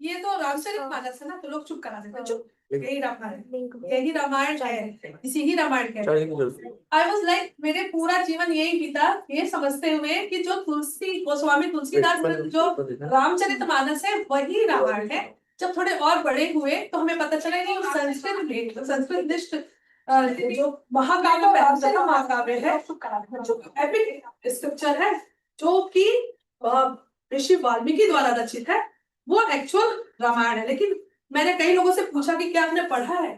ये तो रामचरितमानस है ना, तो लोग चुप करा देते हैं, चुप, यही रामायण है, इसी ही रामायण है। आई वॉज लाइक, मेरे पूरा जीवन यही बीता ये समझते हुए कि जो तुलसी गोस्वामी तुलसीदास जो रामचरितमानस है वही रामायण है। जब थोड़े और बड़े हुए तो हमें पता चला कि संस्कृत निष्ठ जो महाकाव्य महाकाव्य है, जो एपिक स्क्रिप्चर है, जो कि ऋषि वाल्मीकि द्वारा रचित है, वो एक्चुअल रामायण है। लेकिन मैंने कई लोगों से पूछा कि क्या आपने पढ़ा है,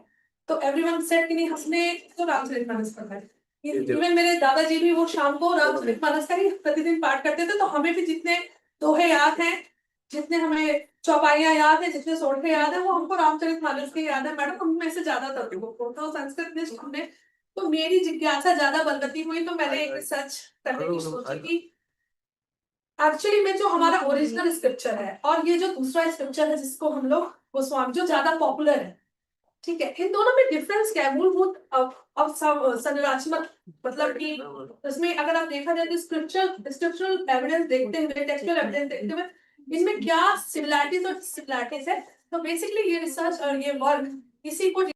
तो एवरीवन सेड कि नहीं, हमने तो रामचरितमानस पढ़ा है। इवन मेरे दादाजी भी वो शाम को रामचरितमानस का ही प्रतिदिन पाठ करते थे, तो हमें भी जितने दोहे याद हैं, जितने हमें चौपाइयां याद है, जितने सोठे याद है, वो हमको रामचरितमानस के याद है मैडम, उनमें से ज्यादातर को तो संस्कृत में हमने। तो मेरी जिज्ञासा ज्यादा बलवती हुई, तो मैंने एक रिसर्च करने की सोची कि एक्चुअली में जो हमारा ओरिजिनल स्क्रिप्चर है और ये जो दूसरा स्क्रिप्चर है जिसको हम लोग गोस्वामी, जो ज्यादा पॉपुलर है, ठीक है, इन दोनों में डिफरेंस क्या है मूलभूत अब संरचनात्मक, मतलब कि इसमें अगर आप देखा जाए तो स्क्रिप्चरल एविडेंस देखते हुए, टेक्सचुअल एविडेंस देखते हुए, इनमें क्या सिमिलैरिटीज और डिसिमिलैरिटीज है। तो बेसिकली ये रिसर्च और ये वर्क इसी को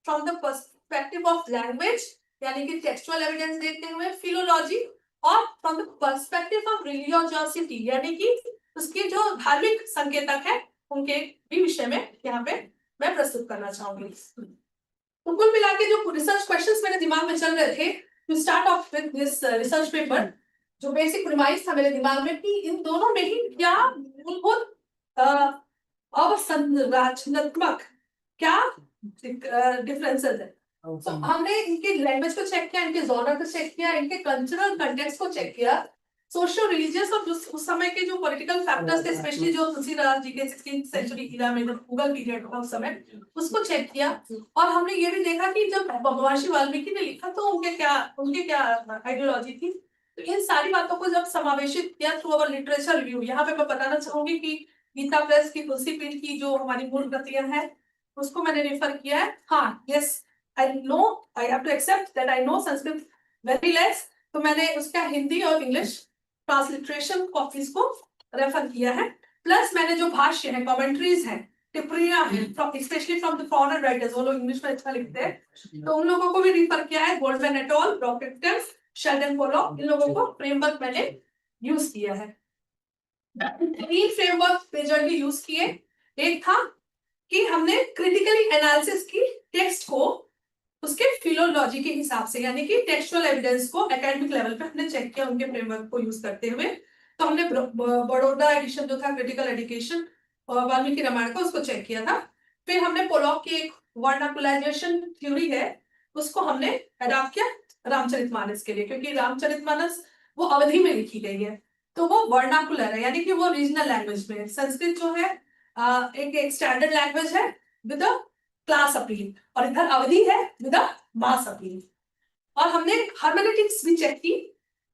from the perspective of language, यानी कि टेक्सचुअल एविडेंस देखते हुए, फिलोलॉजी, और from the perspective of religiosity, यानी कि उसके जो धार्मिक संकेतक है उनके भी विषय में यहाँ पे मैं प्रस्तुत करना चाहूंगी। तो कुल मिला के जो रिसर्च क्वेश्चंस मेरे दिमाग में चल रहे थे, to start off with this research paper, जो बेसिक प्रीमाइस था मेरे दिमाग में कि इन दोनों में ही क्या मूलभूत अवसंरचनात्मक क्या डिफरेंसेस है। तो हमने इनके लैंग्वेज को चेक किया, इनके जॉनर को चेक किया, इनके कल्चरल कंटेक्स्ट को चेक किया, सोशल रिलीजियस और उस समय के जो पॉलिटिकल फैक्टर्स थे, स्पेशली जो तुलसीदास जी के 16th सेंचुरी इरा में जब मुगल पीरियड था उस समय, उसको चेक किया। और हमने ये भी देखा कि जब महर्षि वाल्मीकि ने लिखा तो उनके क्या आइडियोलॉजी थी। तो इन सारी बातों को जब समावेशित किया थ्रू अवर लिटरेचर रिव्यू, यहाँ पे मैं बताना चाहूंगी कि गीता प्रेस की तुलसी पीठ की जो हमारी मूल प्रतियां हैं उसको मैंने रेफर किया है। हाँ, yes, I know, I have to accept that I know Sanskrit very less, तो मैंने उसका हिंदी और इंग्लिश ट्रांसलिटरेशन कॉपीज को रेफर किया है। प्लस मैंने जो भाष्य है, कमेंट्रीज हैं, टिप्पणियां हैं, specially from the foreign writers, वो लोग इंग्लिश में अच्छा लिखते हैं, तो उन लोगों को भी रेफर किया है। गोल्डमैन एट ऑल, रॉकेटर्स, शेल्डन पोलॉक, इन लोगों को फ्रेमवर्क मैंने यूज किया है। 3 फ्रेमवर्क मेजरली यूज किए। एक था कि हमने क्रिटिकली एनालिसिस की टेक्स्ट को उसके फिलोलॉजी के हिसाब से, यानी कि टेक्सचुअल एविडेंस को एकेडमिक लेवल पे हमने चेक किया उनके फ्रेमवर्क को यूज करते हुए। तो हमने बड़ौदा एडिशन जो था क्रिटिकल एजुकेशन और वाल्मीकि रामायण का, उसको चेक किया था। फिर हमने पोलॉक की एक वर्नाकुलाइजेशन थ्योरी है, उसको हमने अडॉप्ट किया रामचरितमानस के लिए, क्योंकि रामचरितमानस वो अवधि में लिखी गई है, तो वो वर्नाकुलर है, यानी कि वो रीजनल लैंग्वेज में। संस्कृत जो है एक स्टैंडर्ड लैंग्वेज है विद क्लास अपील, और इधर अवधि है विद मास अपील। और हमने हर्मेनेटिक्स भी चेक की,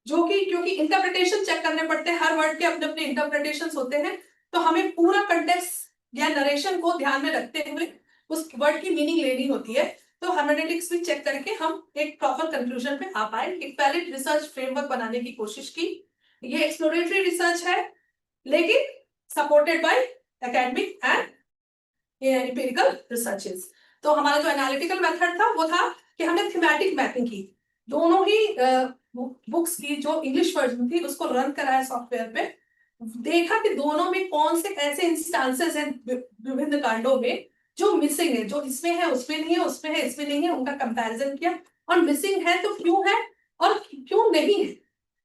जो कि क्योंकि इंटरप्रिटेशन चेक करने पड़ते हैं, हर वर्ड के अपने अपने इंटरप्रिटेशंस होते हैं, तो हमें पूरा कंटेक्स्ट या नरेशन को ध्यान में रखते हुए उस वर्ड की मीनिंग लेनी होती है। तो हर्मेनेटिक्स भी चेक करके हम एक प्रॉपर कंक्लूजन पे आ पाए, एक वैलिड रिसर्च फ्रेमवर्क बनाने की कोशिश की। ये एक्सप्लोरेटरी रिसर्च है, लेकिन supported by academic and empirical researches. तो हमारा जो एनालिटिकल मेथड था वो था कि हमने थीमेटिक मैपिंग की, दोनों ही बुक्स की जो इंग्लिश वर्जन थी उसको रन कराया सॉफ्टवेयर पे, देखा कि दोनों में कौन से ऐसे इंस्टांसेस हैं विभिन्न कांडों में जो मिसिंग है, जो इसमें है उसमें नहीं है, उसमें है इसमें नहीं है, उनका कंपैरिजन किया। और मिसिंग है तो क्यों है और क्यों नहीं है,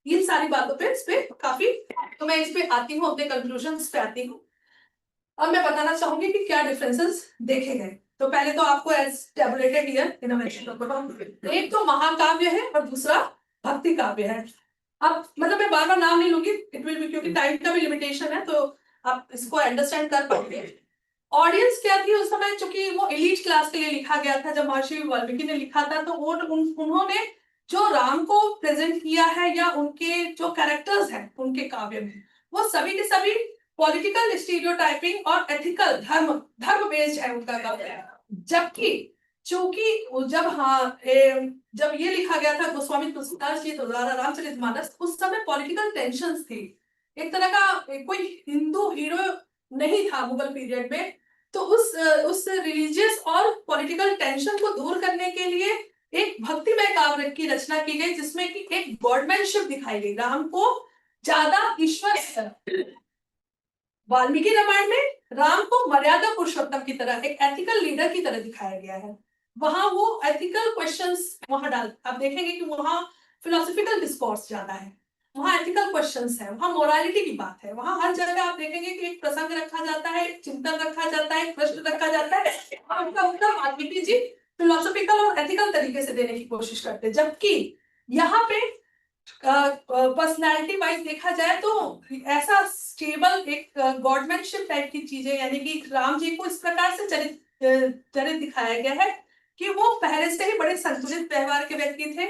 इन सारी बातों पे इस पे काफी, तो मैं इस पे आती हूँ, अपने कंक्लूजन्स पे आती हूँ। अब मैं बताना चाहूंगी कि क्या डिफरेंसेस देखे गए। तो पहले तो आपको एज टेबुलेटेड हियर इन एक तो महाकाव्य है और दूसरा भक्ति काव्य है। अब मतलब मैं बार बार नाम नहीं लूंगी, इट विल बी, क्योंकि टाइम का भी लिमिटेशन है, तो आप इसको अंडरस्टैंड कर पाएंगे। ऑडियंस क्या थी उस समय, चूंकि वो एलीट क्लास के लिए लिखा गया था, जब महर्षि वाल्मीकि ने लिखा था, तो उन्होंने जो राम को प्रेजेंट किया है या उनके जो कैरेक्टर्स हैं उनके काव्य में, वो सभी के सभी पॉलिटिकल स्टीरियोटाइपिंग और एथिकल धर्म धर्म बेस्ड है उनका काव्य। जबकि चूंकि जब जब ये लिखा गया था गोस्वामी तुलसीदास जी द्वारा रामचरितमानस, उस समय पॉलिटिकल टेंशंस थी, एक तरह का कोई हिंदू हीरो नहीं था मुगल पीरियड में, तो उस रिलीजियस और पॉलिटिकल टेंशन को दूर करने के लिए एक भक्तिमय काव्य की रचना की गई, जिसमें कि एक गॉडमैनशिप दिखाई गई, राम को ज्यादा ईश्वर, वाल्मीकि रामायण में राम को मर्यादा पुरुषोत्तम की तरह, एक एथिकल लीडर की तरह दिखाया गया है। वहां वो एथिकल क्वेश्चंस वहां डाल, आप देखेंगे कि वहां फिलोसफिकल डिस्कोर्स ज्यादा है, वहां एथिकल क्वेश्चंस है, वहां मोरालिटी की बात है, वहां हर जगह आप देखेंगे कि एक प्रसंग रखा जाता है, एक चिंतन रखा जाता है, एक प्रश्न रखा जाता है, और उनका उत्तर वाल्मीकि जी फिलोसफिकल और एथिकल तरीके से देने की कोशिश करते हैं। जबकि यहाँ पे पर्सनैलिटी वाइज देखा जाए तो ऐसा स्टेबल एक गॉडमैनशिप टाइप की चीजें, यानी कि राम जी को इस प्रकार से चरित दिखाया गया है कि वो पहले से ही बड़े संतुलित व्यवहार के व्यक्ति थे।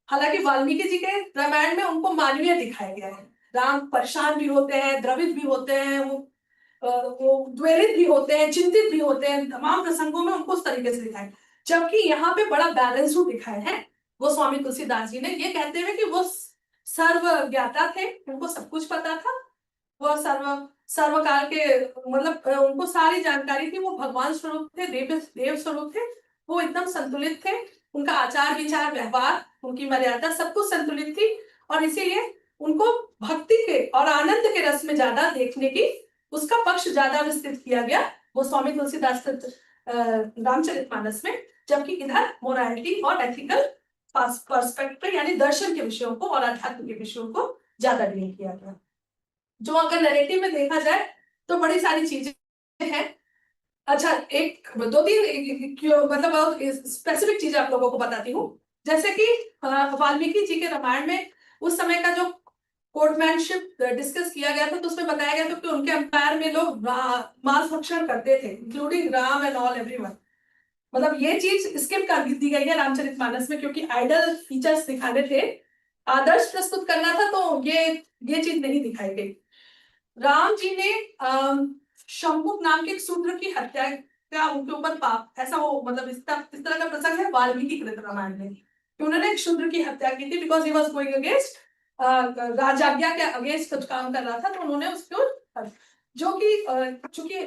हालांकि वाल्मीकि जी के रामायण में उनको मानवीय दिखाया गया है, राम परेशान भी होते हैं, द्रवित भी होते हैं, वो द्वेलित भी होते हैं, चिंतित भी होते हैं, तमाम प्रसंगों में उनको उस तरीके से दिखाया। जबकि यहाँ पे बड़ा बैलेंस रूप दिखाया है गोस्वामी तुलसीदास जी ने, ये कहते हुए कि वो सर्व ज्ञाता थे, उनको सब कुछ पता था, वो सर्वकाल के मतलब उनको सारी जानकारी थी, वो भगवान स्वरूप थे, देव स्वरूप थे, वो एकदम संतुलित थे, उनका आचार विचार व्यवहार उनकी मर्यादा सब कुछ संतुलित थी, और इसीलिए उनको भक्ति के और आनंद के रस में ज्यादा देखने की, उसका पक्ष ज्यादा विस्तृत किया गया गोस्वामी तुलसीदास रामचरितमानस में। जबकि इधर मोरालिटी और एथिकल पर्सपेक्टिव यानी दर्शन के विषयों को और अध्यात्म के विषयों को ज्यादा डील किया गया। जो अगर नैरेटिव में देखा जाए तो बड़ी सारी चीजें हैं। अच्छा, एक दो तीन मतलब स्पेसिफिक चीजें आप लोगों को बताती हूँ। जैसे कि वाल्मीकि जी के रामायण में उस समय का जो कोर्टमैनशिप डिस्कस किया गया था, तो उसमें बताया गया था कि उनके एम्पायर में लोग मांस भक्षण करते थे, including Ram and all everyone. मतलब ये चीज स्किप कर दी गई है रामचरितमानस में, क्योंकि आइडल फीचर्स दिखाने थे, आदर्श प्रस्तुत करना था, तो ये चीज नहीं दिखाई गई। राम जी ने शंभुक नाम के एक शूद्र की हत्या का उनके ऊपर पाप, ऐसा हो मतलब इस तरह का प्रसंग है वाल्मीकि कृत रामायण में, कि उन्होंने एक शूद्र की हत्या की थी because he was going against राजाज्ञा के अगेंस्ट कुछ काम कर रहा था, तो उन्होंने उसको, जो कि चूंकि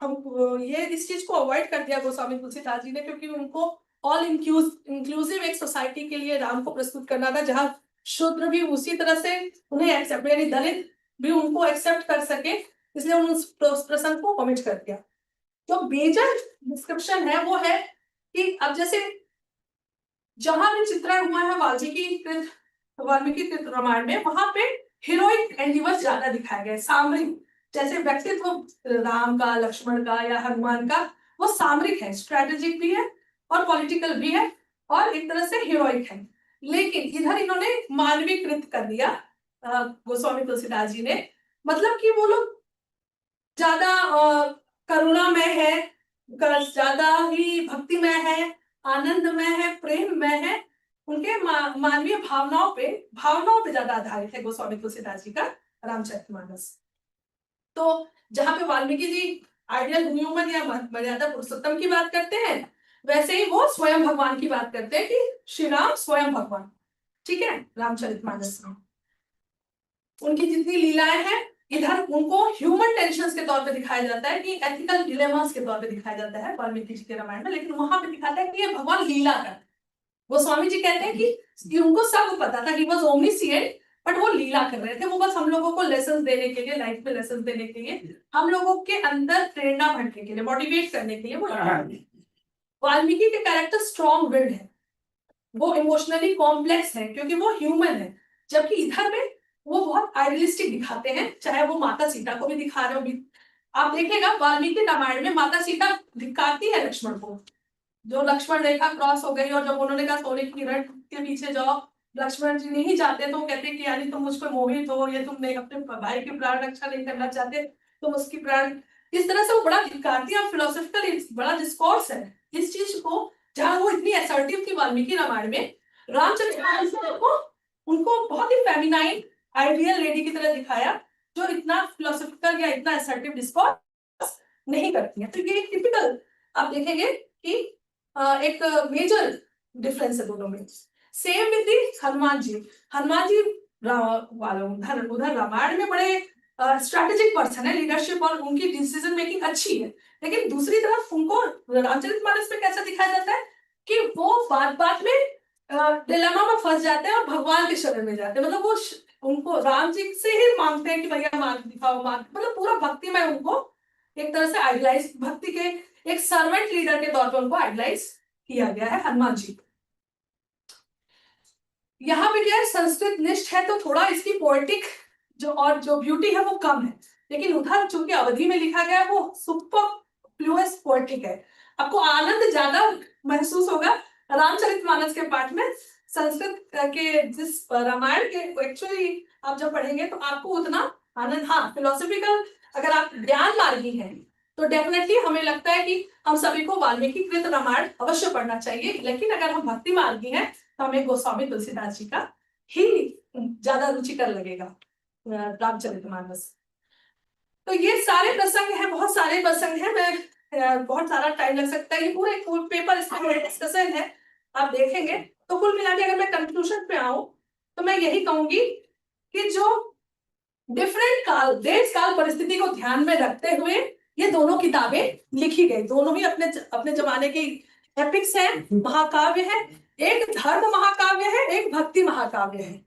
हम ये इस चीज को अवॉइड कर दिया गोस्वामी तुलसीदास जी ने, क्योंकि उनको ऑल इंक्लूसिव एक सोसाइटी के लिए राम को प्रस्तुत करना था, जहां शूद्र भी उसी तरह से उन्हें एक्सेप्ट, यानी दलित भी उनको एक्सेप्ट कर सके, इसलिए उन्होंने उस प्रसंग को कमिट कर दिया। जो मेजर डिस्क्रिप्शन है वो है कि अब जैसे जहां भी चित्रण हुआ है वाल्मीकि कृत रामायण में, वहां पे हीरोइक एंडिवर्स ज्यादा दिखाया गया है, सामरिक, जैसे व्यक्तित्व राम का, लक्ष्मण का या हनुमान का, वो सामरिक है, स्ट्रेटेजिक भी है और पॉलिटिकल भी है और एक तरह से हीरोइक है। लेकिन इधर इन्होंने मानवीकृत कर दिया गोस्वामी तुलसीदास जी ने, मतलब कि वो लोग ज्यादा करुणामय है, ज्यादा ही भक्तिमय है, आनंदमय है, प्रेममय है, उनके मानवीय भावनाओं पे ज्यादा आधारित है गोस्वामी तुलसीदास जी का रामचरितमानस। तो जहां पे वाल्मीकि जी आइडियल ह्यूमन या मर्यादा पुरुषोत्तम की बात करते हैं, वैसे ही वो स्वयं भगवान की बात करते हैं कि श्री राम स्वयं भगवान, ठीक है, रामचरितमानस में उनकी जितनी लीलाएं हैं, इधर उनको ह्यूमन टेंशंस के तौर पे दिखाया जाता है, कि एथिकल डिलेमास के तौर पे दिखाया जाता है वाल्मीकि जी के रामायण में, लेकिन वहां पे दिखाता है कि ये भगवान लीला कर, वो स्वामी जी कहते हैं कि उनको सब पता था, ही वाज ओमनीसिएंट, बट वो लीला कर रहे थे, वो बस हम लोगों को लेसन देने के लिए, लाइफ में लेसन देने के लिए, हम लोगों के अंदर प्रेरणा भरने के लिए, मोटिवेट करने के लिए वो वाल्मीकि के कैरेक्टर स्ट्रॉन्ग विल्ड है, वो इमोशनली कॉम्प्लेक्स है क्योंकि वो ह्यूमन है, जबकि इधर में वो बहुत आइडियलिस्टिक दिखाते हैं, चाहे वो माता सीता को भी दिखा रहे हो भी। आप देखिएगा वाल्मीकि रामायण में माता सीता दिखाती है लक्ष्मण को, जो लक्ष्मण रेखा क्रॉस हो गई और जब उन्होंने कहा सोने की हिरण के पीछे जाओ, लक्ष्मण जी नहीं जाते तो वो कहते हैं कि यानी तुम मुझ पर मोहित हो, ये तुम नहीं अपने भाई की प्राण रक्षा नहीं करना चाहते, तुम उसकी प्राण, इस तरह से वो बड़ा दिखाती है। फिलोसफिकल बड़ा डिस्कोर्स है इस चीज को, जहां वो इतनी असर्टिव थी वाल्मीकि रामायण में, रामचरितमानस में उनको उनको बहुत ही फेमिनाइन आइडियल लेडी की तरह दिखाया, जो इतना फिलोसफिकल या इतना असर्टिव डिस्कोर्स नहीं करती है। तो ये टिपिकल आप देखेंगे कि एक मेजर डिफरेंस है दोनों में। Same with Hanuman ji. हनुमान जी उधर रामायण में बड़े स्ट्रेटेजिक पर्सन है, लीडरशिप और उनकी डिसीजन मेकिंग अच्छी है, लेकिन दूसरी तरफ उनको रामचरितमानस में कैसा दिखाया जाता है कि वो बात बात में डिलेमा में फंस जाते हैं और भगवान के शरण में जाते हैं, मतलब वो उनको राम जी से ही मांगते हैं कि भैया मांग दिखाओ, मांग, मतलब पूरा भक्ति में उनको एक तरह से आइडलाइज, भक्ति के एक सर्वेंट लीडर के तौर पर उनको आइडलाइज किया गया है हनुमान जी। यहाँ पे क्या है, संस्कृत निष्ठ है तो थोड़ा इसकी पोएटिक जो ब्यूटी है वो कम है, लेकिन उधर चूंकि अवधि में लिखा गया है वो सुपर फ्लुएंस पोएटिक है, आपको आनंद ज्यादा महसूस होगा रामचरितमानस के पाठ में। संस्कृत के जिस रामायण के एक्चुअली आप जब पढ़ेंगे तो आपको उतना आनंद, हाँ फिलोसफिकल अगर आप ज्ञान मार्गी हैं तो डेफिनेटली हमें लगता है कि हम सभी को वाल्मीकि कृत रामायण अवश्य पढ़ना चाहिए, लेकिन अगर हम भक्ति मार्गी हैं तो हमें गोस्वामी तुलसीदास जी का ही ज्यादा रुचिकर लगेगा रामचरितमानस। तो ये सारे प्रसंग हैं, बहुत सारे प्रसंग हैं, मैं बहुत सारा टाइम लग सकता है, ये पूरे पेपर इसमें डिस्कशन है, आप देखेंगे। तो कुल मिला के अगर मैं कंक्लूजन पे आऊं तो मैं यही कहूंगी कि जो डिफरेंट काल देश काल परिस्थिति को ध्यान में रखते हुए ये दोनों किताबें लिखी गई, दोनों ही अपने अपने जमाने की एपिक्स हैं, महाकाव्य है, एक धर्म महाकाव्य है, एक भक्ति महाकाव्य है,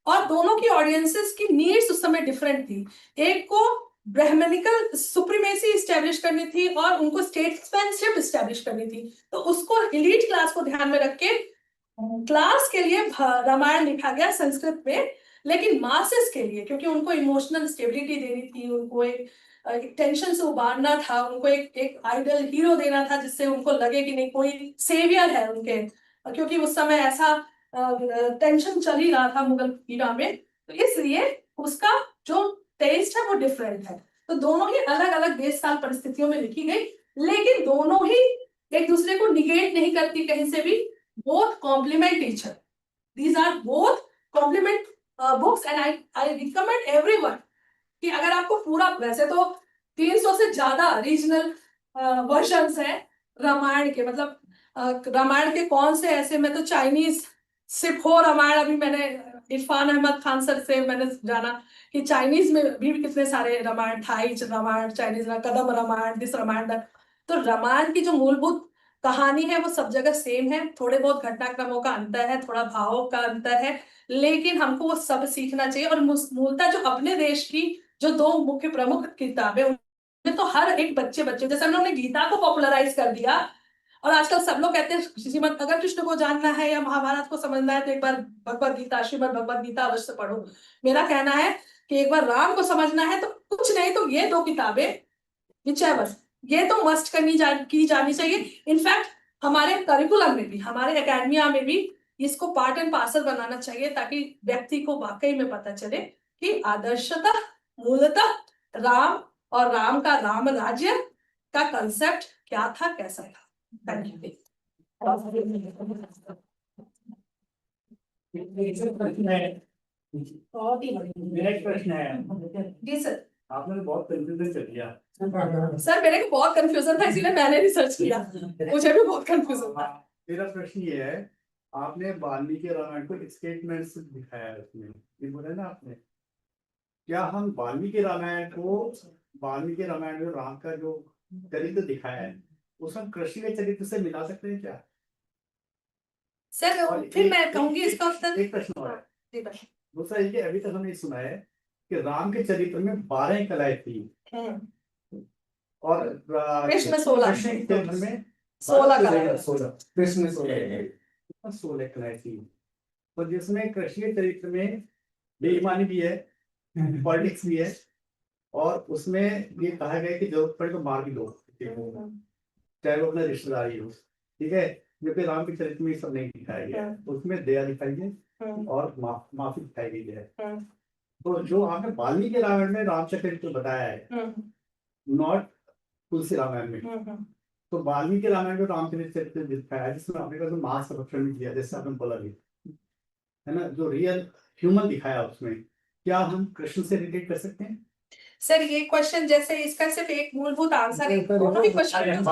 और दोनों की ऑडियंसेस की नीड्स उस समय डिफरेंट थी। एक को ब्राह्मणिकल सुप्रीमेसी स्टैब्लिश करनी थी और उनको स्टेट्समैनशिप स्टैब्लिश करनी थी, तो उसको इलीट क्लास को ध्यान में रख के क्लास के लिए रामायण लिखा गया संस्कृत में, लेकिन मासेस के लिए क्योंकि उनको इमोशनल स्टेबिलिटी देनी थी, उनको एक टेंशन से उबारना था, उनको एक आइडल हीरो देना था जिससे उनको लगे कि नहीं कोई सेवियर है उनके, क्योंकि उस समय ऐसा टेंशन चल ही रहा था मुगल ईरा में, तो इसलिए उसका जो टेस्ट है वो डिफरेंट है। तो दोनों ही अलग अलग देश काल परिस्थितियों में लिखी गई, लेकिन दोनों ही एक दूसरे को निगेट नहीं करती कहीं से भी, both complement each other. These are both complement books and I recommend everyone कि अगर आपको पूरा, वैसे तो 300 से ज्यादा रीजनल वर्जन्स हैं रामायण के, मतलब रामायण के कौन से ऐसे, मैं तो चाइनीज सिखो रामायण, अभी मैंने इरफान अहमद खान सर से मैंने जाना कि चाइनीज में भी कितने सारे रामायण, थाई रामायण, चाइनीज कदम रामायण, दिस रामायण, तो रामायण की जो मूलभूत कहानी है वो सब जगह सेम है, थोड़े बहुत घटनाक्रमों का अंतर है, थोड़ा भावों का अंतर है, लेकिन हमको वो सब सीखना चाहिए। और मूलतः जो अपने देश की जो दो मुख्य प्रमुख किताबें, उनमें तो हर एक बच्चे जैसे हम लोग ने गीता को पॉपुलराइज कर दिया, और आजकल सब लोग कहते हैं श्रीमद, अगर कृष्ण को जानना है या महाभारत को समझना है तो एक बार भगवद गीता, श्रीमद भगवद गीता अवश्य पढ़ो। मेरा कहना है कि एक बार राम को समझना है तो कुछ नहीं तो ये दो किताबें, विचेवर, ये तो मस्ट की जानी चाहिए। इनफैक्ट हमारे करिकुलम में भी, हमारे एकेडमिया में भी इसको पार्ट एंड पार्सल बनाना चाहिए, ताकि व्यक्ति को वाकई में पता चले कि आदर्शतः मूलतः राम और राम का राम राज्य का कंसेप्ट क्या था, कैसा था। Thank you. बहुत ही बढ़िया प्रश्न है जी सर। आपने बहुत कंफ्यूजन कर दिया सर, मेरे को बहुत कंफ्यूजन था इसीलिए मैंने रिसर्च किया, मुझे भी बहुत कंफ्यूजन था। मेरा प्रश्न ये है, आपने वाल्मीकि रामायण को स्टेटमेंट्स दिखाया है उसमें, ये बोले ना आपने, क्या हम वाल्मीकि रामायण में राम का जो चरित्र दिखाया है उसमें कृष्ण के चरित्र से मिला सकते हैं क्या सर? फिर मैं कहूंगी इसका उत्तर। एक प्रश्न और है, दूसरा ये अभी तक हमने सुना है कि राम के चरित्र में 12 कलाएं थी और कृष्ण में 16, कृष्ण के चरित्र में 16 कलाएं, कृष्ण में 16। और सोल एक्लाइसी, तो जिसमें कृष्ण चरित्र में बेईमानी भी है, पॉलिटिक्स भी है, और उसमें ये कहा गया कि जरूरत पड़े तो मार भी दो, चाहे वो अपना रिश्तेदारी हो, ठीक है। जबकि राम के चरित्र में ये सब नहीं दिखाया गया है, उसमें दया दिखाई है और माफी दिखाई गई है। तो जो आपने वाल्मीकि रामायण में रामचरित्र बताया है, नॉट तुलसी रामायण में, तो वाल्मीकि रामायण में रामचरित्र दिखाया है जिसमें आपने कहा मांस का भक्षण भी किया, जैसे आपने बोला भी, है ना, जो रियल ह्यूमन दिखाया उसमें, क्या हम कृष्ण से रिलेट कर सकते हैं? सर ये क्वेश्चन जैसे इसका सिर्फ एक मूलभूत आंसर है, दोनों ही क्वेश्चन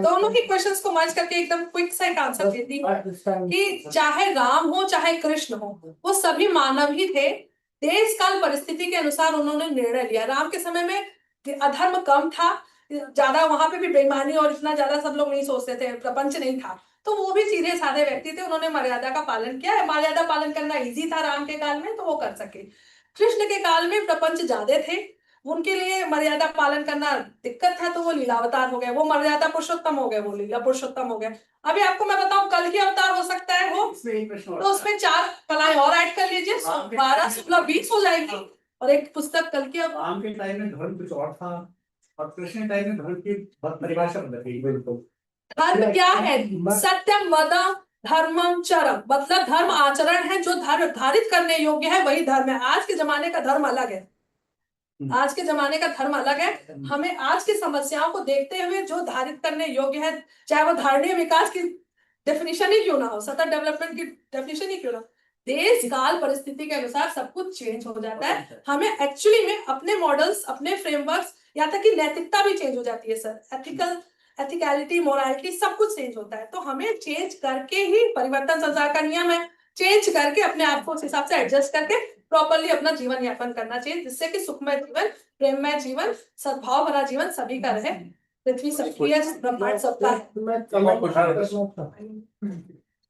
दोनों ही क्वेश्चंस को मर्ज करके एकदम क्विक सा एक आंसर देती हूँ कि चाहे राम हो चाहे कृष्ण हो, वो सभी मानव ही थे। देश काल परिस्थिति के अनुसार उन्होंने निर्णय लिया। राम के समय में अधर्म कम था, ज्यादा वहां पे भी बेईमानी और इतना ज्यादा सब लोग नहीं सोचते थे, प्रपंच नहीं था, तो वो भी सीधे साधे व्यक्ति थे, उन्होंने मर्यादा का पालन किया है। मर्यादा पालन करना इजी था राम के काल में, तो वो कर सके। कृष्ण के काल में प्रपंच ज्यादा थे, उनके लिए मर्यादा पालन करना दिक्कत था, तो वो लीलावतार हो गए, वो मर्यादा पुरुषोत्तम हो गए, वो लीला पुरुषोत्तम हो गए। अभी आपको मैं बताऊं कल की अवतार हो सकता है वो, तो उसमें 4 कलाएं और ऐड कर लीजिए, 12 16 20 हो जाएगी, और एक पुस्तक कल की अवतार। राम के टाइम में धर्म कुछ और था, और कृष्ण के टाइम में धर्म की परिभाषा बदल गई। बिल्कुल धर्म क्या है? सत्यम वद धर्मम चरम, मतलब धर्म आचरण है, जो धर्म धारित करने योग्य है वही धर्म है। आज के जमाने का धर्म अलग है, आज के जमाने का धर्म अलग है। हमें आज की समस्याओं को देखते हुए जो धारित करने योग्य है, चाहे वो धारणीय विकास की डेफिनेशन ही क्यों ना हो, सतत डेवलपमेंट की डेफिनेशन ही क्यों ना, देश काल परिस्थिति के अनुसार सब कुछ चेंज हो जाता है। हमें एक्चुअली में अपने मॉडल्स, अपने फ्रेमवर्क्स, यहाँ तक कि नैतिकता भी चेंज हो जाती है सर, एथिकलिटी, मोरालिटी सब कुछ चेंज होता है। तो हमें चेंज करके ही, परिवर्तन संसार का नियम है, चेंज करके अपने आप को उस हिसाब से एडजस्ट करके प्रॉपरली अपना जीवन यापन करना चाहिए, जिससे कि सुखमय जीवन, प्रेममय जीवन, सद्भाव भरा जीवन सभी का रहे। पृथ्वी सबकी है, ब्रह्मांड सबका है।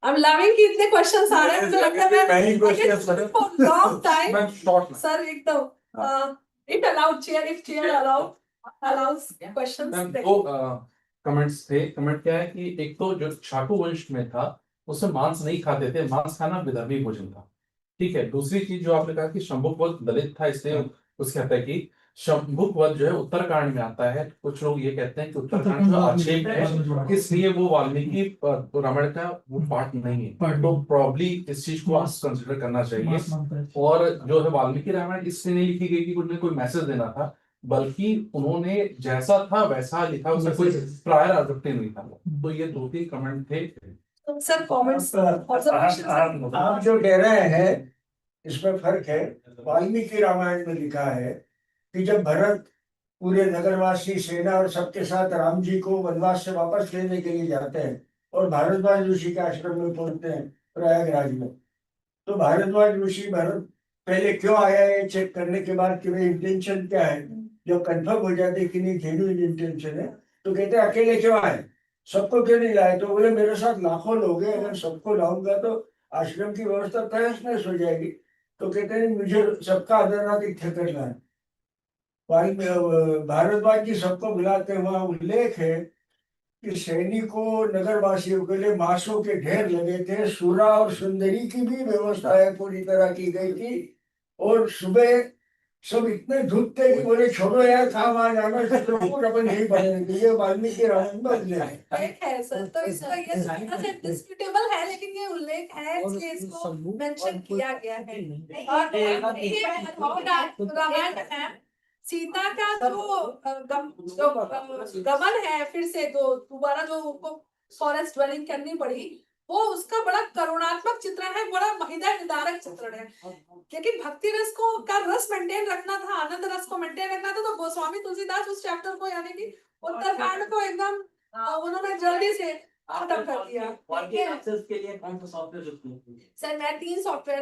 I'm loving कि इतने क्वेश्चंस आ रहे हैं, मुझे लगता है मैं for long time सर एकदम it allowed chair, if chair allows questions। दो कमेंट्स थे। कमेंट क्या है कि एक तो जो शाकू वंश में था उसमें मांस नहीं खाते थे, मांस खाना विधर्मी भोजन था, ठीक है। दूसरी चीज जो आपने कहा कि शंभुक दलित था इसलिए उसकी हत्या की। शंभुक वध जो है उत्तरकांड में आता है। कुछ लोग ये कहते हैं कि उत्तरकांड जो आक्षेप है इसलिए वो वाल्मीकि रामायण का वो पार्ट नहीं है, तो प्रॉब्ली इस चीज को कंसिडर करना चाहिए। और जो है वाल्मीकि रामायण इसलिए नहीं लिखी गई कि उन्हें कोई मैसेज देना था, बल्कि उन्होंने जैसा था वैसा लिखा, उसमें कोई प्रायर ऑब्जेक्टिव नहीं था। तो ये 2-3 कमेंट थे सर। कमेंट्स आप जो कह रहे हैं इसमें फर्क है। वाल्मीकि रामायण में लिखा है कि जब भरत पूरे नगरवासी सेना और सबके साथ राम जी को वनवास से वापस लेने के लिए जाते हैं और भारद्वाज ऋषि के आश्रम में पहुंचते हैं प्रयागराज में, तो भारद्वाज ऋषि भरत पहले क्यों आया है चेक करने के बाद कि भाई इंटेंशन क्या है, जब कंफर्म हो जाते कि नहीं जेन्युइन इंटेंशन है, तो कहते हैं अकेले क्यों आए, सबको क्यों नहीं लाए? तो बोले मेरे साथ लाखों लोग हैं, अगर सबको लाऊंगा तो आश्रम की व्यवस्था तहस नहस हो जाएगी। तो कहते हैं मुझे सबका आदरातिथ्य करना है। भारद्वाज जी सबको बुलाते हुआ उल्लेख है कि सैनिकों नगरवासियों के लिए मांसों के ढेर लगे थे, सूरा और सुंदरी की भी व्यवस्था पूरी तरह की गई थी। और सुबह सब इतने धूप थे कि बोले छोड़ो यार काम आ जाना, अपन यही पढ़ेंगे। ये वाल्मीकि रामायण में उल्लेख है सर, तो इसका ये डिस्प्यूटेबल है, लेकिन ये उल्लेख है इसलिए इसको मेंशन किया गया है। और रामायण है, सीता का जो गमन है, फिर से जो दोबारा जो उनको फॉरेस्ट ड्वेलिंग करनी पड़ी, वो उसका बड़ा करुणात्मक चित्रण है, बड़ा हृदय विदारक चित्रण है। लेकिन भक्ति रस को का रस मेंटेन रखना था, आनंद रस को मेंटेन रखना था, तो गोस्वामी तुलसीदास उस चैप्टर को, यानी कि उत्तरकांड को एकदम उन्होंने जल्दी से खत्म कर दिया। के लिए कौन सा सॉफ्टवेयर यूज करते हैं? सर मैं 3 सॉफ्टवेयर,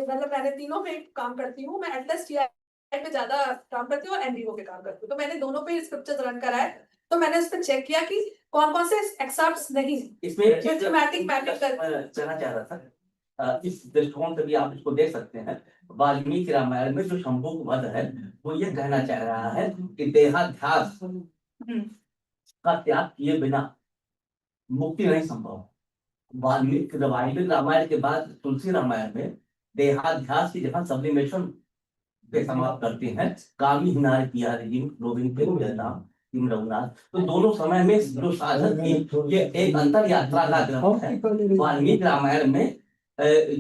मतलब मैंने तीनों पे काम करती हूँ। मैं एटलस टीआई पे ज्यादा काम करती हूँ और एनडीओ पे काम करती हूँ, तो मैंने दोनों पे स्क्रिप्चर्स रन करा है। तो मैंने उस पर चेक किया कि कौन कौन से एक्सेप्ट्स नहीं, इसमें एक चीज सिस्टमैटिक मैपिंग कर कहना चाह रहा था, इस दृष्टिकोण से भी आप इसको देख सकते हैं। वाल्मीकि रामायण में जो शंभुक वध है वो ये कहना चाह रहा है कि देहाध्यास का त्याग किए बिना मुक्ति नहीं संभव। वाल्मीकि रामायण के बाद तुलसी रामायण में देहाध्यास की जगह सब्लिमेशन पे समाप्त करते हैं। कामी हिनार किया गोविंद पे नाम तीन रघुनाथ। तो दोनों समय में जो साधक की ये एक अंतर यात्रा का ग्रंथ है। वाल्मीकि रामायण में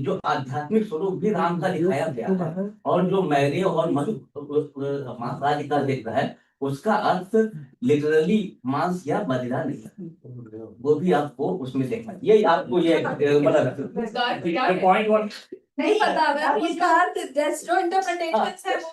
जो आध्यात्मिक स्वरूप भी राम का दिखाया गया है, और जो मैरे और मधु मांसाहारी का जिक्र है, उसका अर्थ लिटरली मांस या बधिरा नहीं है। वो भी आपको उसमें देखना चाहिए। ये आपको ये The point one, नहीं पता मैं उसका अर्थ that's जो interpretations है वो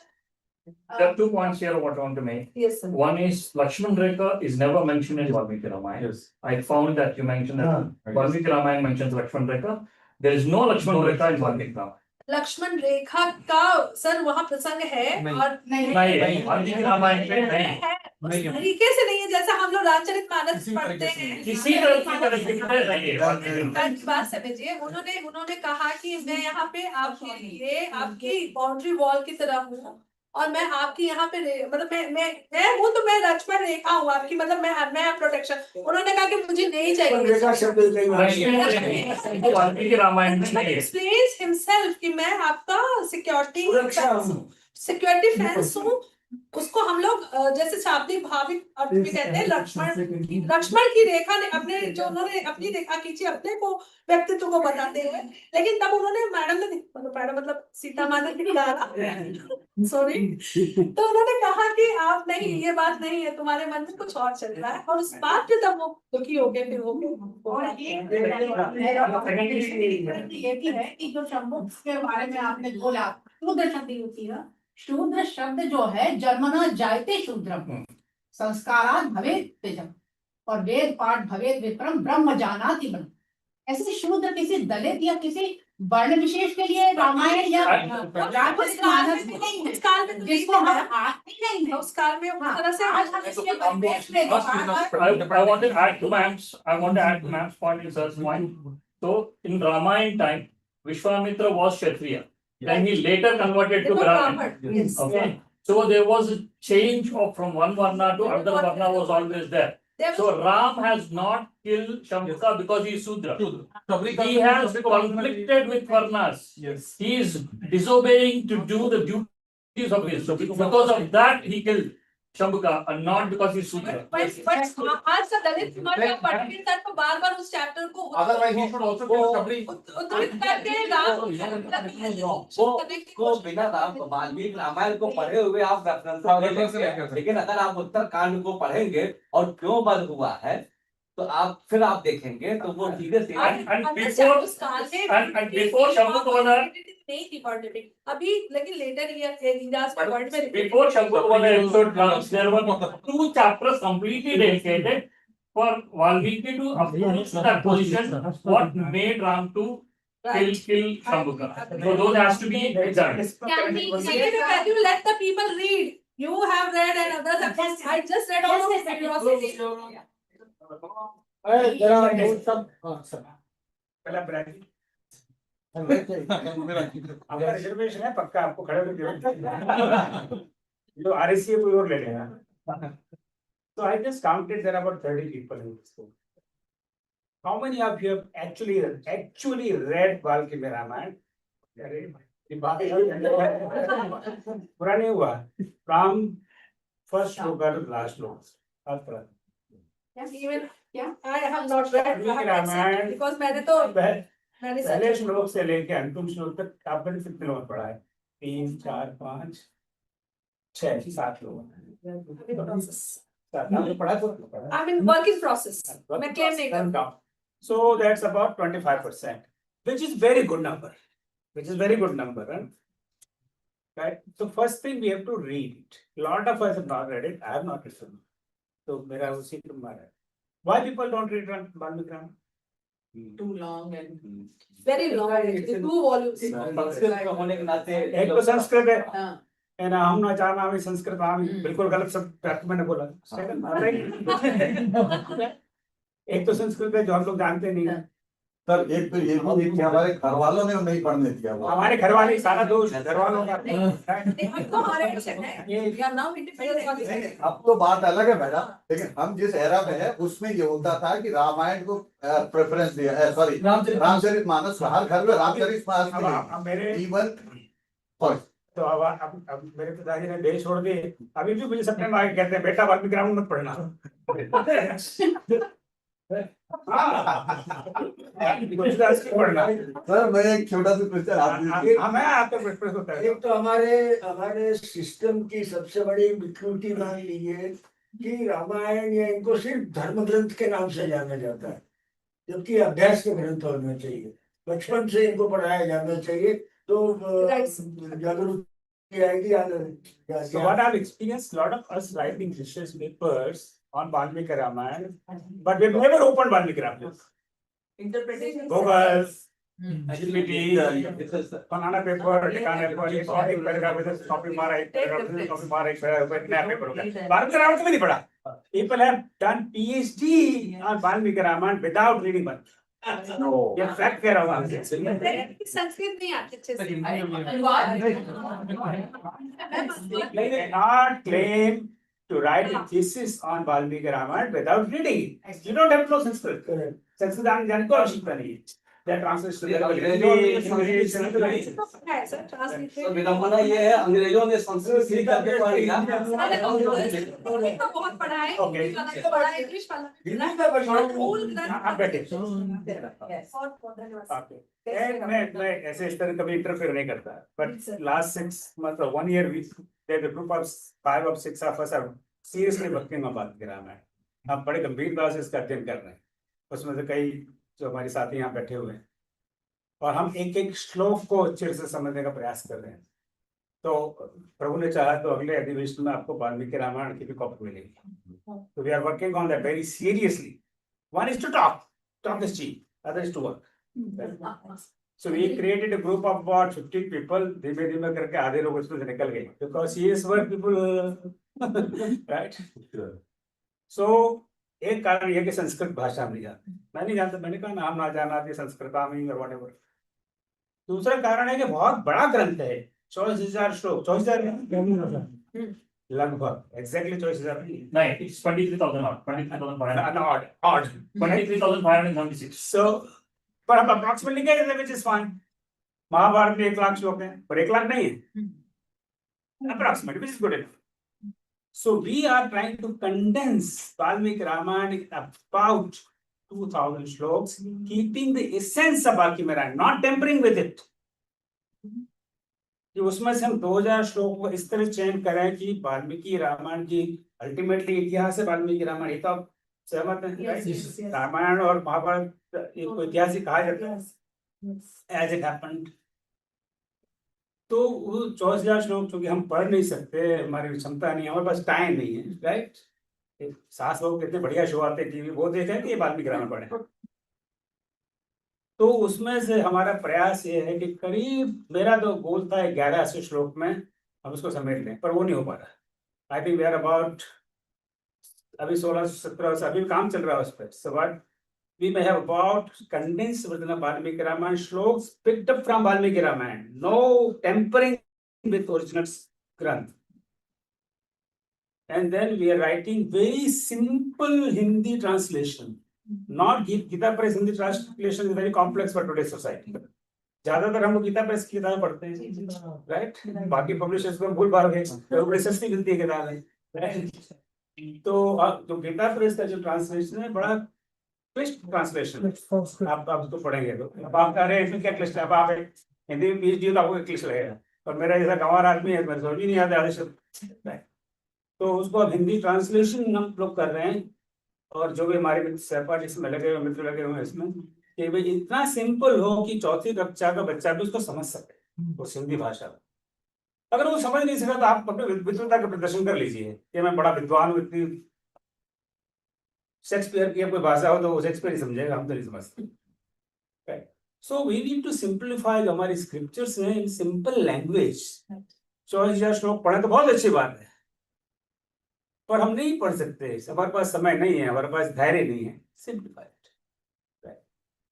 there are 2 points here what I want to make. yes sir. One is Lakshman Rekha is never mentioned in Valmiki Ramayana. Yes. I found that you mentioned that Valmiki Ramayana mentions Lakshman Rekha. There is no Lakshman Rekha in Valmiki Ramayana. Lakshman रेखा का sir वहाँ प्रसंग है और नहीं, वाल्मीकि रामायण में नहीं। है उस तरीके से नहीं है जैसा हम लोग रामचरितमानस पढ़ते हैं। किसी तरह की नहीं है। बात समझिए, उन्होंने कहा कि मैं यहाँ पे आपके लिए आपकी बाउंड्री वॉल की तरह हूँ, और मैं आपकी यहाँ पे मतलब मैं हूँ, तो मैं लक्ष्मण रेखा हूँ आपकी, मतलब मैं प्रोटेक्शन। उन्होंने कहा कि मुझे नहीं रेखा शब्द कई बार वाल्मीकि रामायण में नहीं है। एक्सप्लेन्स हिमसेल्फ कि मैं आपका सिक्योरिटी सुरक्षा हूँ। सिक्योरिटी फेंस हूँ। उसको हम लोग जैसे शाब्दिक भाविक अर्थ में कहते हैं। लक्ष्मण की रेखा ने अपने जो उन्होंने अपनी रेखा खींची अपने को व्यक्तित्व को बताते हुए, लेकिन तब उन्होंने मैडम मतलब सीता माता की सॉरी, तो उन्होंने कहा कि आप नहीं, ये बात नहीं है, तुम्हारे मन में कुछ और चल रहा है, और उस बात पे तब वो दुखी हो गए। फिर हो गए। ये भी है कि जो शब्दों के बारे में आपने बोला, शूद्र शब्द होती है। शूद्र शब्द जो है जन्मना जायते शूद्रम, संस्कारात् भवेत् तेजम्, और वेद पाठ भवेत् विप्रम ब्रह्म जानाति ब्रह्म। ऐसे शूद्र किसी दलित या किसी वर्ण विशेष के लिए रामायण या रामचरितमानस में नहीं है, उस काल में जिसको हम आज भी नहीं है। उस काल में उस तरह से आज हम इसके परिवेश में I want to add to ma'am's point, is sir's point. So in Ramayana time, Vishwamitra was Kshatriya. Then he later converted to Brahmin. Yes. Okay. So there was a change from one varna to another varna was always there. So Ram has not killed Shambhuka because he is Sudra. He has conflicted with varnas. Yes. He is disobeying to do the duties of his. So because of that he killed Shambhuka, and not because he is Sudra. But आज का दलित समाज का पठन तत्व बार-बार उस chapter को Otherwise, he should also kill Shabri. उद्धृत करके राम को बिना वाल्मीकि रामायण को पढ़े हुए आप रेफरेंस लेंगे, लेकिन अगर आप उत्तर कांड को पढ़ेंगे और क्यों वध हुआ है, तो आप देखेंगे तो वो सीधे And before Shambhuka नहीं थी पॉलिटिक्स अभी, लेकिन लेटर ये में before Shambhuka episode, there were 2 chapters completely dedicated for Valmiki to approach that position. What made Ram to kill Shambhuka? So those has to be examined. Can you let the people read? You have read and others have. I just read all of curiosity. जरा वो सब पहला brand आपका reservation है पक्का, आपको खड़े होकर जो RSC है कोई और ले लेना। So I just counted there are about 30 people in this room. How many of you have actually read Valmiki Ramayana? पूरा नहीं हुआ। From first sloka to last sloka. Even I have not read Ramayan because मैंने तो पहले श्लोक से लेके अंतिम श्लोक तक आपने कितने लोग पढ़ा है? 3, 4, 5, 6, 7 लोग। I'm in work in process. मैं claim नहीं करता। So that's about 25%, which is very good number. Right? So first thing we have to read it. A lot of us have not read it. I have not read it. So मेरा उसी number है। Why people don't read Valmiki Ramayana? too long and Very long, 2 volumes. Sanskrit होने के नाते एक तो संस्कृत है, हाँ। है ना, हम ना जाना हमें संस्कृत आमी, बिल्कुल गलत शब्द मैंने बोला। एक तो संस्कृत है जो हम लोग जानते नहीं है, सर एक तो ये भी कि हमारे घर वालों ने नहीं पढ़ने दिया वो। हमारे घर वाले सारा दोष घर वालों का हमको हमारे We are now independent. अब तो बात अलग है मैडम, लेकिन हम जिस एरा में है उसमें ये होता था कि रामायण को प्रेफरेंस दिया, सॉरी रामचरितमानस, हर घर में रामचरितमानस अब मेरे इवन तो अब मेरे पिताजी ने देश छोड़ दिए, अभी भी मुझे सपने में आके कहते हैं बेटा वाल्मीकि रामायण मत पढ़ना। पढ़ना। सर मैं एक छोटा सा क्वेश्चन आपके प्रश्न होता है। एक तो हमारे सिस्टम की सबसे बड़ी विकृति मान लीजिए कि रामायण या इनको सिर्फ धर्म ग्रंथ के नाम से जाना जाता है, जबकि अभ्यास के ग्रंथ होने चाहिए, बचपन से इनको पढ़ाया जाना चाहिए, तो जागरूकता आएगी। So what I've experienced, lot of us writing research papers on Valmiki Ramayana, but we've never opened Valmiki Ramayana. Interpretation. Google, GPT, banana paper, ठिकाने पर एक और एक पैराग्राफ इधर कॉपी मारा, एक पैराग्राफ इधर कॉपी मारा, एक पैराग्राफ नया पेपर हो गया। वाल्मीकि रामायण कभी नहीं पढ़ा। People have done PhD on Valmiki Ramayana without reading one. No. ये फैक्ट कह रहा हूँ आपसे। संस्कृत नहीं आती अच्छे से। They cannot claim to write a thesis on Valmiki Ramayana without reading it. You don't have to know Sanskrit. Sanskrit जानने को आवश्यकता नहीं है। That translates to विडम्बना ये है, अंग्रेजों ने संस्कृत सीख करके पढ़ी ना। बहुत पढ़ा है। Okay. बड़ा इंग्लिश वाला। आप बैठे। मैं ऐसे इस तरह कभी इंटरफेयर नहीं करता, but last 6 months or 1 year there's a group of 5 or 6 of us are seriously working on Valmiki Ramayana. हम बड़े गंभीरता से इसका अध्ययन कर रहे हैं। उसमें से कई जो हमारे साथी यहाँ बैठे हुए हैं, और हम एक एक श्लोक को अच्छे से समझने का प्रयास कर रहे हैं। तो प्रभु ने चाहा तो अगले अधिवेशन में आपको वाल्मीकि रामायण की भी कॉपी मिलेगी। तो we are working on that very seriously. One is to talk is cheap, other is to work. So we created a group of about 50 people. धीमे धीमे करके आधे लोग उसमें से निकल गए, because serious work people, right? So एक कारण यह कि संस्कृत भाषा हम नहीं जानते, मैं नहीं जानता, मैंने कहा नाम ना जाना थी संस्कृतामी और whatever। दूसरा कारण है कि बहुत बड़ा ग्रंथ है, 24,000 श्लोक, 24,000 लगभग एग्जैक्टली 24,000 नहीं, it's 23,000 odd, 23,500. odd 23,576. so पर हम अप्रोक्सीमेटली कह देते which is fine। महाभारत में 1 लाख श्लोक हैं, पर 1 लाख नहीं है, approximately, which is good enough। So we are trying to condense Valmiki Ramayana about 2,000 shloks, keeping the essence of Valmiki Ramayana, not tampering with it। कि उसमें से हम 2,000 श्लोक को इस तरह चयन करें कि वाल्मीकि रामायण की अल्टीमेटली इतिहास है वाल्मीकि रामायण, ये तो आप सहमत हैं? रामायण और महाभारत को ऐतिहासिक कहा जाता है, एज इट हैपेंड। तो वो 24,000 श्लोक चूंकि हम पढ़ नहीं सकते, हमारी क्षमता नहीं है, हमारे पास टाइम नहीं है, राइट? 7 लोग कितने बढ़िया शो आते टीवी, वो देखें कि ये वाल्मीकि रामायण पढ़े। तो उसमें से हमारा प्रयास ये है कि करीब, मेरा तो गोल था 11 श्लोक में हम उसको समेट लें, पर वो नहीं हो पा रहा। I think we are about, अभी 16-17 अभी काम चल रहा है उस पर। So what we may have about condensed within the Valmiki Ramayana shloks picked up from Valmiki Ramayana, no tampering with original Granth. And then we are writing very simple Hindi translation. Not Gita Press Hindi translation is very complex for today's society. ज्यादातर हम लोग Gita press की किताबें पढ़ते हैं, right? बाकी publishers को भूल भाल गए, तो बड़ी सस्ती मिलती है किताबें, राइट? तो जो गीता प्रेस का जो ट्रांसलेशन है बड़ा क्लिष्ट ट्रांसलेशन, आप उसको पढ़ेंगे तो अब आप कह रहे हैं इसमें क्या क्लिष्ट है, अब आप हिंदी में PhD तो आपको क्लिष्ट लगेगा, और मेरा जैसा गंवार आदमी है मेरे समझ ही नहीं आता आधे शब्द। तो उसको अब हिंदी ट्रांसलेशन हम लोग कर रहे हैं, और जो भी हमारे सहपाठी इसमें लगे हुए, मित्र लगे हुए हैं इसमें, कि भाई इतना सिंपल हो कि चौथी कक्षा का बच्चा भी उसको समझ सके उस हिंदी भाषा में। अगर वो समझ नहीं सका तो आप अपने विद्वता का प्रदर्शन कर लीजिए कि मैं बड़ा विद्वान हूँ, इतनी शेक्सपियर की कोई भाषा हो तो वो शेक्सपियर ही समझेगा, हम तो नहीं समझते। So we need to simplify हमारी स्क्रिप्चर्स में इन सिंपल लैंग्वेज। 24,000 श्लोक पढ़े तो बहुत अच्छी बात है, पर हम नहीं पढ़ सकते, हमारे पास समय नहीं है, हमारे पास धैर्य नहीं है। सिंप्लीफाई।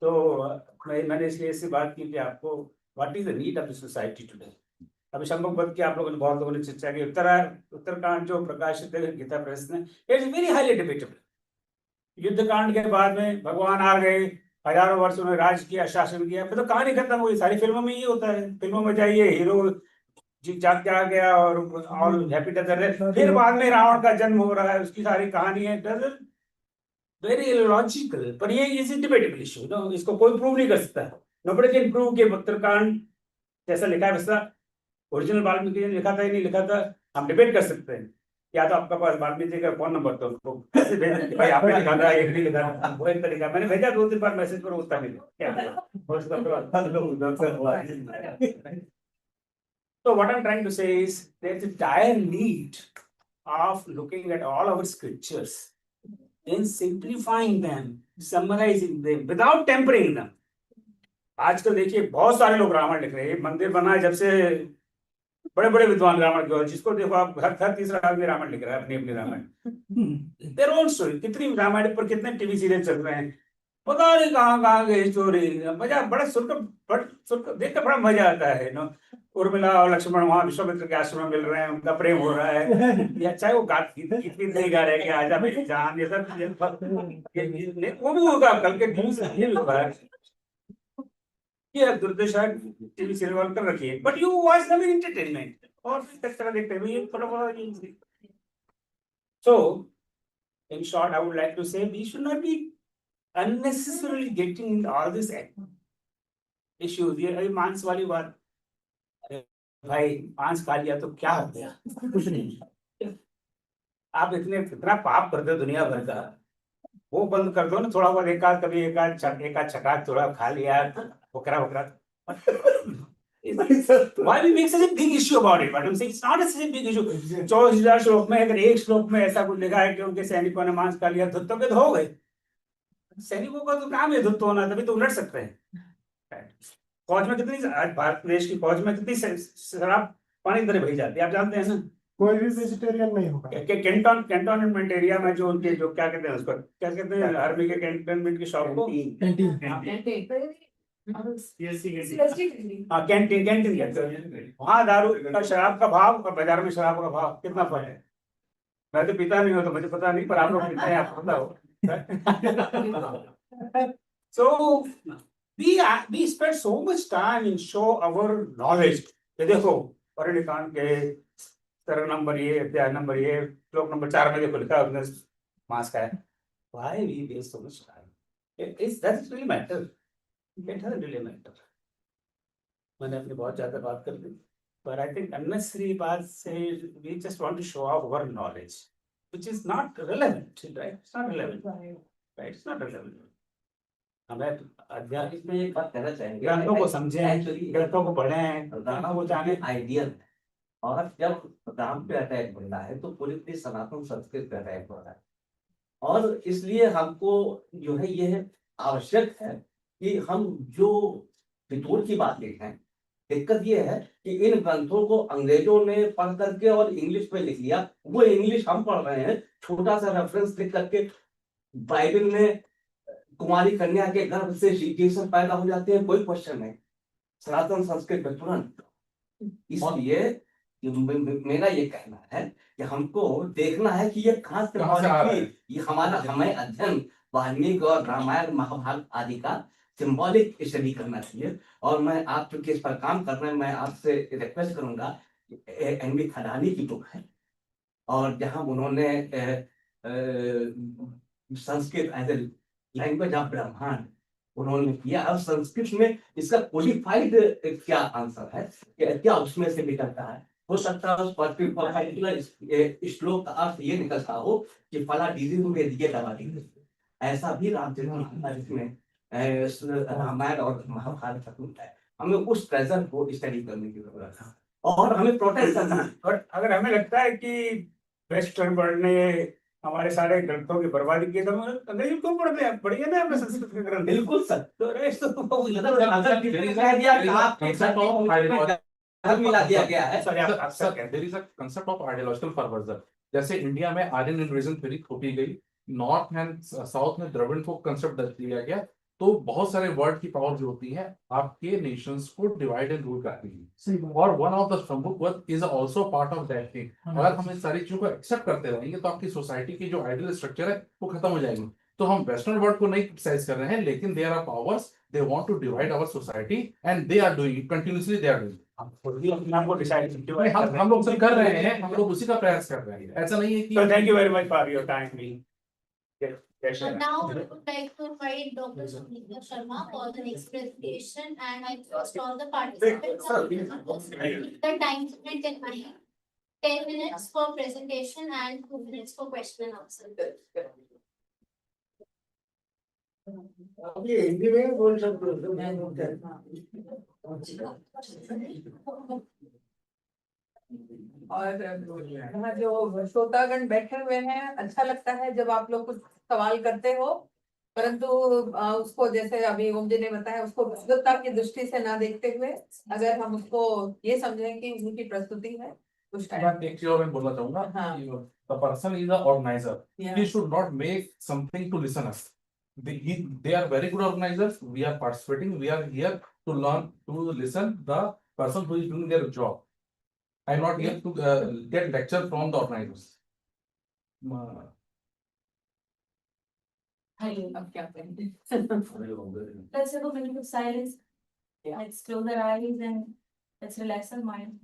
मैंने इसलिए इससे बात की कि आपको what is the need of the society today. अभी शंभुक वध की आप लोगों ने बहुत लोगों ने चर्चा की। उत्तरकांड जो प्रकाशित है गीता प्रेस ने, इट्स वेरी हाईली डिबेटेबल। युद्ध कांड के बाद में भगवान आ गए, हजारों वर्ष उन्होंने राज किया, शासन किया, फिर तो कहानी खत्म हुई। सारी फिल्मों में ये होता है, फिल्मों में जाइए हीरो जी जाग जा गया और ऑल हैप्पी टू फिर बाद में रावण का जन्म हो रहा है, उसकी सारी कहानी है। वेरी लॉजिकल, पर ये इज डिबेटेबल इशू नो, इसको कोई प्रूव नहीं कर सकता। नोबडी कैन प्रूव कि उत्तरकांड जैसा लिखा है वैसा ओरिजिनल वाल्मीकि ने लिखा था या नहीं लिखा था, हम डिबेट कर सकते हैं। या तो आपका पास वाल्मीकि का फोन नंबर तो उनको कैसे भेज दें कि भाई आपने लिखा था, एक नहीं लिखा था, वो एक तरीका। मैंने भेजा 2-3 बार मैसेज पर, उत्तर नहीं दिया। So what I'm trying to say is there's a dire need of looking at all our scriptures and simplifying them, summarizing them without tempering them. आजकल देखिए बहुत सारे लोग रामायण लिख रहे हैं। मंदिर बना है जब से बड़े बड़े विद्वान रामायण के, जिसको देखो आप हर तीसरा आदमी रामायण लिख रहा है, अपनी अपनी रामायण। Their own story. कितनी रामायण पर कितने टीवी सीरियल चल रहे हैं, पता नहीं कहाँ के स्टोरी। मजा बड़ा सुनकर देख कर बड़ा मजा आता है नो। उर्मिला और लक्ष्मण वहां विश्वामित्र के आश्रम में मिल रहे हैं, उनका प्रेम हो रहा है। या चाहे वो गीत नहीं गा रहे कि आजा मेरी जान, ये सब वो भी होगा कल के टीवी सीरियल होगा। ये दुर्दशा टीवी सीरियल कर रखी है, but you watch them in entertainment और किस तरह देखते हैं ये थोड़ा। So in short I would like to say we should not be unnecessarily getting into all this issues। ये मांस वाली बात, भाई मांस खा लिया तो क्या हो गया, कुछ नहीं। आप इतना पाप करते हो दुनिया भर का, वो बंद कर दो ना थोड़ा बहुत। कभी एक आध छकाक थोड़ा खा लिया, बकरा Why we make such a big issue about it? But I'm saying it's not a such a big issue. 24,000 श्लोक में अगर एक श्लोक में ऐसा कुछ लिखा है कि उनके सैनिकों ने मांस खा लिया, धुत तो हो गए। सैनिकों का तो काम है धुत होना, तभी तो लड़ सकते हैं। फौज में कितनी, आज भारत देश की फौज में कितनी शराब पानी की तरह भेजी जाती है, आप जानते हैं ना। कोई भी वेजिटेरियन नहीं होगा। कैंटोनमेंट एरिया में जो उनके जो क्या कहते हैं उसको, क्या कहते हैं आर्मी के कैंटोनमेंट की शॉप को, कैंटीन कहते हैं। वहाँ दारू का, शराब का भाव और बाजार में शराब का भाव कितना फर्क है। मैं तो पीता नहीं हूँ तो मुझे पता नहीं, पर आप लोग पीते हैं, आपको पता हो। So we spend so much time in show our knowledge। देखो परिणिकांड के तरह नंबर ये, अध्याय नंबर ये, श्लोक नंबर 4 में देखो लिखा है मांस का है। Why we waste so much time? It doesn't really matter. It doesn't really matter। मैंने अपनी बहुत ज्यादा बात कर दी, but I think unnecessary बात से we just want to show off our knowledge, which is not relevant, right? It's not relevant, right? It's not relevant। हमें अध्यात्म इसमें एक बात कहना चाहेंगे, ग्रंथों को समझें, ग्रंथों को पढ़ें, राम वो जाने। आइडियल है, और जब राम पे अटैक हो रहा है तो पूरी सनातन संस्कृत पे अटैक हो रहा है। और इसलिए हमको जो है यह आवश्यक है कि हम जो फितूर की बात लिखें। दिक्कत यह है कि इन ग्रंथों को अंग्रेजों ने पढ़ करके और इंग्लिश में लिख लिया, वो इंग्लिश हम पढ़ रहे हैं, छोटा सा रेफरेंस लिख करके। बाइबल में कुमारी कन्या के गर्भ से श्री कृष्ण पैदा हो जाते हैं, कोई क्वेश्चन नहीं, सनातन संस्कृत में तुरंत। इसलिए मेरा ये कहना है कि हमको देखना है कि ये कहाँ से आ रहा है। ये हमें अध्ययन वाल्मीकि और रामायण महाभारत आदि का सिंबॉलिक स्टडी करना चाहिए। और मैं आप चूंकि इस पर काम कर रहे हैं, मैं आपसे रिक्वेस्ट करूंगा, एनवी खडानी की बुक है, और जहां उन्होंने Sanskrit as a language of ब्रह्मांड उन्होंने किया। अब संस्कृत में इसका क्वालिफाइड क्या आंसर है, क्या उसमें से निकलता है। हो सकता है उस पर्टिकुलर श्लोक का अर्थ ये निकलता हो कि फला डिजीज में दिए दवा दी, ऐसा भी रामचरित में रामायण और महाभारत है। हमें उस ट्रेजर को स्टडी करने की जरूरत है और हमें प्रोटेक्ट करना है। और अगर हमें लगता है कि वेस्टर्न वर्ल्ड ने हमारे सारे ग्रंथों की बर्बादी की, तो अंग्रेजी क्यों पढ़ते हैं, पढ़िए ना अपने संस्कृत के ग्रंथ। बिल्कुल सर, मिला दिया गया है। There is a concept of ideological perversion। जैसे इंडिया में आर्यन इन्वेजन थ्योरी थोपी गई, नॉर्थ एंड साउथ में द्रविड़ को कंसेप्ट दिया गया तो बहुत सारे वर्ड की पावर जो होती है आपके नेशंस को डिवाइड एंड रूल करती है, और वन ऑफ द शंभुक वध is also part of that thing. अगर हम इन सारी चीजों को एक्सेप्ट करते रहेंगे तो आपकी सोसाइटी की जो आइडियल स्ट्रक्चर है वो खत्म हो जाएगी। तो हम वेस्टर्न वर्ल्ड को नहीं क्रिटिसाइज कर रहे हैं, लेकिन there are powers, they want to divide our society and they are doing continuously, they are doing. हम लोग सब कर रहे हैं, हम लोग उसी का प्रयास कर रहे हैं, ऐसा नहीं है कि। So thank you very much for your time being. And now we would like to invite Dr. Sunita Sharma for the next presentation, and I trust all the participants. The time limit in mind, 10 minutes for presentation and 2 minutes for question and answer. अभी हिंदी में बोल सकते हो तो मैं बोलता और यहाँ जो श्रोतागण बैठे हुए हैं, अच्छा लगता है जब आप लोग कुछ सवाल करते हो, परंतु उसको जैसे अभी ओम जी ने बताया, उसको विस्तृतता की दृष्टि से ना देखते हुए अगर हम उसको ये समझें कि उनकी प्रस्तुति है कुछ मैं एक चीज और मैं बोलना चाहूंगा, हाँ। the person is the organizer. Yeah. He should not make something to listen us. They are very good organizers. We are participating. We are here to learn, to listen the person who is doing their job. I am not here to get lecture from the organizers. अब क्या करेंगे? Let's have a minute of silence. Let's close our eyes and let's relax our mind.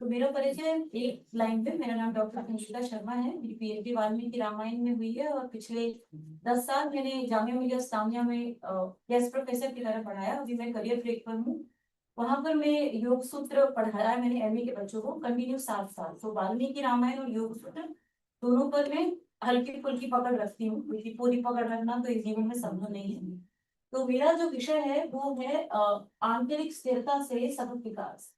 तो मेरा परिचय एक line पे, मेरा नाम डॉक्टर सुनीता शर्मा है, मेरी पीएचडी वाल्मीकि रामायण में हुई है और पिछले 10 साल मैंने जामिया मिलिया इस्लामिया में गेस्ट प्रोफेसर की तरह पढ़ाया। अभी मैं करियर ब्रेक पर हूँ। वहां पर मैं योग सूत्र पढ़ाया है मैंने एमए के बच्चों को कंटिन्यू 7 साल। तो वाल्मीकि रामायण और योग सूत्र दोनों पर मैं हल्की फुल्की पकड़ रखती हूँ, क्योंकि पूरी पकड़ रखना तो इस जीवन में संभव नहीं है। तो मेरा जो विषय है वो है आंतरिक स्थिरता से सतत विकास।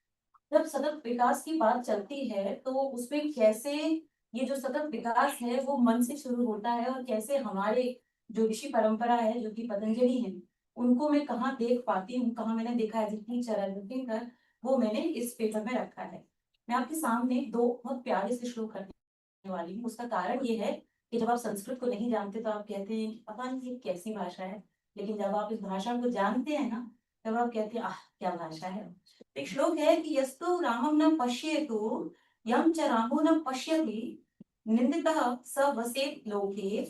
जब सतत विकास की बात चलती है तो उसमें कैसे ये जो सतत विकास है वो मन से शुरू होता है, और कैसे हमारे जो ऋषि परंपरा है जो कि पतंजलि है उनको मैं कहाँ देख पाती हूँ, कहाँ मैंने देखा है जितनी चरण कर, वो मैंने इस पेपर में रखा है। मैं आपके सामने 2 बहुत प्यारे से श्लोक करने वाली हूँ। उसका कारण ये है कि जब आप संस्कृत को नहीं जानते तो आप कहते हैं पता नहीं ये कैसी भाषा है, लेकिन जब आप इस भाषा को जानते हैं ना तब आप कहते हैं आह क्या भाषा है। एक श्लोक है कि यस्तु रामम न पश्येतु यम च रामो न पश्यति निंदितः स वसेत लोके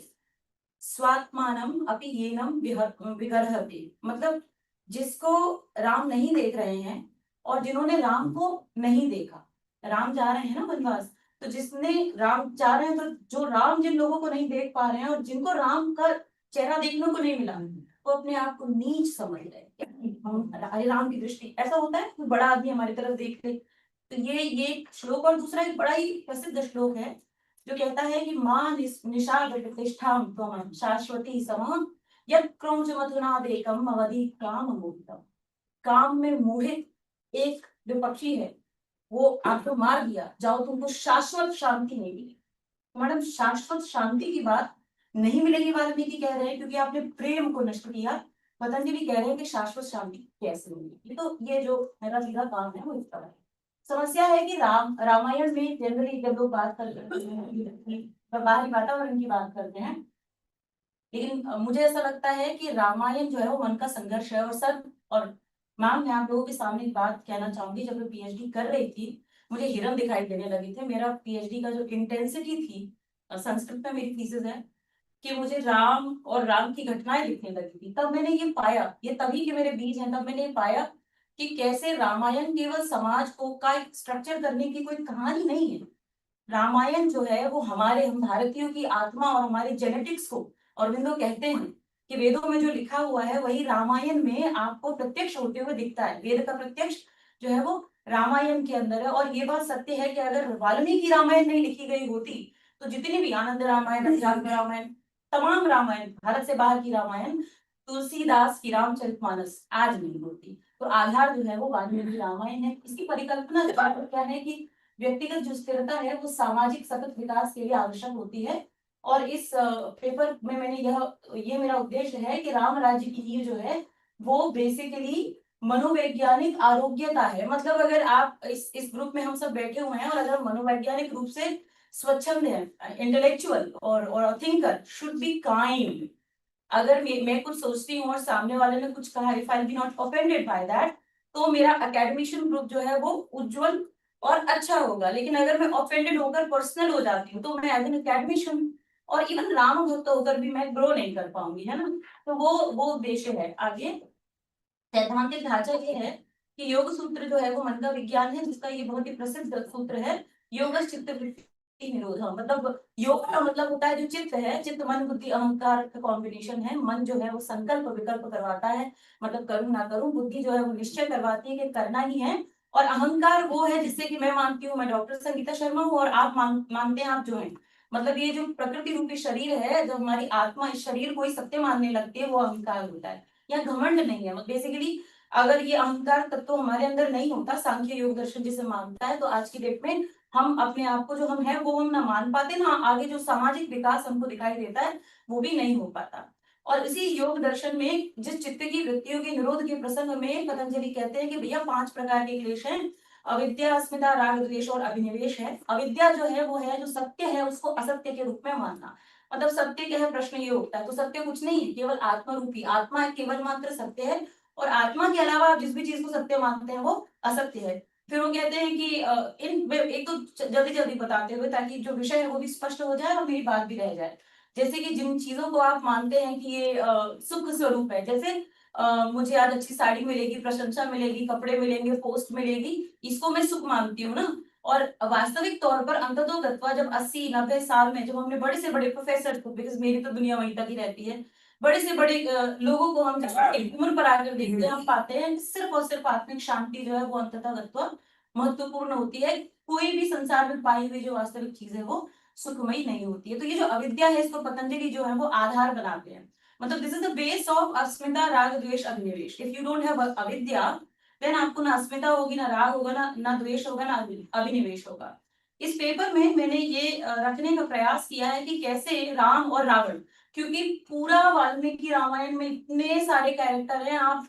स्वात्मानम अपि येनम विगर्हति। मतलब जिसको राम नहीं देख रहे हैं और जिन्होंने राम को नहीं देखा, राम जा रहे हैं ना वनवास, तो जिसने राम जा रहे हैं, तो जो राम जिन लोगों को नहीं देख पा रहे हैं और जिनको राम का चेहरा देखने को नहीं मिला वो अपने आप को नीच समझ रहे हैं। हरे राम की दृष्टि ऐसा होता है, कोई बड़ा आदमी हमारी तरफ देख ले तो ये श्लोक। और दूसरा एक बड़ा ही प्रसिद्ध श्लोक है जो कहता है कि मां निषादिष्ठाम त्वम शाश्वती समम यत् क्रौंच मथुनादेकम अवधि काम मोहितम। काम में मोहित एक जो पक्षी है वो आपको मार दिया, जाओ तुमको शाश्वत शांति नहीं मिली। मैडम शाश्वत शांति की बात नहीं मिलेगी, वाल्मीकि कह रहे हैं, क्योंकि आपने प्रेम को नष्ट किया। पतंजलि कह रहे हैं कि शाश्वत शांति कैसे मिलेगी। तो ये जो मेरा सीधा काम है वो इस तरह है। समस्या है कि रामायण में जनरली जब लोग बात करते हैं बाहरी वातावरण की बात करते हैं, लेकिन मुझे ऐसा लगता है कि रामायण जो है वो मन का संघर्ष है। और मैम मैं आप लोगों के सामने एक बात कहना चाहूंगी, जब मैं पीएचडी कर रही थी मुझे हिरन दिखाई देने लगे थे। मेरा पीएचडी का जो इंटेंसिटी थी, संस्कृत में मेरी थीसिस है, कि मुझे राम और राम की घटनाएं लिखने लगी थी। तब मैंने ये पाया, ये तभी के मेरे बीज हैं, तब मैंने ये पाया कि कैसे रामायण केवल समाज को का स्ट्रक्चर करने की कोई कहानी नहीं है। रामायण जो है वो हम भारतीयों की आत्मा और हमारे जेनेटिक्स को, अरविंदो कहते हैं कि वेदों में जो लिखा हुआ है वही रामायण में आपको प्रत्यक्ष होते हुए दिखता है। वेद का प्रत्यक्ष जो है वो रामायण के अंदर है। और ये बात सत्य है कि अगर वाल्मीकि रामायण नहीं लिखी गई होती तो जितनी भी आनंद रामायण, अध्यात्म रामायण, तमाम रामायण, भारत से बाहर की रामायण, तुलसीदास की रामचरितमानस आज नहीं होती। तो आधार जो है वो वाल्मीकि रामायण है। इसकी परिकल्पना क्या है कि व्यक्तिगत जो स्थिरता है वो सामाजिक सतत विकास के लिए आवश्यक होती है। और इस पेपर में मैंने ये मेरा उद्देश्य है कि राम राज्य की नींव जो है वो बेसिकली मनोवैज्ञानिक आरोग्यता है। मतलब अगर आप इस ग्रुप में हम सब बैठे हुए हैं और अगर मनोवैज्ञानिक रूप से स्वच्छंद है, इंटेलेक्चुअल और थिंकर शुड बी काइंड। अगर मैं कुछ सोचती हूँ और सामने वाले ने कुछ कहा, if I be not offended by that, तो मेरा एकेडमिशियन ग्रुप जो है वो उज्जवल और अच्छा होगा। लेकिन अगर मैं ऑफेंडेड होकर पर्सनल हो जाती हूँ तो मैं एज एन एकेडमिशियन और इवन राम भक्त होकर भी मैं ग्रो नहीं कर पाऊंगी, है ना। तो वो उद्देश्य है। आगे सैद्धांतिक ढांचा ये है कि योग सूत्र जो है वो मन का विज्ञान है, जिसका ये बहुत ही प्रसिद्ध सूत्र है, योग चित्त वृत्ति निरोध। मतलब योग का मतलब होता है जो चित्त है, चित्त मन बुद्धि अहंकार का कॉम्बिनेशन है। मन जो है वो संकल्प विकल्प करवाता है, मतलब करूं ना करूं। बुद्धि जो है वो निश्चय करवाती है कि करना ही है। और अहंकार वो है जिससे कि मैं मानती हूँ, मैं डॉक्टर संगीता शर्मा हूँ और आप मानते हैं आप जो है, मतलब ये जो प्रकृति रूपी शरीर है, जब हमारी आत्मा इस शरीर को ही सत्य मानने लगती है, वो अहंकार होता है। या घमंड नहीं है। बेसिकली अगर ये अहंकार तत्व हमारे अंदर नहीं होता, सांख्य योग दर्शन जिसे मानता है, तो आज की डेट में हम अपने आप को जो हम है वो हम ना मान पाते, ना आगे जो सामाजिक विकास हमको दिखाई देता है वो भी नहीं हो पाता। और इसी योग दर्शन में जिस चित्त की वृत्तियों के निरोध के प्रसंग में पतंजलि कहते हैं कि भैया 5 प्रकार के क्लेश हैं, अविद्या, अस्मिता, राग, द्वेष और अभिनिवेश है। अविद्या जो है वो है जो सत्य है उसको असत्य के रूप में मानना। मतलब सत्य क्या है, प्रश्न ये उठता है। तो सत्य कुछ नहीं है, केवल आत्मा रूपी, आत्मा केवल मात्र सत्य है। और आत्मा के अलावा आप जिस भी चीज को सत्य मानते हैं वो असत्य है। फिर वो कहते हैं कि एक तो जल्दी जल्दी बताते हुए, ताकि जो विषय है वो भी स्पष्ट हो जाए और मेरी बात भी रह जाए। जैसे कि जिन चीजों को आप मानते हैं कि ये सुख स्वरूप है, जैसे मुझे आज अच्छी साड़ी मिलेगी, प्रशंसा मिलेगी, कपड़े मिलेंगे, पोस्ट मिलेगी, इसको मैं सुख मानती हूँ ना। और वास्तविक तौर पर अंततोगत्वा जब 80-90 साल में जब हमने बड़े से बड़े प्रोफेसर को, बिकॉज मेरी तो दुनिया वहीं तक ही रहती है, बड़े से बड़े लोगों को हम एक उम्र पर आकर देखते हैं, हम पाते हैं कि सिर्फ और सिर्फ आत्मिक शांति जो है वो अंततः महत्वपूर्ण होती है। कोई भी संसार में पाई हुई जो वास्तविक चीज है वो सुखमयी नहीं होती है। तो ये जो अविद्या है इसको पतंजलि जो है वो आधार बनाते हैं। मतलब this is the base of अस्मिता, राग, द्वेष, अभिनिवेश। इफ यू डोंट हैव अविद्या, देन आपको ना अस्मिता होगी, ना राग होगा, ना द्वेष होगा, ना अभिनिवेश होगा। इस पेपर में मैंने ये रखने का प्रयास किया है कि कैसे राम और रावण, क्योंकि पूरा वाल्मीकि रामायण में इतने सारे कैरेक्टर हैं, आप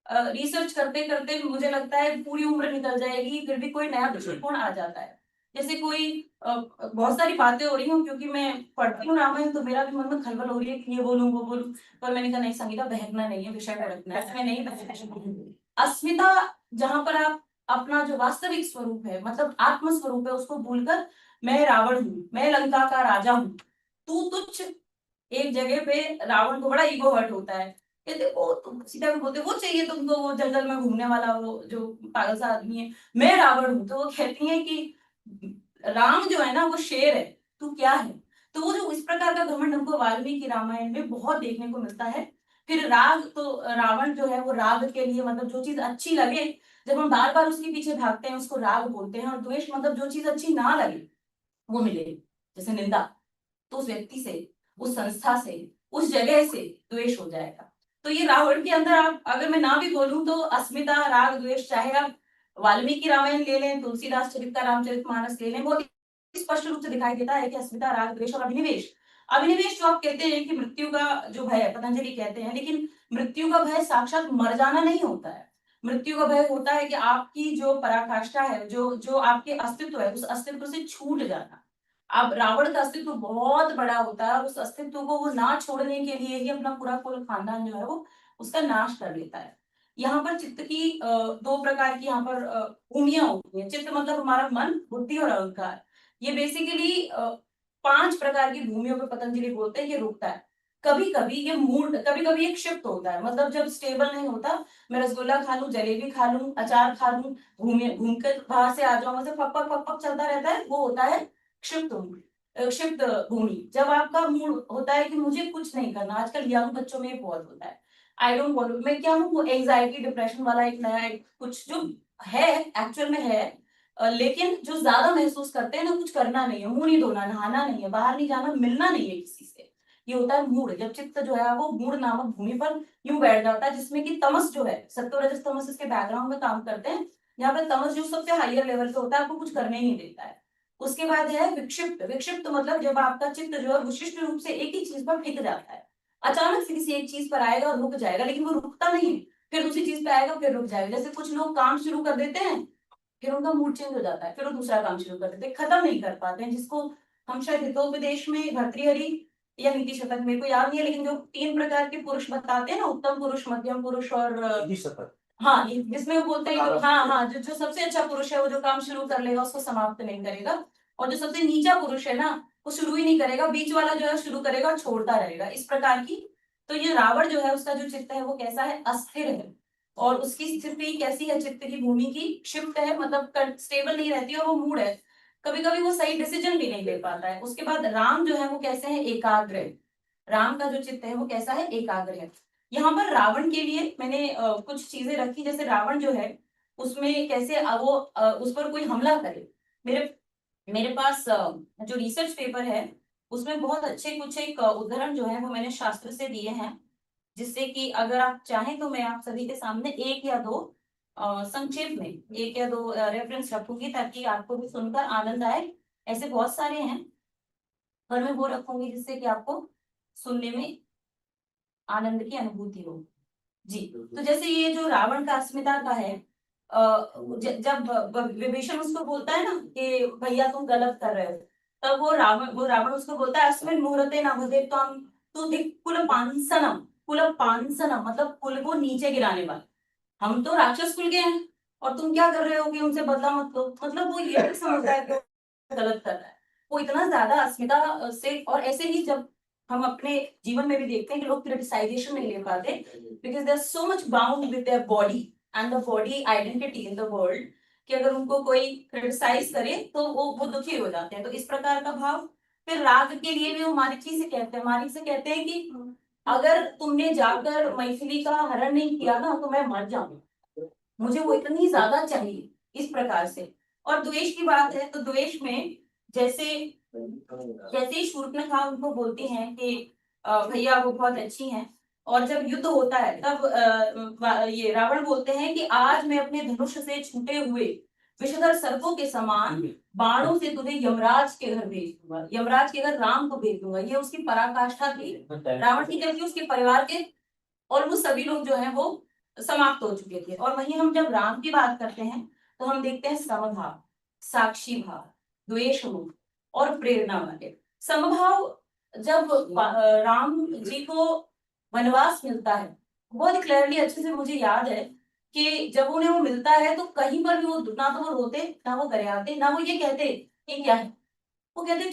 रिसर्च करते करते मुझे लगता है पूरी उम्र निकल जाएगी, फिर भी कोई नया दृष्टिकोण आ जाता है। जैसे कोई बहुत सारी बातें हो रही हूँ, क्योंकि मैं पढ़ती हूँ रामायण, तो मेरा भी मन में खलबल हो रही है कि ये बोलूं वो बोलूं, पर मैंने कहा नहीं संगीता, बहकना नहीं है, विषय पर रखना है, इसमें नहीं बहकना। अस्मिता, जहां पर आप अपना जो वास्तविक स्वरूप है, मतलब आत्म स्वरूप है, उसको भूलकर मैं रावण हूँ, मैं लंका का राजा हूँ, तू तुच्छ। एक जगह पे रावण को बड़ा ईगो हर्ट होता है, कहते वो तुम सीता को बोलते वो चाहिए तुमको, वो जंगल में घूमने वाला वो जो पागल सा आदमी है, मैं रावण हूँ। तो वो कहती है कि राम जो है ना वो शेर है, तू क्या है। तो वो जो इस प्रकार का घमंड हमको वाल्मीकि रामायण में बहुत देखने को मिलता है। फिर राग, तो रावण जो है वो राग के लिए, मतलब जो चीज अच्छी लगे, जब हम बार बार उसके पीछे भागते हैं उसको राग बोलते हैं। और द्वेष मतलब जो चीज अच्छी ना लगे वो मिले, जैसे निंदा, तो उस व्यक्ति से, उस संस्था से, उस जगह से द्वेष हो जाएगा। तो ये रावण के अंदर, आप अगर मैं ना भी बोलूं तो अस्मिता, राग, द्वेष, चाहे आप वाल्मीकि रामायण ले लें, तुलसीदास चरित का रामचरितमानस ले लें, बहुत स्पष्ट रूप से दिखाई देता है कि अस्मिता, राग, द्वेष और अभिनिवेश। अभिनिवेश जो आप कहते हैं कि मृत्यु का जो भय, पतंजलि कहते हैं, लेकिन मृत्यु का भय साक्षात मर जाना नहीं होता है। मृत्यु का भय होता है कि आपकी जो पराकाष्ठा है, जो जो आपके अस्तित्व है, उस अस्तित्व से छूट जाना। अब रावण का अस्तित्व बहुत बड़ा होता है, उस अस्तित्व को वो ना छोड़ने के लिए ही अपना पूरा कुल खानदान जो है वो उसका नाश कर लेता है। यहाँ पर चित्त की 2 प्रकार की यहाँ पर भूमियां होती हैं। चित्त मतलब हमारा मन, बुद्धि और अहंकार। ये बेसिकली 5 प्रकार की भूमियों पे पतंजलि बोलते हैं, ये रुकता है। कभी कभी ये मूड, कभी कभी एक शिफ्ट होता है, मतलब जब स्टेबल नहीं होता, मैं रसगुल्ला खा लूं, जलेबी खा लूं, अचार खा लूं, घूम कर बाहर से आ जाऊं, मतलब पक पक पक चलता रहता है, वो होता है क्षिप्त भूमि। क्षिप्त भूमि जब आपका मूड होता है कि मुझे कुछ नहीं करना। आजकल यंग बच्चों में बहुत होता है, आई डोंट वांट, मैं क्या हूँ, वो एंजाइटी डिप्रेशन वाला एक नया कुछ जो है, एक्चुअल में है। लेकिन जो ज्यादा महसूस करते हैं ना, कुछ करना नहीं है, मुंह नहीं धोना, नहाना नहीं है, बाहर नहीं जाना, मिलना नहीं है किसी से, ये होता है मूड। जब चित्त जो है वो मूड नामक भूमि पर यूं बैठ जाता है, जिसमें कि तमस जो है, सत्व रजस तमस इसके बैकग्राउंड में काम करते हैं। यहाँ पे तमस जो सबसे हाईयर लेवल पे होता है, आपको कुछ करने ही नहीं देता है। उसके बाद है विक्षिप्त। विक्षिप्त मतलब जब आपका चित्त जो है विशिष्ट रूप से एक ही चीज पर टिक जाता है, अचानक से किसी एक चीज पर आएगा और रुक जाएगा, लेकिन वो रुकता नहीं है, फिर दूसरी चीज पे आएगा फिर रुक जाएगा। जैसे कुछ लोग काम शुरू कर देते हैं, फिर उनका मूड चेंज हो जाता है, फिर वो दूसरा काम शुरू कर देते हैं, खत्म नहीं कर पाते हैं। जिसको हम शायद हितोपदेश में भर्तृहरि या नीति शतक, मेरे को याद नहीं है, लेकिन जो 3 प्रकार के पुरुष बताते हैं ना, उत्तम पुरुष, मध्यम पुरुष और हाँ, जिसमें वो बोलते हैं कि हाँ, जो सबसे अच्छा पुरुष है वो जो काम शुरू कर लेगा उसको समाप्त नहीं करेगा, और जो सबसे नीचा पुरुष है ना वो शुरू ही नहीं करेगा, बीच वाला जो है शुरू करेगा और छोड़ता रहेगा, इस प्रकार की। तो ये रावण जो है उसका जो चित्त है वो कैसा है, अस्थिर है, और उसकी स्थिति कैसी है, चित्त की भूमि की शिफ्ट है, मतलब स्टेबल नहीं रहती, और वो मूड है, कभी कभी वो सही डिसीजन भी नहीं ले पाता है। उसके बाद राम जो है वो कैसे है, एकाग्र है। राम का जो चित्त है वो कैसा है, एकाग्र है। यहाँ पर रावण के लिए मैंने कुछ चीजें रखी, जैसे रावण जो है उसमें कैसे वो उस पर कोई हमला करे। मेरे पास जो रिसर्च पेपर है उसमें बहुत अच्छे कुछ एक उदाहरण जो है वो मैंने शास्त्र से दिए हैं, जिससे कि अगर आप चाहें तो मैं आप सभी के सामने एक या दो संक्षेप में एक या दो रेफरेंस रखूंगी, ताकि आपको भी सुनकर आनंद आए। ऐसे बहुत सारे हैं, पर मैं वो रखूंगी जिससे कि आपको सुनने में आनंद की अनुभूति हो। जी, तो जैसे ये जो रावण का अस्मिता का है, जब विभीषण उसको बोलता है ना कि भैया तुम गलत कर रहे हो, तब वो रावण उसको बोलता है अस्मिन् मुहूर्ते नभते त्वं तु दिक् कुलपांसनम। कुलपांसनम मतलब कुल को नीचे गिराने वाला। हम तो राक्षस कुल के हैं और तुम क्या कर रहे हो कि उनसे बदला मत लो। मतलब वो ये समझता है कि गलत कर रहा है, वो इतना ज्यादा अस्मिता से। और ऐसे ही जब हम अपने जीवन में भी देखते हैं कि लोग क्रिटिसाइजेशन नहीं ले पाते, because they are so much bound with their body and the body identity in the world, कि अगर उनको कोई क्रिटिसाइज करे तो वो दुखी हो जाते हैं। तो इस प्रकार का भाव। फिर राग के लिए भी वो मारीची से कहते हैं, मारीच से कहते हैं कि अगर तुमने जाकर मैथिली का हरण नहीं किया ना तो मैं मर जाऊंगा, मुझे वो इतनी ज्यादा चाहिए, इस प्रकार से। और द्वेष की बात है तो द्वेष में जैसे ही शूर्पणखा उनको बोलती हैं कि भैया वो बहुत अच्छी हैं, और जब युद्ध होता है तब ये रावण बोलते हैं कि आज मैं अपने धनुष से छूटे हुए विषधर सर्पों के समान बाणों से तुझे यमराज के घर भेज दूंगा, यमराज के घर राम को भेज दूंगा। ये उसकी पराकाष्ठा थी रावण की, जबकि उसके परिवार के ऑलमोस्ट सभी लोग जो है वो समाप्त हो चुके थे। और वहीं हम जब राम की बात करते हैं तो हम देखते हैं समभाव, साक्षी भाव, द्वेष रूप और प्रेरणा वाले। समभाव, जब राम जी को वनवास मिलता है, बहुत क्लियरली अच्छे से मुझे याद है कि जब उन्हें वो मिलता है तो कहीं पर भी वो ना तो वो रोते, ना वो गरियाते, ना वो ये कहते कि क्या है, वो कहते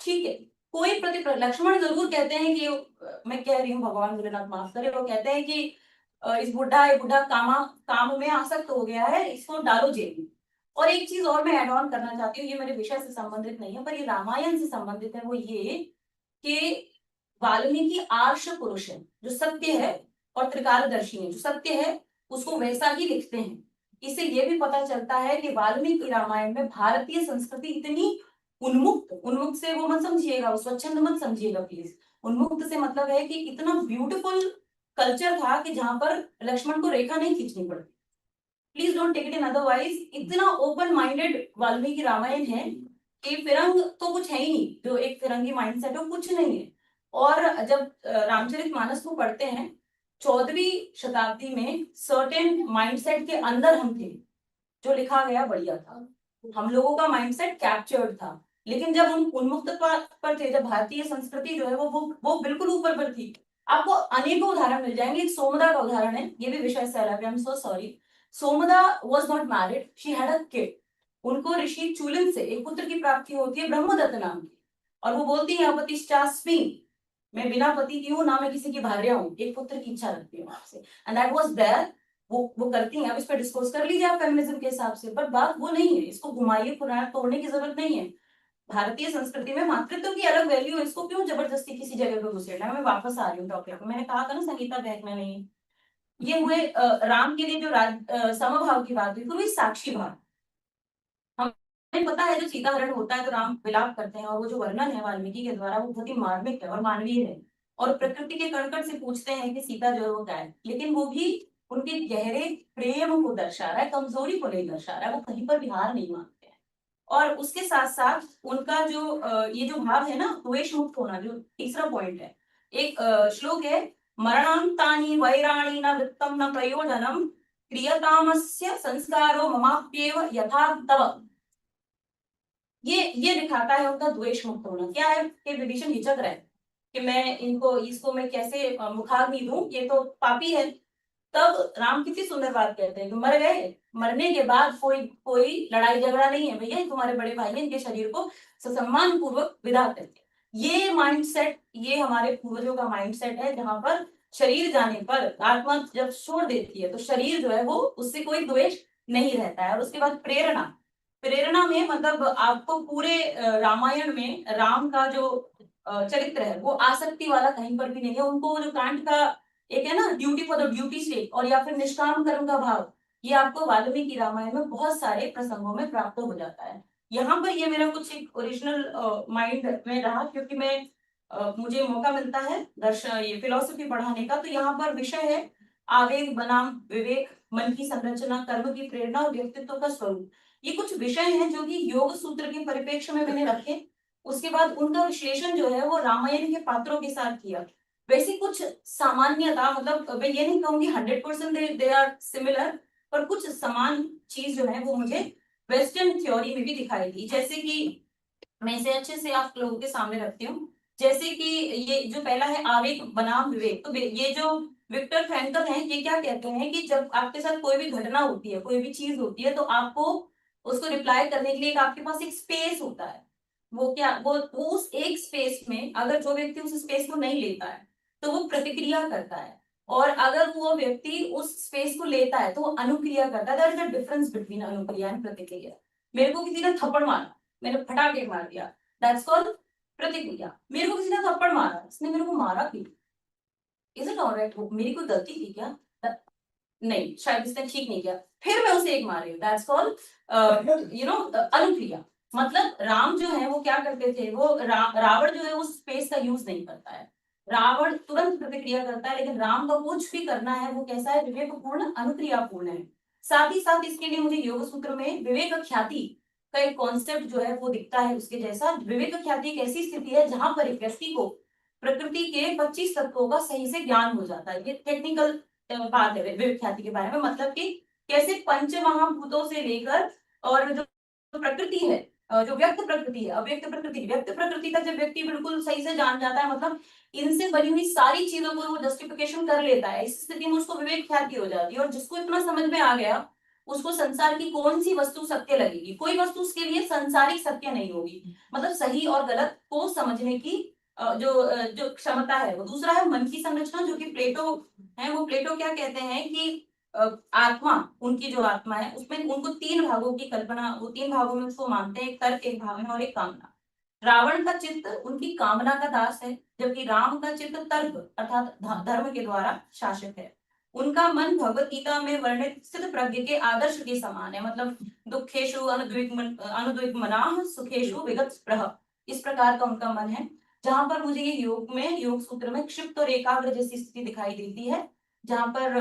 ठीक है। कोई लक्ष्मण जरूर कहते हैं कि मैं कह रही हूँ, भगवान भोलेनाथ माफ करे, वो कहते हैं कि इस बुढ़ा काम में आसक्त हो गया है, इसको डालो जेल में। और एक चीज और मैं ऐड ऑन करना चाहती हूँ, ये मेरे विषय से संबंधित नहीं है पर ये रामायण से संबंधित है, वो ये कि वाल्मीकि आर्ष पुरुष है, जो सत्य है, और त्रिकालदर्शी है, जो सत्य है उसको वैसा ही लिखते हैं। इससे ये भी पता चलता है कि वाल्मीकि रामायण में भारतीय संस्कृति इतनी उन्मुक्त से वो मत समझिएगा, स्वच्छंद मत समझिएगा प्लीज। उन्मुक्त से मतलब है कि इतना ब्यूटीफुल कल्चर था कि जहां पर लक्ष्मण को रेखा नहीं खींचनी पड़ती। Please don't take it in otherwise. इतना ओपन माइंडेड वाल्मीकि रामायण है कि फिरंग तो कुछ है ही नहीं, जो एक फिरंगी माइंडसेट है कुछ नहीं है। और जब रामचरितमानस को पढ़ते हैं 14वीं शताब्दी में सर्टेन माइंडसेट के अंदर हम थे, जो लिखा गया बढ़िया था, हम लोगों का माइंडसेट कैप्चर्ड था। लेकिन जब हम उन्मुक्त पर थे, जब भारतीय संस्कृति जो है वो बिल्कुल ऊपर पर थी। आपको अनेकों उदाहरण मिल जाएंगे। एक सोमदा का उदाहरण है, ये भी विषय से अलग है, I am so sorry. Somda was not married, she had a kid. उनको ऋषि चूलिन से एक पुत्र की प्राप्ति होती है ब्रह्मदत्त नाम की, और वो बोलती है अपतिश्चास्मि, मैं बिना पति की हूँ, ना मैं किसी की भार्या हूँ, एक पुत्र की इच्छा रखती हूँ आपसे। एंड दैट वाज देयर, वो करती हैं। अब इस पर डिस्कस कर लीजिए आप फेमिनिज्म के हिसाब से, पर बात वो नहीं है, इसको घुमाइए पुराना तोड़ने की जरूरत नहीं है। भारतीय संस्कृति में मातृत्व की अलग वैल्यू है, इसको क्यों जबरदस्ती किसी जगह पे घुसेड़ना है। मैं वापस आ रही हूँ टॉपिक पे, मैंने कहा था ना संगीता बहकना नहीं। ये हुए राम के लिए जो समभाव की बात हुई, फिर हुई साक्षी भाव। हम हमें पता है जो सीता हरण होता है तो राम विलाप करते हैं, और वो जो वर्णन है वाल्मीकि के द्वारा वो बहुत ही मार्मिक है और मानवीय है, और प्रकृति के कण-कण से पूछते हैं कि सीता जो है वो क्या है, लेकिन वो भी उनके गहरे प्रेम को दर्शा रहा है, कमजोरी को नहीं दर्शा रहा है, वो कहीं पर भी हार नहीं मानते हैं। और उसके साथ साथ उनका जो ये जो भाव है ना, द्वेष मुक्त होना, जो तीसरा पॉइंट है, एक श्लोक है, मरणांतानि वैराणि न वृत्तम न प्रयोजनम क्रियतामस्य संस्कारो ममाप्येव यथा तव। ये दिखाता है उनका द्वेष मुक्त होना। क्या है कि विभीषण हिचक रहे हैं कि मैं इसको मैं कैसे मुखाग्नि दूं, ये तो पापी है। तब राम कितनी सुंदर बात कहते हैं कि मर गए, मरने के बाद कोई लड़ाई झगड़ा नहीं है भैया, तुम्हारे बड़े भाई ने इनके शरीर को सम्मान पूर्वक विदा करके। ये माइंडसेट, ये हमारे पूर्वजों का माइंडसेट है, जहां पर शरीर जाने पर आत्मा जब छोड़ देती है तो शरीर जो है वो उससे कोई द्वेष नहीं रहता है। और उसके बाद प्रेरणा में मतलब आपको पूरे रामायण में राम का जो चरित्र है वो आसक्ति वाला कहीं पर भी नहीं है। उनको जो कांट का एक है ना, duty for the duty state, और या फिर निष्काम कर्म का भाव, ये आपको वाल्मीकि रामायण में बहुत सारे प्रसंगों में प्राप्त हो जाता है। यहाँ पर ये मेरा कुछ एक ओरिजिनल माइंड में रहा, क्योंकि मुझे मौका मिलता है दर्शन ये फिलोसफी पढ़ाने का, तो यहाँ पर विषय है आवेग बनाम विवेक, मन की संरचना, कर्म की प्रेरणा और व्यक्तित्व का स्वरूप। ये कुछ विषय हैं जो कि योग सूत्र के परिप्रेक्ष्य में मैंने रखे। उसके बाद उनका विश्लेषण जो है वो रामायण के पात्रों के साथ किया। वैसे कुछ सामान्यता, मतलब मैं ये नहीं कहूंगी 100% दे आर सिमिलर, पर कुछ समान चीज जो है वो मुझे वेस्टर्न थ्योरी में भी दिखाई दी। जैसे कि मैं इसे अच्छे से आप लोगों के सामने रखती हूँ। जैसे कि ये जो पहला है आवेग बनाम विवेक, तो ये जो विक्टर फ्रैंकल हैं, ये क्या कहते हैं कि जब आपके साथ कोई भी घटना होती है, कोई भी चीज होती है, तो आपको उसको रिप्लाई करने के लिए आपके पास एक स्पेस होता है। वो क्या, वो उस एक स्पेस में अगर जो व्यक्ति उस स्पेस को नहीं लेता है तो वो प्रतिक्रिया करता है, और अगर वो व्यक्ति उस स्पेस को लेता है तो वो अनुक्रिया करता है। There is a difference between अनुक्रिया एंड प्रतिक्रिया। मेरे को किसी ने थप्पड़ मारा, मैंने फटाके मार दिया, दैट्स कॉल्ड प्रतिक्रिया। मेरे को किसी ने थप्पड़ मारा, इसने मेरे को मारा क्यों, इज इट ऑलराइट, मेरी कोई गलती थी क्या, नहीं शायद इसने ठीक नहीं किया, फिर मैं उसे एक मार रही हूँ, दैट्स कॉल्ड अनुक्रिया। मतलब राम जो है वो क्या करते थे, वो रावण जो है वो स्पेस का यूज नहीं करता है, रावण तुरंत प्रतिक्रिया करता है, लेकिन राम का कुछ भी करना है वो कैसा है, विवेकपूर्ण अनुक्रियापूर्ण है। साथ ही साथ इसके लिए मुझे योग सूत्र में विवेक ख्याति का एक कॉन्सेप्ट जो है वो दिखता है उसके जैसा। विवेक ख्याति एक ऐसी स्थिति है जहां पर एक व्यक्ति को प्रकृति के 25 तत्वों का सही से ज्ञान हो जाता है। ये टेक्निकल बात है विवेक ख्याति के बारे में, मतलब कि कैसे पंच महाभूतों से लेकर और जो प्रकृति है, जो व्यक्त प्रकृति है, अव्यक्त प्रकृति, व्यक्त प्रकृति तक जब व्यक्ति बिल्कुल सही से जान जाता है, मतलब इनसे बनी हुई सारी चीजों को वो जस्टिफिकेशन कर लेता है, इस स्थिति में उसको विवेक ख्याति हो जाती है। और जिसको इतना समझ में आ गया उसको संसार की कौन सी वस्तु सत्य लगेगी, कोई वस्तु उसके लिए संसारिक सत्य नहीं होगी, मतलब सही और गलत को समझने की जो क्षमता है वो। दूसरा है मन की संरचना, जो कि प्लेटो है, वो प्लेटो क्या कहते हैं कि आत्मा, उनकी जो आत्मा है उसमें उनको 3 भागों की कल्पना, वो 3 भागों में उसको मानते हैं, एक तर्क, एक भावना और एक कामना। रावण का चित्त उनकी कामना का दास है, जबकि राम का चित्त तर्क अर्थात धर्म के द्वारा शासित है। उनका मन भगवत गीता में वर्णित स्थित प्रज्ञ के आदर्श के समान है, मतलब दुखेशु अनुद्विग्मनाः सुखेशु विगतस्पृहः, इस प्रकार का उनका मन है। जहां पर मुझे ये योग सूत्र में क्षिप्त और एकाग्र जैसी स्थिति दिखाई देती है, जहां पर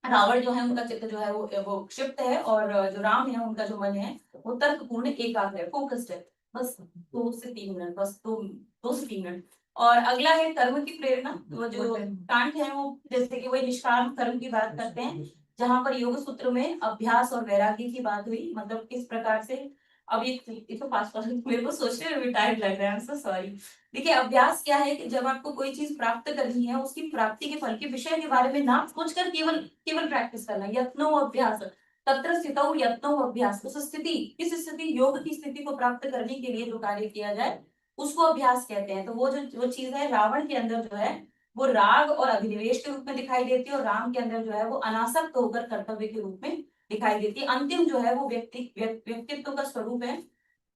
रावण जो है उनका चित्त जो है वो क्षिप्त है, और जो राम है उनका जो मन है वो तर्कपूर्ण एकाग्र है, फोकस्ड है। बस 2 से 3 मिनट, बस 2 से 3 मिनट। और अगला है कर्म की प्रेरणा, वो जो कांट है वो जैसे कि वही निष्काम कर्म की बात करते हैं, जहां पर योग सूत्र में अभ्यास और वैराग्य की बात हुई, मतलब किस प्रकार से। अब ये तो पास मेरे को सोचने में भी टाइम लग रहा है, सो सॉरी। देखिए अभ्यास क्या है कि जब आपको कोई चीज प्राप्त करनी है, उसकी प्राप्ति के फल के विषय के बारे में ना सोचकर केवल प्रैक्टिस करना, यत्नो अभ्यास तत्र स्थितौ यत्नो अभ्यास, उस स्थिति, इस स्थिति योग की स्थिति को प्राप्त करने के लिए जो कार्य किया जाए उसको अभ्यास कहते हैं। तो वो चीज है रावण के अंदर जो है वो राग और अभिनिवेश के रूप में दिखाई देती है, और राम के अंदर जो है वो अनासक्त होकर कर्तव्य के रूप में दिखाई देती है। अंतिम जो है वो व्यक्तित्व का स्वरूप है।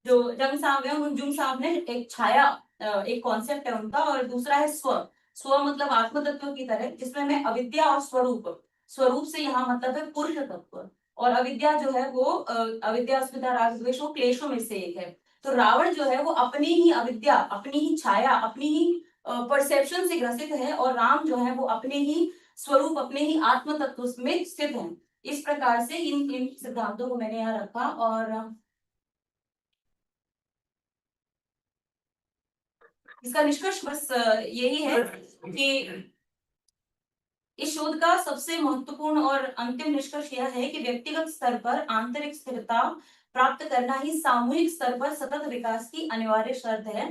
जो जंग साहब है, जुंग साहब ने एक छाया, एक कॉन्सेप्ट है उनका, और दूसरा है स्व मतलब आत्म तत्व की तरह, जिसमें मैं अविद्या और स्वरूप से यहाँ मतलब है पुरुष तत्व, और अविद्या जो है वो अविद्या अस्मिता राग द्वेष वो क्लेशों में से एक है। तो रावण जो है वो अपनी ही अविद्या, अपनी ही छाया, अपनी ही परसेप्शन से ग्रसित है, और राम जो है वो अपने ही स्वरूप, अपने ही आत्म तत्व में स्थित है। इस प्रकार से इन सिद्धांतों को मैंने यहाँ रखा। और इसका निष्कर्ष बस यही है कि इस शोध का सबसे महत्वपूर्ण और अंतिम निष्कर्ष यह है कि व्यक्तिगत स्तर पर आंतरिक स्थिरता प्राप्त करना ही सामूहिक स्तर पर सतत विकास की अनिवार्य शर्त है।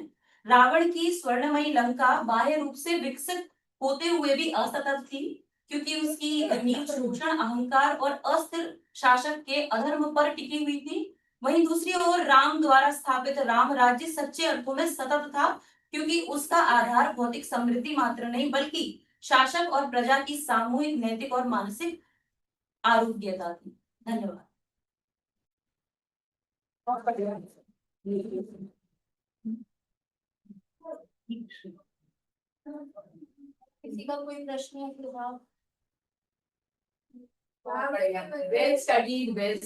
रावण की स्वर्णमयी लंका बाह्य रूप से विकसित होते हुए भी असतत थी, क्योंकि उसकी नीच शोषण, अहंकार और अस्थिर शासक के अधर्म पर टिकी हुई थी। वहीं दूसरी ओर राम द्वारा स्थापित राम राज्य सच्चे अर्थों में सतत था, क्योंकि उसका आधार भौतिक समृद्धि मात्र नहीं बल्कि शासक और प्रजा की सामूहिक नैतिक और मानसिक आरोग्यता थी। धन्यवाद। किसी का कोई प्रश्न है सुझाव? वेल स्टडीड, वेल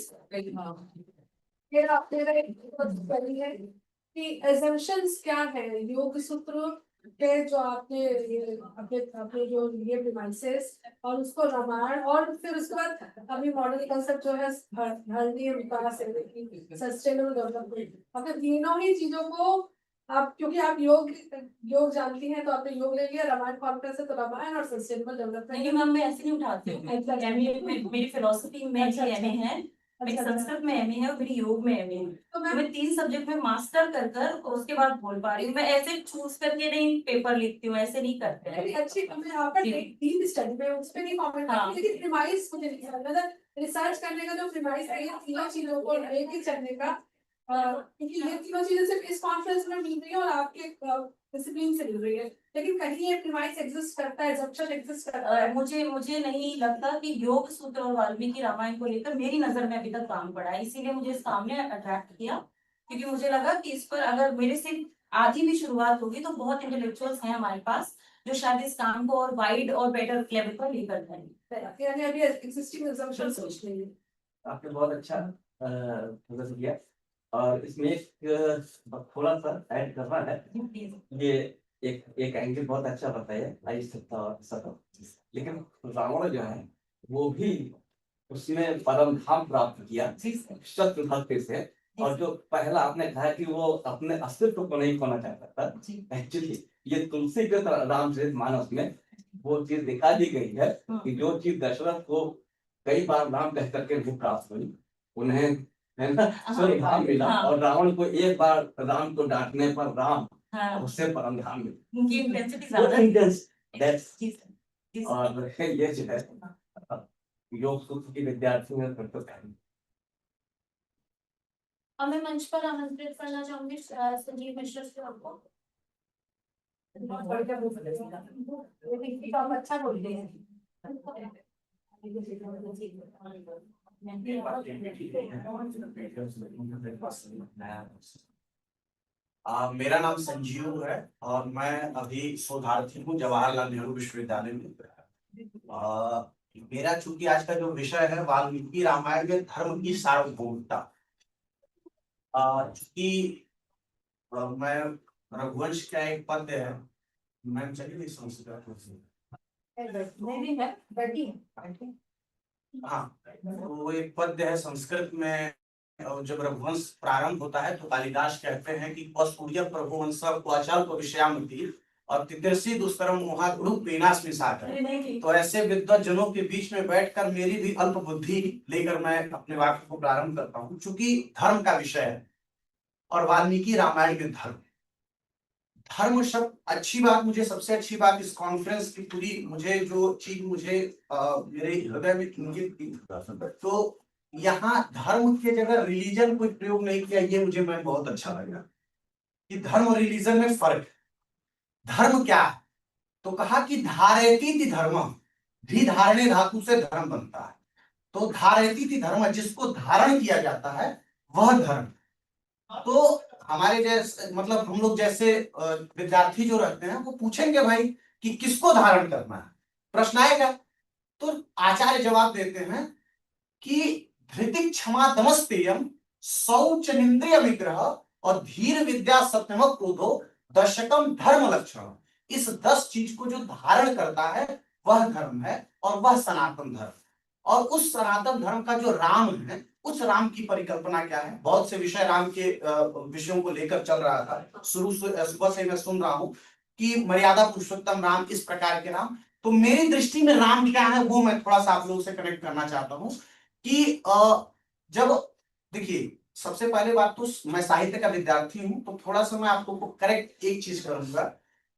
फिर आपने करी है कि assumptions क्या है योग सूत्र के, जो आपने ये अपने जो लिए प्रीमाइसेस और उसको रामायण, और फिर उसके बाद अभी मॉडल कंसेप्ट जो है धरती विकास, सस्टेनेबल डेवलपमेंट, अगर तीनों ही चीजों को आप, क्योंकि आप योग जानती हैं तो आपने योग ले लिया, रामायण कॉन्फ्रेंस है तो रामायण और सस्टेनेबल डेवलपमेंट। नहीं मैम, मैं ऐसे नहीं उठाती हूँ। मेरी फिलोसफी में एमए है, मेरी संस्कृत में एमए है और मेरी योग में एमए है। तो मैं 3 सब्जेक्ट में मास्टर कर उसके बाद बोल पा रही हूँ। मैं ऐसे चूज करके नहीं पेपर लिखती हूँ, ऐसे नहीं करते हैं। अच्छी, मैं यहाँ पर डीप स्टडी में उस पे नहीं कमेंट करती, लेकिन प्रीमाइस मुझे नहीं समझ, मतलब रिसर्च करने का जो प्रीमाइस है, ये तीनों चीजों को लेके चलने का, क्योंकि ये तीनों चीजें सिर्फ इस कॉन्फ्रेंस में मिल रही है और आपके डिसिप्लिन से मिल रही है, लेकिन कहीं ये प्रीमाइस एग्जिस्ट करता है, assumption एग्जिस्ट करता है। मुझे नहीं लगता कि योग सूत्र और वाल्मीकि रामायण को लेकर मेरी नजर में अभी तक काम पड़ा है, इसीलिए मुझे इस काम ने अट्रैक्ट किया, क्योंकि मुझे लगा कि इस पर अगर मेरे से आधी भी शुरुआत होगी तो बहुत इंटेलेक्चुअल्स हैं हमारे पास जो शायद इस काम को और वाइड और बेटर लेवल पर लेकर जाएंगे। यानी अभी एग्जिस्टिंग assumption सोच रही है। आपने बहुत अच्छा प्रदर्शन किया, और इसमें एक थोड़ा सा ऐड करना है। ये एक एंगल बहुत अच्छा बताया, आई स्थिरता और सतत, लेकिन रावण जो है वो भी उसने परम धाम प्राप्त किया शत्रु भक्ति से, और जो पहला आपने कहा कि वो अपने अस्तित्व को नहीं खोना चाहता था, एक्चुअली ये तुलसी के रामचरितमानस में वो चीज दिखा दी गई है कि जो चीज दशरथ को कई बार राम कह करके भी प्राप्त हुई, उन्हें है ना स्वर्ग धाम मिला, और रावण को एक बार राम को डांटने पर राम उससे परम धाम मिला। उनकी इंटेंसिटी ज्यादा है। और ये जो है योग सूत्र की विद्यार्थी में अब मैं मंच पर आमंत्रित करना चाहूंगी संजीव मिश्रा से आपको। आप अच्छा बोलते हैं। मेरा नाम संजीव है और मैं अभी शोधार्थी हूँ जवाहरलाल नेहरू विश्वविद्यालय में। मेरा चूंकि आज का जो विषय है वाल्मीकि रामायण में धर्म की सार्वभौमिकता, चूंकि मैं रघुवंश का एक पद्य है, मैं चलिए संस्कृत हाँ, वो एक पद्य है संस्कृत में, जब रघुवंश प्रारंभ होता है तो कालिदास कहते हैं कि सूर्य प्रभुवंश को अचल को विषयामती और तितरसी दुष्कर्म मोहाग्रुप विनाश मिसाकर। तो ऐसे विद्वत जनों के बीच में बैठकर मेरी भी अल्प बुद्धि लेकर मैं अपने वाक्य को प्रारंभ करता हूँ। चूंकि धर्म का विषय है और वाल्मीकि रामायण में धर्म शब्द, अच्छी बात, मुझे सबसे अच्छी बात इस कॉन्फ्रेंस की पूरी मुझे जो चीज मुझे मेरे हृदय में इंगित की, तो यहाँ धर्म के जगह रिलीजन कोई प्रयोग नहीं किया, ये मुझे मैं बहुत अच्छा लगा कि धर्म और रिलीजन में फर्क। धर्म क्या है तो कहा कि धारयति धर्म, धी धारणे धातु से धर्म बनता है, तो धारयति धर्म, जिसको धारण किया जाता है वह धर्म। तो हमारे जैसे मतलब हम लोग जैसे विद्यार्थी जो रहते हैं वो पूछेंगे भाई कि किसको धारण करना है, प्रश्न आएगा, तो आचार्य जवाब देते हैं कि धृतिक क्षमा दमस्तेयम शौच निंद्रिय विग्रह और धीर विद्या सत्यम क्रोधो दशकम धर्म लक्षण। इस 10 चीज को जो धारण करता है वह धर्म है और वह सनातन धर्म। और उस सनातन धर्म का जो राम है, उस राम की परिकल्पना क्या है? बहुत से विषय राम के विषयों को लेकर चल रहा था, शुरू से सुबह से मैं सुन रहा हूं कि मर्यादा पुरुषोत्तम राम, इस प्रकार के राम। तो मेरी दृष्टि में राम क्या है वो मैं थोड़ा सा आप लोगों से कनेक्ट करना चाहता हूं कि जब देखिए, सबसे पहले बात तो मैं साहित्य का विद्यार्थी हूं, तो थोड़ा सा मैं आपको करेक्ट एक चीज करूंगा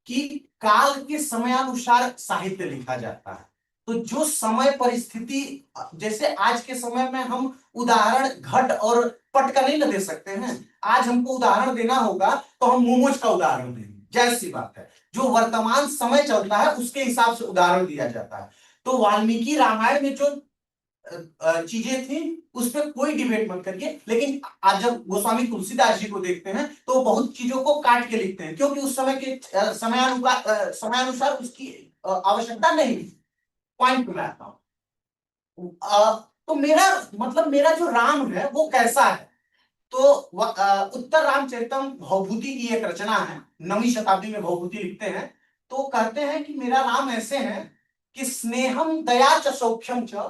कि काल के समयानुसार साहित्य लिखा जाता है। तो जो समय परिस्थिति, जैसे आज के समय में हम उदाहरण घट और पट का नहीं दे सकते हैं। आज हमको उदाहरण देना होगा तो हम मोमोज का उदाहरण देंगे, जायज सी बात है। जो वर्तमान समय चलता है उसके हिसाब से उदाहरण दिया जाता है। तो वाल्मीकि रामायण में जो चीजें थी उस पर कोई डिबेट मत करिए, लेकिन आज जब गोस्वामी तुलसीदास जी को देखते हैं तो बहुत चीजों को काट के लिखते हैं, क्योंकि उस समय के समयानुसार उसकी आवश्यकता नहीं। पॉइंट में आता हूं। तो मेरा मतलब मेरा जो राम है वो कैसा है? तो उत्तर रामचरितम भवभूति की एक रचना है, 9वीं शताब्दी में भवभूति लिखते हैं। तो कहते हैं कि मेरा राम ऐसे है कि स्नेहम दया च सौख्यम च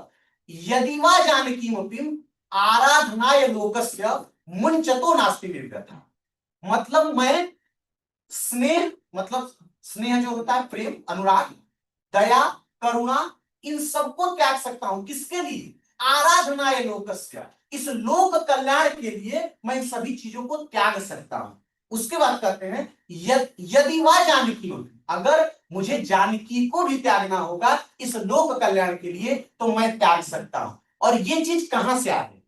यदि वा जानकीमपि आराधनाय लोकस्य मुंचतो नास्ति निर्गतः। मतलब मैं स्नेह, मतलब स्नेह जो होता है प्रेम, अनुराग, दया, करुणा, इन सबको त्याग सकता हूं। किसके लिए? आराधनाय लोकस्य, इस लोक कल्याण के लिए मैं इन सभी चीजों को त्याग सकता हूं। उसके बाद कहते हैं यदि वा जानकी, अगर मुझे जानकी को भी त्यागना होगा इस लोक कल्याण के लिए तो मैं त्याग सकता हूं। और ये चीज कहां से आती है?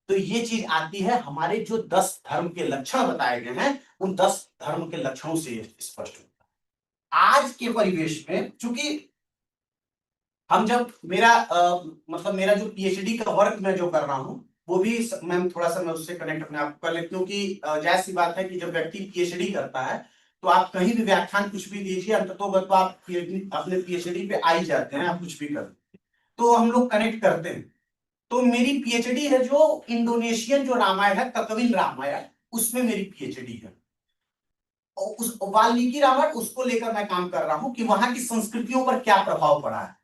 तो ये चीज आती है हमारे जो 10 धर्म के लक्षण बताए गए हैं, उन 10 धर्म के लक्षणों से स्पष्ट होता है। आज के परिवेश में चूंकि हम जब मतलब मेरा जो पीएचडी का वर्क मैं जो कर रहा हूं वो भी मैं थोड़ा सा मैं उससे कनेक्ट अपने आप कर लेती हूँ कि जायज सी बात है कि जब व्यक्ति पीएचडी करता है तो आप कहीं भी व्याख्यान कुछ भी दीजिए, अंततोगत तो आप अपने पीएचडी पे आ ही जाते हैं, आप कुछ भी कर, तो हम लोग कनेक्ट करते हैं। तो मेरी पीएचडी है जो इंडोनेशियन जो रामायण है, ककविन रामायण, उसमें मेरी पीएचडी है। उस वाल्मीकि रामायण उसको लेकर मैं काम कर रहा हूं कि वहां की संस्कृतियों पर क्या प्रभाव पड़ा है।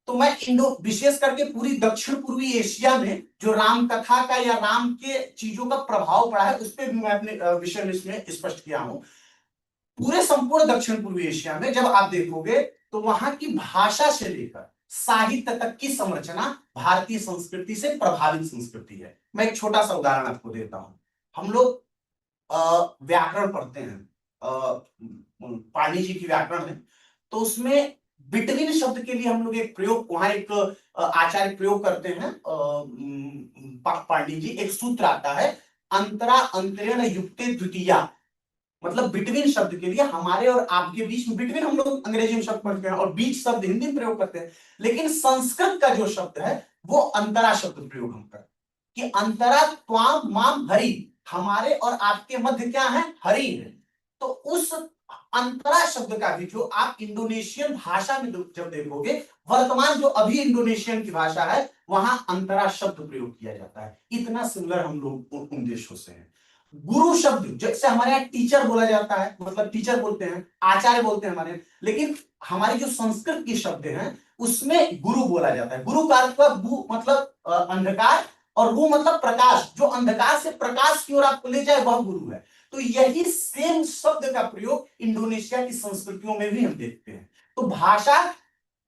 तो मैं विशेष करके पूरी दक्षिण पूर्वी एशिया में जो राम कथा का या राम के चीजों का प्रभाव पड़ा है उस पर भी मैं अपने विषय में स्पष्ट किया हूं। पूरे संपूर्ण दक्षिण पूर्वी एशिया में जब आप देखोगे तो वहां की भाषा से लेकर साहित्य तक की संरचना भारतीय संस्कृति से प्रभावित संस्कृति है। मैं एक छोटा सा उदाहरण आपको देता हूं। हम लोग व्याकरण पढ़ते हैं, पाणिनि जी की व्याकरण है, तो उसमें बिटवीन शब्द के लिए हम लोग एक प्रयोग, वहां एक आचार्य प्रयोग करते हैं, पाणिनि जी, एक सूत्र आता है अंतरा अंतरेण युक्ते द्वितीया। मतलब बिटवीन शब्द के लिए हमारे और आपके बीच में, बिटवीन हम लोग अंग्रेजी में शब्द पढ़ते हैं और बीच शब्द हिंदी में प्रयोग करते हैं, लेकिन संस्कृत का जो शब्द है वो अंतरा शब्द प्रयोग हम करते हैं कि अंतरा त्वाम माम हरि, हमारे और आपके मध्य क्या है? हरि है। तो उस अंतरा शब्द का भी जो आप इंडोनेशियन भाषा में जब देखोगे, वर्तमान जो अभी इंडोनेशियन की भाषा है वहां अंतरा शब्द प्रयोग किया जाता है। इतना सिमिलर हम लोग उन देशों से हैं। गुरु शब्द, जैसे हमारे यहाँ टीचर बोला जाता है, मतलब टीचर बोलते हैं, आचार्य बोलते हैं हमारे, लेकिन हमारी जो संस्कृत की शब्द हैं उसमें गुरु बोला जाता है। गुरु का अर्थ गु मतलब अंधकार और रू मतलब प्रकाश, जो अंधकार से प्रकाश की ओर आपको ले जाए वह गुरु है। तो यही सेम शब्द का प्रयोग इंडोनेशिया की संस्कृतियों में भी हम देखते हैं। तो भाषा,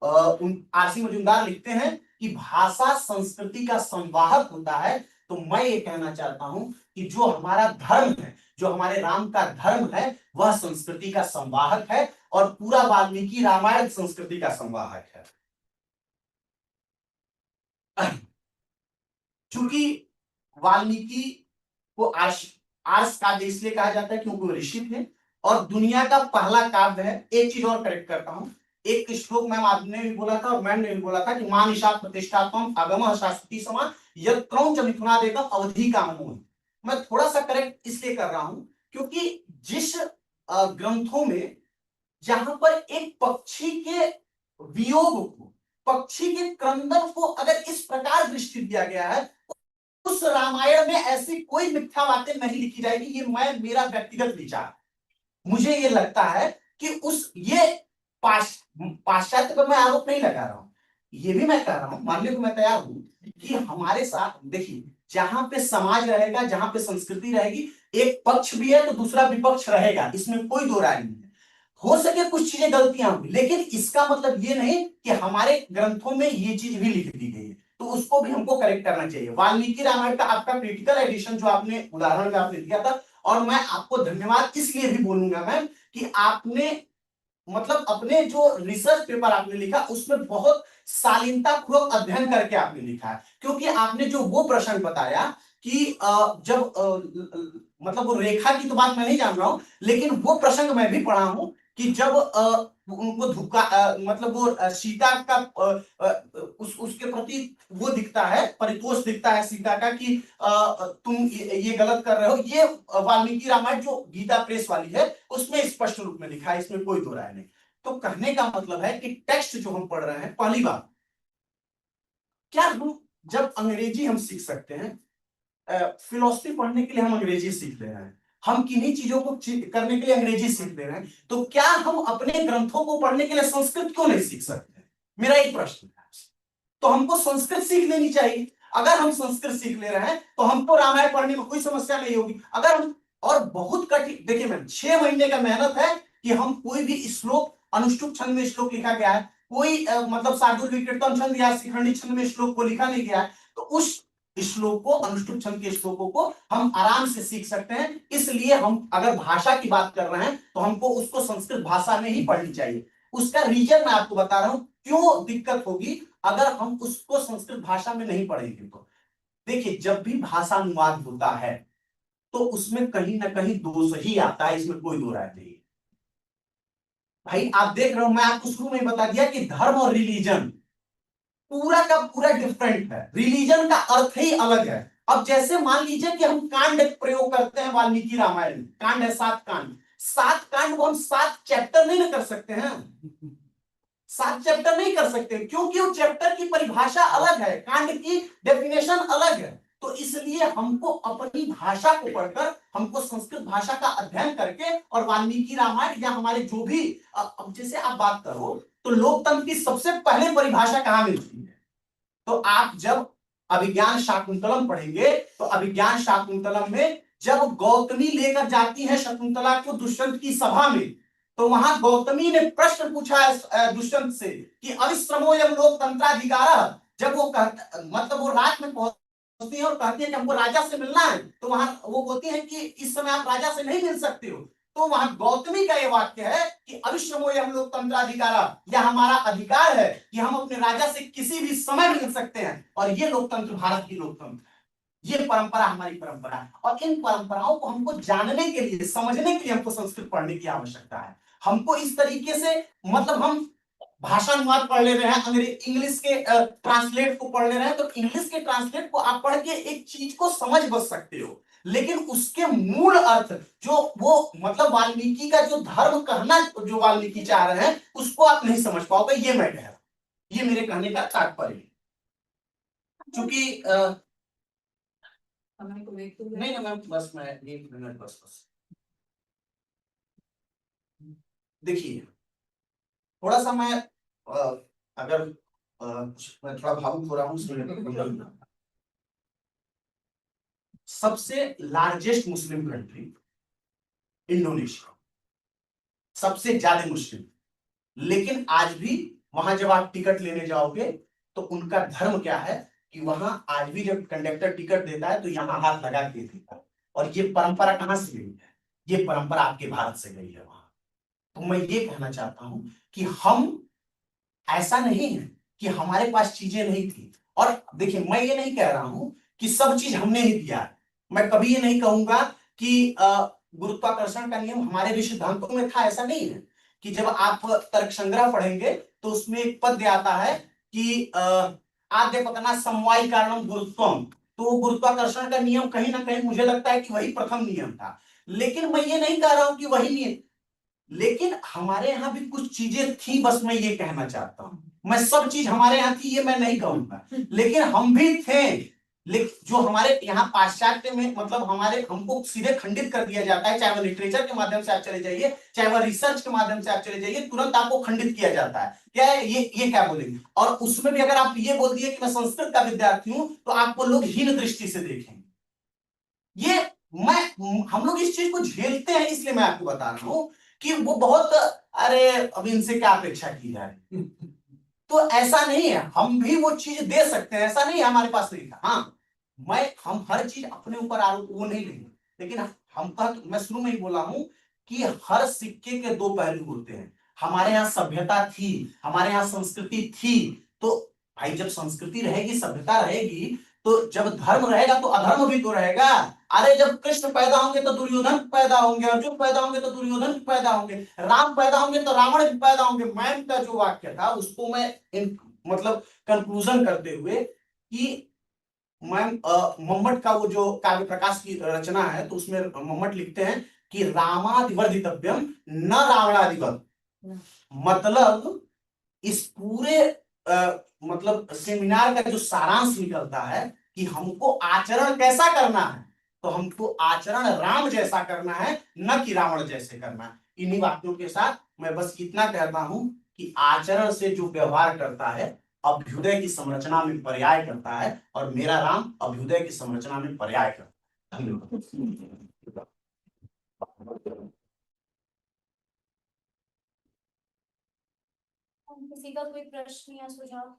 आरसी मजूमदार लिखते हैं कि भाषा संस्कृति का संवाहक होता है। तो मैं ये कहना चाहता हूं कि जो हमारा धर्म है, जो हमारे राम का धर्म है, वह संस्कृति का संवाहक है और पूरा वाल्मीकि रामायण संस्कृति का संवाहक है। चूंकि वाल्मीकि को आर्ष काव्य इसलिए कहा जाता है क्योंकि वो ऋषि थे और दुनिया का पहला काव्य है। एक चीज और करेक्ट करता हूं, एक श्लोक मैम आपने भी बोला था और मैंने भी बोला था कि मान ईशा प्रतिष्ठात्म अगम शास्त्री समा यत्रौंच मिथुना देगा अवधि का मोह। मैं थोड़ा सा करेक्ट इसलिए कर रहा हूं क्योंकि जिस ग्रंथों में जहां पर एक पक्षी के वियोग को, पक्षी के क्रंदन को अगर इस प्रकार दृष्टि दिया गया है उस रामायण में ऐसी कोई मिथ्या बातें नहीं लिखी जाएगी। ये मेरा व्यक्तिगत विचार, मुझे ये लगता है कि ये पाश्चात्य पर मैं आरोप नहीं लगा रहा हूं, ये भी मैं कह रहा हूं, मानने को मैं तैयार हूं कि हमारे साथ देखिए, जहां पे समाज रहेगा, जहां पे संस्कृति रहेगी, एक पक्ष भी है तो दूसरा विपक्ष रहेगा, इसमें कोई दो राय नहीं है। हो सके कुछ चीजें गलतियां हुई, लेकिन इसका मतलब ये नहीं कि हमारे ग्रंथों में ये चीज भी लिख दी गई है, तो उसको भी हमको करेक्ट करना चाहिए। वाल्मीकि रामायण का आपका क्रिटिकल एडिशन जो आपने उदाहरण में आपने दिया था, और मैं आपको धन्यवाद इसलिए भी बोलूंगा मैम कि आपने मतलब अपने जो रिसर्च पेपर आपने लिखा उसमें बहुत शालीनता पूर्वक अध्ययन करके आपने लिखा है, क्योंकि आपने जो वो प्रश्न बताया कि जब मतलब वो रेखा की तो बात मैं नहीं जान रहा हूं, लेकिन वो प्रसंग मैं भी पढ़ा हूं कि जब उनको धुका मतलब वो सीता का उसके प्रति वो दिखता है, परितोष दिखता है सीता का कि तुम ये गलत कर रहे हो। ये वाल्मीकि रामायण जो गीता प्रेस वाली है उसमें स्पष्ट रूप में लिखा है, इसमें कोई दो राय नहीं। तो कहने का मतलब है कि टेक्स्ट जो हम पढ़ रहे हैं, पहली बात, क्या हम जब अंग्रेजी हम सीख सकते हैं, फिलोसफी पढ़ने के लिए हम अंग्रेजी सीख ले रहे हैं, हम किन्हीं चीजों को करने के लिए अंग्रेजी सीख ले रहे हैं, तो क्या हम अपने ग्रंथों को पढ़ने के लिए संस्कृत क्यों नहीं सीख सकते? मेरा एक प्रश्न है। तो हमको संस्कृत सीख लेनी चाहिए। अगर हम संस्कृत सीख ले रहे हैं तो हमको रामायण पढ़ने में कोई समस्या नहीं होगी। अगर हम, और बहुत कठिन, देखिए मैम 6 महीने का मेहनत है कि हम कोई भी श्लोक, अनुष्टुप छंद में श्लोक लिखा गया है, कोई मतलब शार्दुल कीर्तन छंद या शिखंडी छंद में श्लोक को लिखा नहीं गया है, तो उस श्लोक को, अनुष्टुप छंद के श्लोकों को हम आराम से सीख सकते हैं। इसलिए हम अगर भाषा की बात कर रहे हैं तो हमको उसको संस्कृत भाषा में ही पढ़नी चाहिए। उसका रीजन मैं आपको बता रहा हूं क्यों दिक्कत होगी अगर हम उसको संस्कृत भाषा में नहीं पढ़ेंगे। तो देखिए, जब भी भाषा अनुवाद होता है तो उसमें कहीं ना कहीं दोष ही आता है, इसमें कोई दो राय नहीं। भाई आप देख रहे हो, मैं आपको शुरू में बता दिया कि धर्म और रिलीजन पूरा का पूरा डिफरेंट है, रिलीजन का अर्थ ही अलग है। अब जैसे मान लीजिए कि हम कांड प्रयोग करते हैं वाल्मीकि रामायण में, कांड है 7 कांड, 7 कांड को हम 7 चैप्टर नहीं ना कर सकते हैं, 7 चैप्टर नहीं कर सकते, क्योंकि वो चैप्टर की परिभाषा अलग है, कांड की डेफिनेशन अलग है। तो इसलिए हमको अपनी भाषा को पढ़कर, हमको संस्कृत भाषा का अध्ययन करके, और वाल्मीकि रामायण या हमारे जो भी, अब जैसे आप बात करो तो लोकतंत्र की सबसे पहले परिभाषा कहां मिलती है? तो आप जब अभिज्ञान शाकुंतलम पढ़ेंगे तो अभिज्ञान शाकुंतलम में जब गौतमी लेकर जाती है शकुंतला को दुष्यंत की सभा में, तो वहां गौतमी ने प्रश्न पूछा है दुष्यंत से कि अविश्रमोयम लोकतंत्राधिकार। जब वो मतलब वो रात में पहुंचती है और कहती है कि हमको राजा से मिलना है, तो वहां वो बोलती है कि इस समय आप राजा से नहीं मिल सकते हो। तो वहां गौतमी का ये वाक्य है कि अविश्रमोयम लोकतंत्राधिकार, यह हमारा अधिकार है कि हम अपने राजा से किसी भी समय मिल सकते हैं। और ये लोकतंत्र भारत की लोकतंत्र, ये परंपरा हमारी परंपरा है। और इन परंपराओं को हमको जानने के लिए, समझने के लिए हमको संस्कृत पढ़ने की आवश्यकता है। हमको इस तरीके से, मतलब हम भाषा अनुवाद पढ़ ले रहे हैं, इंग्लिश के ट्रांसलेट को पढ़ ले रहे हैं, तो इंग्लिश के ट्रांसलेट को आप पढ़ के एक चीज को समझ बच सकते हो, लेकिन उसके मूल अर्थ जो वो मतलब वाल्मीकि का जो धर्म कहना जो वाल्मीकि चाह रहे हैं उसको आप नहीं समझ पाओगे। ये मैं कह रहा हूं, ये मेरे कहने का तात्पर्य है। क्योंकि नहीं ना मैम, बस मैं 1 मिनट बस देखिए, थोड़ा सा मैं अगर मैं थोड़ा भावुक हो रहा हूँ। सबसे लार्जेस्ट मुस्लिम कंट्री इंडोनेशिया, सबसे ज्यादा मुस्लिम, लेकिन आज भी वहां जब आप टिकट लेने जाओगे तो उनका धर्म क्या है कि वहां आज भी जब कंडक्टर टिकट देता है तो यहाँ हाथ लगा के देता है। और ये परंपरा कहां से गई है? ये परंपरा आपके भारत से गई है वहां। तो मैं ये कहना चाहता हूं कि हम, ऐसा नहीं है कि हमारे पास चीजें नहीं थी। और देखिए, मैं ये नहीं कह रहा हूं कि सब चीज हमने ही दिया है। मैं कभी ये नहीं कहूंगा कि गुरुत्वाकर्षण का नियम हमारे भी सिद्धांतों में था, ऐसा नहीं है। कि जब आप तर्क संग्रह पढ़ेंगे तो उसमें एक पद्य आता है कि आद्य पतना समवायी कारणम गुरुत्वम, तो गुरुत्वाकर्षण का नियम कहीं ना कहीं मुझे लगता है कि वही प्रथम नियम था। लेकिन मैं ये नहीं कह रहा हूं कि वही नियम, लेकिन हमारे यहाँ भी कुछ चीजें थी, बस मैं ये कहना चाहता हूं। मैं सब चीज हमारे यहाँ थी ये मैं नहीं कहूंगा, लेकिन हम भी थे। लेकिन जो हमारे यहाँ पाश्चात्य में मतलब हमारे हमको सीधे खंडित कर दिया जाता है, चाहे वह लिटरेचर के माध्यम से आप चले जाइए, चाहे वह रिसर्च के माध्यम से आप चले जाइए, तुरंत आपको खंडित किया जाता है। क्या है ये क्या बोलेंगे? और उसमें भी अगर आप ये बोल दिए कि मैं संस्कृत का विद्यार्थी हूं तो आपको लोग हीन दृष्टि से देखेंगे। ये हम लोग इस चीज को झेलते हैं, इसलिए मैं आपको बता रहा हूं कि वो बहुत, अरे अब इनसे क्या अपेक्षा की जाए। तो ऐसा नहीं है, हम भी वो चीज दे सकते हैं, ऐसा नहीं है हमारे पास नहीं था। हाँ, हम हर चीज अपने ऊपर आरोप वो नहीं लेंगे, लेकिन मैं शुरू में ही बोला हूं कि हर सिक्के के दो पहलू होते हैं। हमारे यहाँ सभ्यता थी, हमारे यहाँ संस्कृति थी, तो भाई जब संस्कृति रहेगी, सभ्यता रहेगी, तो जब धर्म रहेगा तो अधर्म भी तो रहेगा। अरे जब कृष्ण पैदा होंगे तो दुर्योधन पैदा होंगे, अर्जुन पैदा होंगे तो दुर्योधन पैदा होंगे, राम पैदा होंगे तो रावण भी पैदा होंगे। मैम का जो वाक्य था उसको मैं मतलब कंक्लूजन करते हुए कि मैम मम्मट का वो जो काव्य प्रकाश की रचना है, तो उसमें मम्मट लिखते हैं कि रामादिवर्धितव्यम न रावणादिवत। मतलब इस पूरे मतलब सेमिनार का जो सारांश निकलता है कि हमको आचरण कैसा करना है, तो हमको आचरण राम जैसा करना है, न कि रावण जैसे करना है। इन्हीं वाक्यों के साथ मैं बस इतना कहता हूं कि आचरण से जो व्यवहार करता है अभ्युदय की संरचना में पर्याय करता है, और मेरा राम अभ्युदय की संरचना में पर्याय करता है। धन्यवाद। किसी का कोई प्रश्न या सुझाव?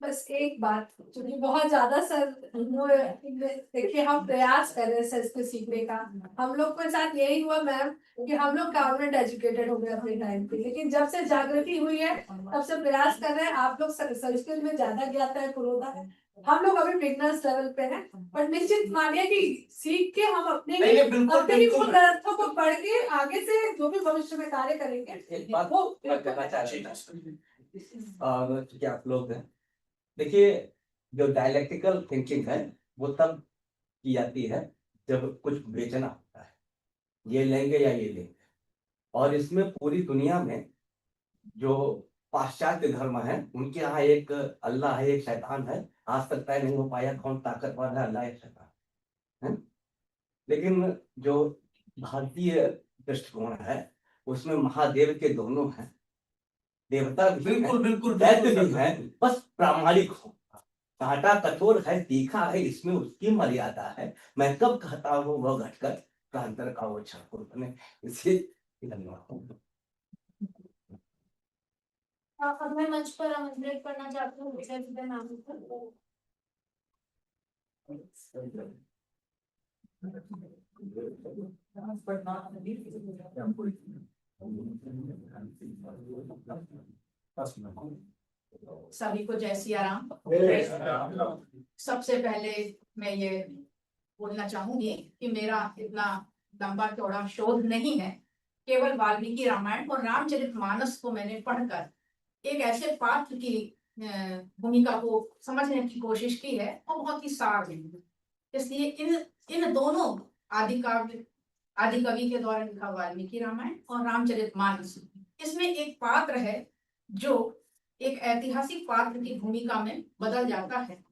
बस एक बात जो कि बहुत ज्यादा सर, देखिए हम प्रयास कर रहे हैं सर इसको सीखने का। हम लोग के साथ यही हुआ मैम कि हम लोग गवर्नमेंट एजुकेटेड हो गए अपने टाइम पे, लेकिन जब से जागृति हुई है तब से प्रयास कर रहे हैं। आप लोग संस्कृत में ज्यादा ज्ञाता है, पुरोधा है, हम लोग अभी बिगनर्स लेवल पे हैं, पर निश्चित मानिए कि सीख के हम अपने ही मूल ग्रंथों को पढ़ के आगे से जो भी भविष्य में कार्य करेंगे एक बात वो मैं कहना चाह रही हूँ कि आप लोग हैं, देखिए जो डायलेक्टिकल थिंकिंग है वो तब की जाती है जब कुछ बेचना होता है, ये लेंगे या ये लेंगे। और इसमें पूरी दुनिया में जो पाश्चात्य धर्म है उनके यहाँ एक अल्लाह है, एक शैतान है। आज तक तय नहीं हो पाया कौन ताकतवर है, अल्लाह या शैतान है। लेकिन जो भारतीय दृष्टिकोण है उसमें महादेव के दोनों हैं, देवता भी बिल्कुल दैत्य भी है, बस प्रामाणिक हो। कांटा कठोर है, तीखा है, इसमें उसकी मर्यादा है। मैं कब कहता हूँ वह घटकर प्रांतर का वो छापुर बने। इसे धन्यवाद। अब मैं मंच पर आमंत्रित करना चाहती हूँ विजय विजय नाम को। सभी को जय सिया राम। सबसे पहले मैं ये बोलना चाहूंगी कि मेरा इतना लंबा चौड़ा शोध नहीं है, केवल वाल्मीकि रामायण और रामचरितमानस को मैंने पढ़कर एक ऐसे पात्र की भूमिका को समझने की कोशिश की है और बहुत ही सार है। इसलिए इन दोनों आदि कवि के द्वारा लिखा वाल्मीकि रामायण और रामचरितमानस, इसमें एक पात्र है जो एक ऐतिहासिक पात्र की भूमिका में बदल जाता है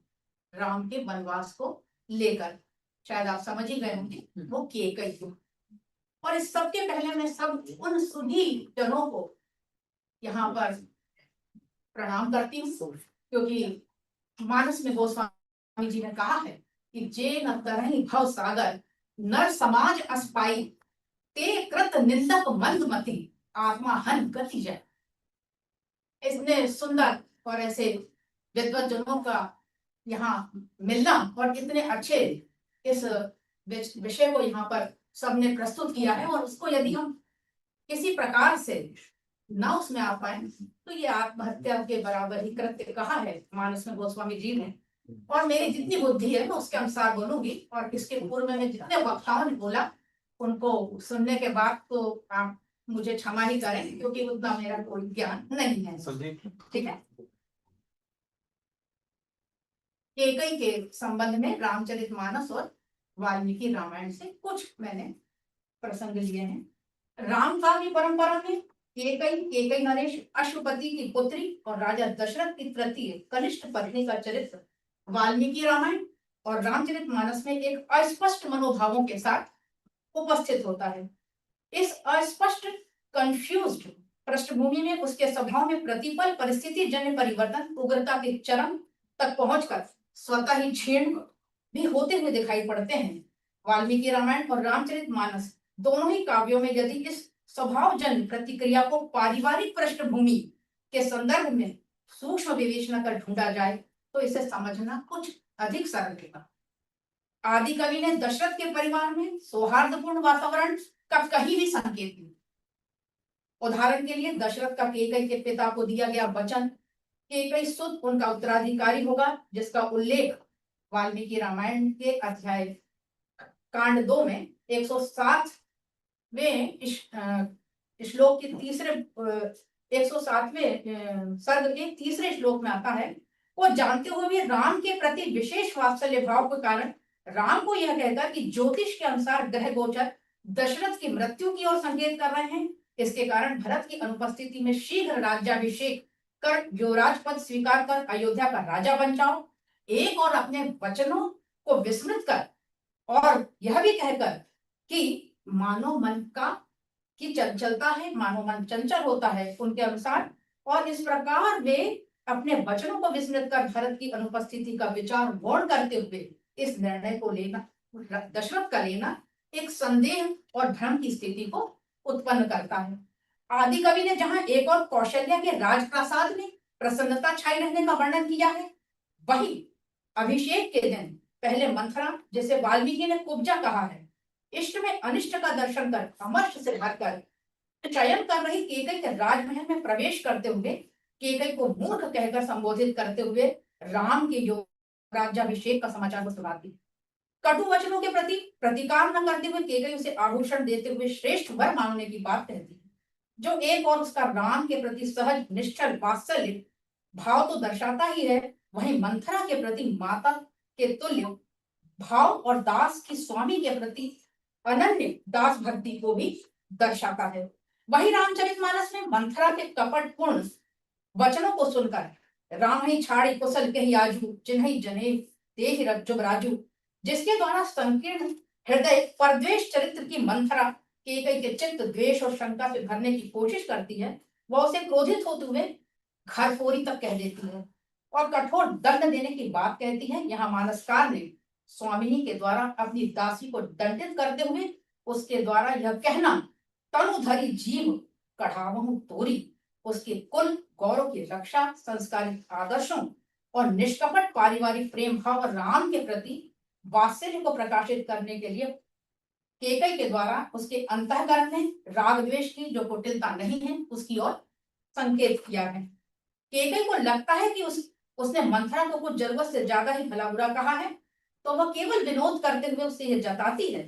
राम के वनवास को लेकर। शायद आप समझ ही गए होंगे, वो केकई। और इस सबके पहले मैं सब उन सुधी जनों को यहाँ पर प्रणाम करती हूँ, क्योंकि मानस में गोस्वामी जी ने कहा है कि जे न तरहि भव सागर नर समाज अस्पाई ते कृत निंदक मंदमति आत्मा हन गति जाए। इतने सुंदर और ऐसे विद्वत जनों का यहाँ मिलना और इतने अच्छे इस विषय को यहाँ पर सबने प्रस्तुत किया है, और उसको यदि हम किसी प्रकार से ना उसमें आ पाए तो ये आत्महत्या के बराबर ही कृत्य कहा है मानस में गोस्वामी जी ने। और मेरी जितनी बुद्धि है मैं उसके अनुसार बोलूंगी, और इसके पूर्व में जितने वक्ताओं ने बोला उनको सुनने के बाद तो आप मुझे क्षमा ही करें, क्योंकि उतना मेरा कोई ज्ञान नहीं है। ठीक है। केकई के संबंध में रामचरितमानस और वाल्मीकि रामायण से कुछ मैंने प्रसंग लिए हैं। राम का भी परंपरा में केकई नरेश अश्वपति की पुत्री और राजा दशरथ की तृतीय कनिष्ठ पत्नी का चरित्र वाल्मीकि रामायण और रामचरितमानस में एक अस्पष्ट मनोभावों के साथ उपस्थित होता है। इस अस्पष्ट कंफ्यूज्ड पृष्ठभूमि में उसके स्वभाव में प्रतिपल परिस्थिति जन्य परिवर्तन उग्रता के चरम तक पहुंचकर स्वतः ही क्षीण भी होते हुए दिखाई पड़ते हैं। वाल्मीकि रामायण और रामचरितमानस दोनों ही काव्यों में यदि इस स्वभावजन्य प्रतिक्रिया को पारिवारिक पृष्ठभूमि के संदर्भ में सूक्ष्म विवेचना कर ढूंढा जाए तो इसे समझना कुछ अधिक सरल होगा। आदि कवि ने दशरथ के परिवार में सौहार्दपूर्ण वातावरण का कहीं भी संकेत नहीं। उदाहरण के लिए दशरथ का केकई के पिता को दिया गया वचन केकई सुत उनका उत्तराधिकारी होगा, जिसका उल्लेख वाल्मीकि रामायण के अध्याय कांड 2 में 107वें श्लोक के तीसरे 107वें सर्ग के तीसरे श्लोक में आता है। वो जानते हुए भी राम के प्रति विशेष वात्सल्य भाव के कारण राम को यह कहकर कि ज्योतिष के अनुसार ग्रह गोचर दशरथ की मृत्यु की ओर संकेत कर रहे हैं। इसके कारण भरत की अनुपस्थिति में शीघ्र राज्याभिषेक कर युवराज पद स्वीकार कर अयोध्या का राजा बन जाओ। एक और अपने वचनों को विस्मृत कर और यह भी कहकर कि मानव मन की चंचलता है, मानव मन चंचल होता है उनके अनुसार, और इस प्रकार वे अपने वचनों को विस्मृत कर भरत की अनुपस्थिति का विचार गौण करते हुए इस निर्णय को लेना, दशरथ का लेना एक संदेह और भ्रम की स्थिति को उत्पन्न करता है। आदि कवि ने जहां एक और कौशल्या के राजप्रासाद में प्रसन्नता छाई रहने का वर्णन किया है, वही अभिषेक के दिन पहले मंथरा, जिसे वाल्मीकि ने कुब्जा कहा है, इष्ट में अनिष्ट का दर्शन कर अमर्ष से भरकर चयन कर रही केकई के राजमहल में प्रवेश करते हुए केकई को मूर्ख कहकर संबोधित करते हुए राम के राज्याभिषेक का समाचार को सुनाती है। कटु वचनों के प्रति प्रतिकार न करते हुए केकई उसे आभूषण देते हुए श्रेष्ठ वर मानने की बात कहती है, जो एक और उसका राम के प्रति सहज निश्चल वात्सल्य भाव तो दर्शाता ही है, वहीं मंथरा के प्रति माता के तुल्य भाव और दास की स्वामी के प्रति अनन्य दास भक्ति को भी दर्शाता है। वही रामचरितमानस में मंथरा के कपटपूर्ण वचनों को सुनकर राम ही छाड़ी कुशल कही आजू जिन्हीं जने देह रज्जुब राजू, जिसके द्वारा संकीर्ण हृदय परद्वेष चरित्र की मंथरा केकई के चित्त द्वेष और शंका से भरने की कोशिश करती है, वह उसे क्रोधित होते हुए घर फोरी तक कह देती है और कठोर दंड देने की बात कहती है। यहाँ मानसकार ने स्वामिनी के द्वारा अपनी दासी को दंडित करते हुए उसके द्वारा यह कहना तनुधरी जीव कढ़ावहु तोरी, उसके कुल गौरव की रक्षा, संस्कारित आदर्शों और निष्कपट पारिवारिक प्रेम भाव और राम के प्रति वात्सल्य को प्रकाशित करने के लिए केकई के द्वारा उसके अंतःकरण में राग द्वेष की जो कुटिलता नहीं है उसकी ओर संकेत किया है। केकई को लगता है कि उसने मंथरा को कुछ जरूरत से ज्यादा ही भला बुरा कहा है, तो वह केवल विनोद करते हुए उससे यह जताती है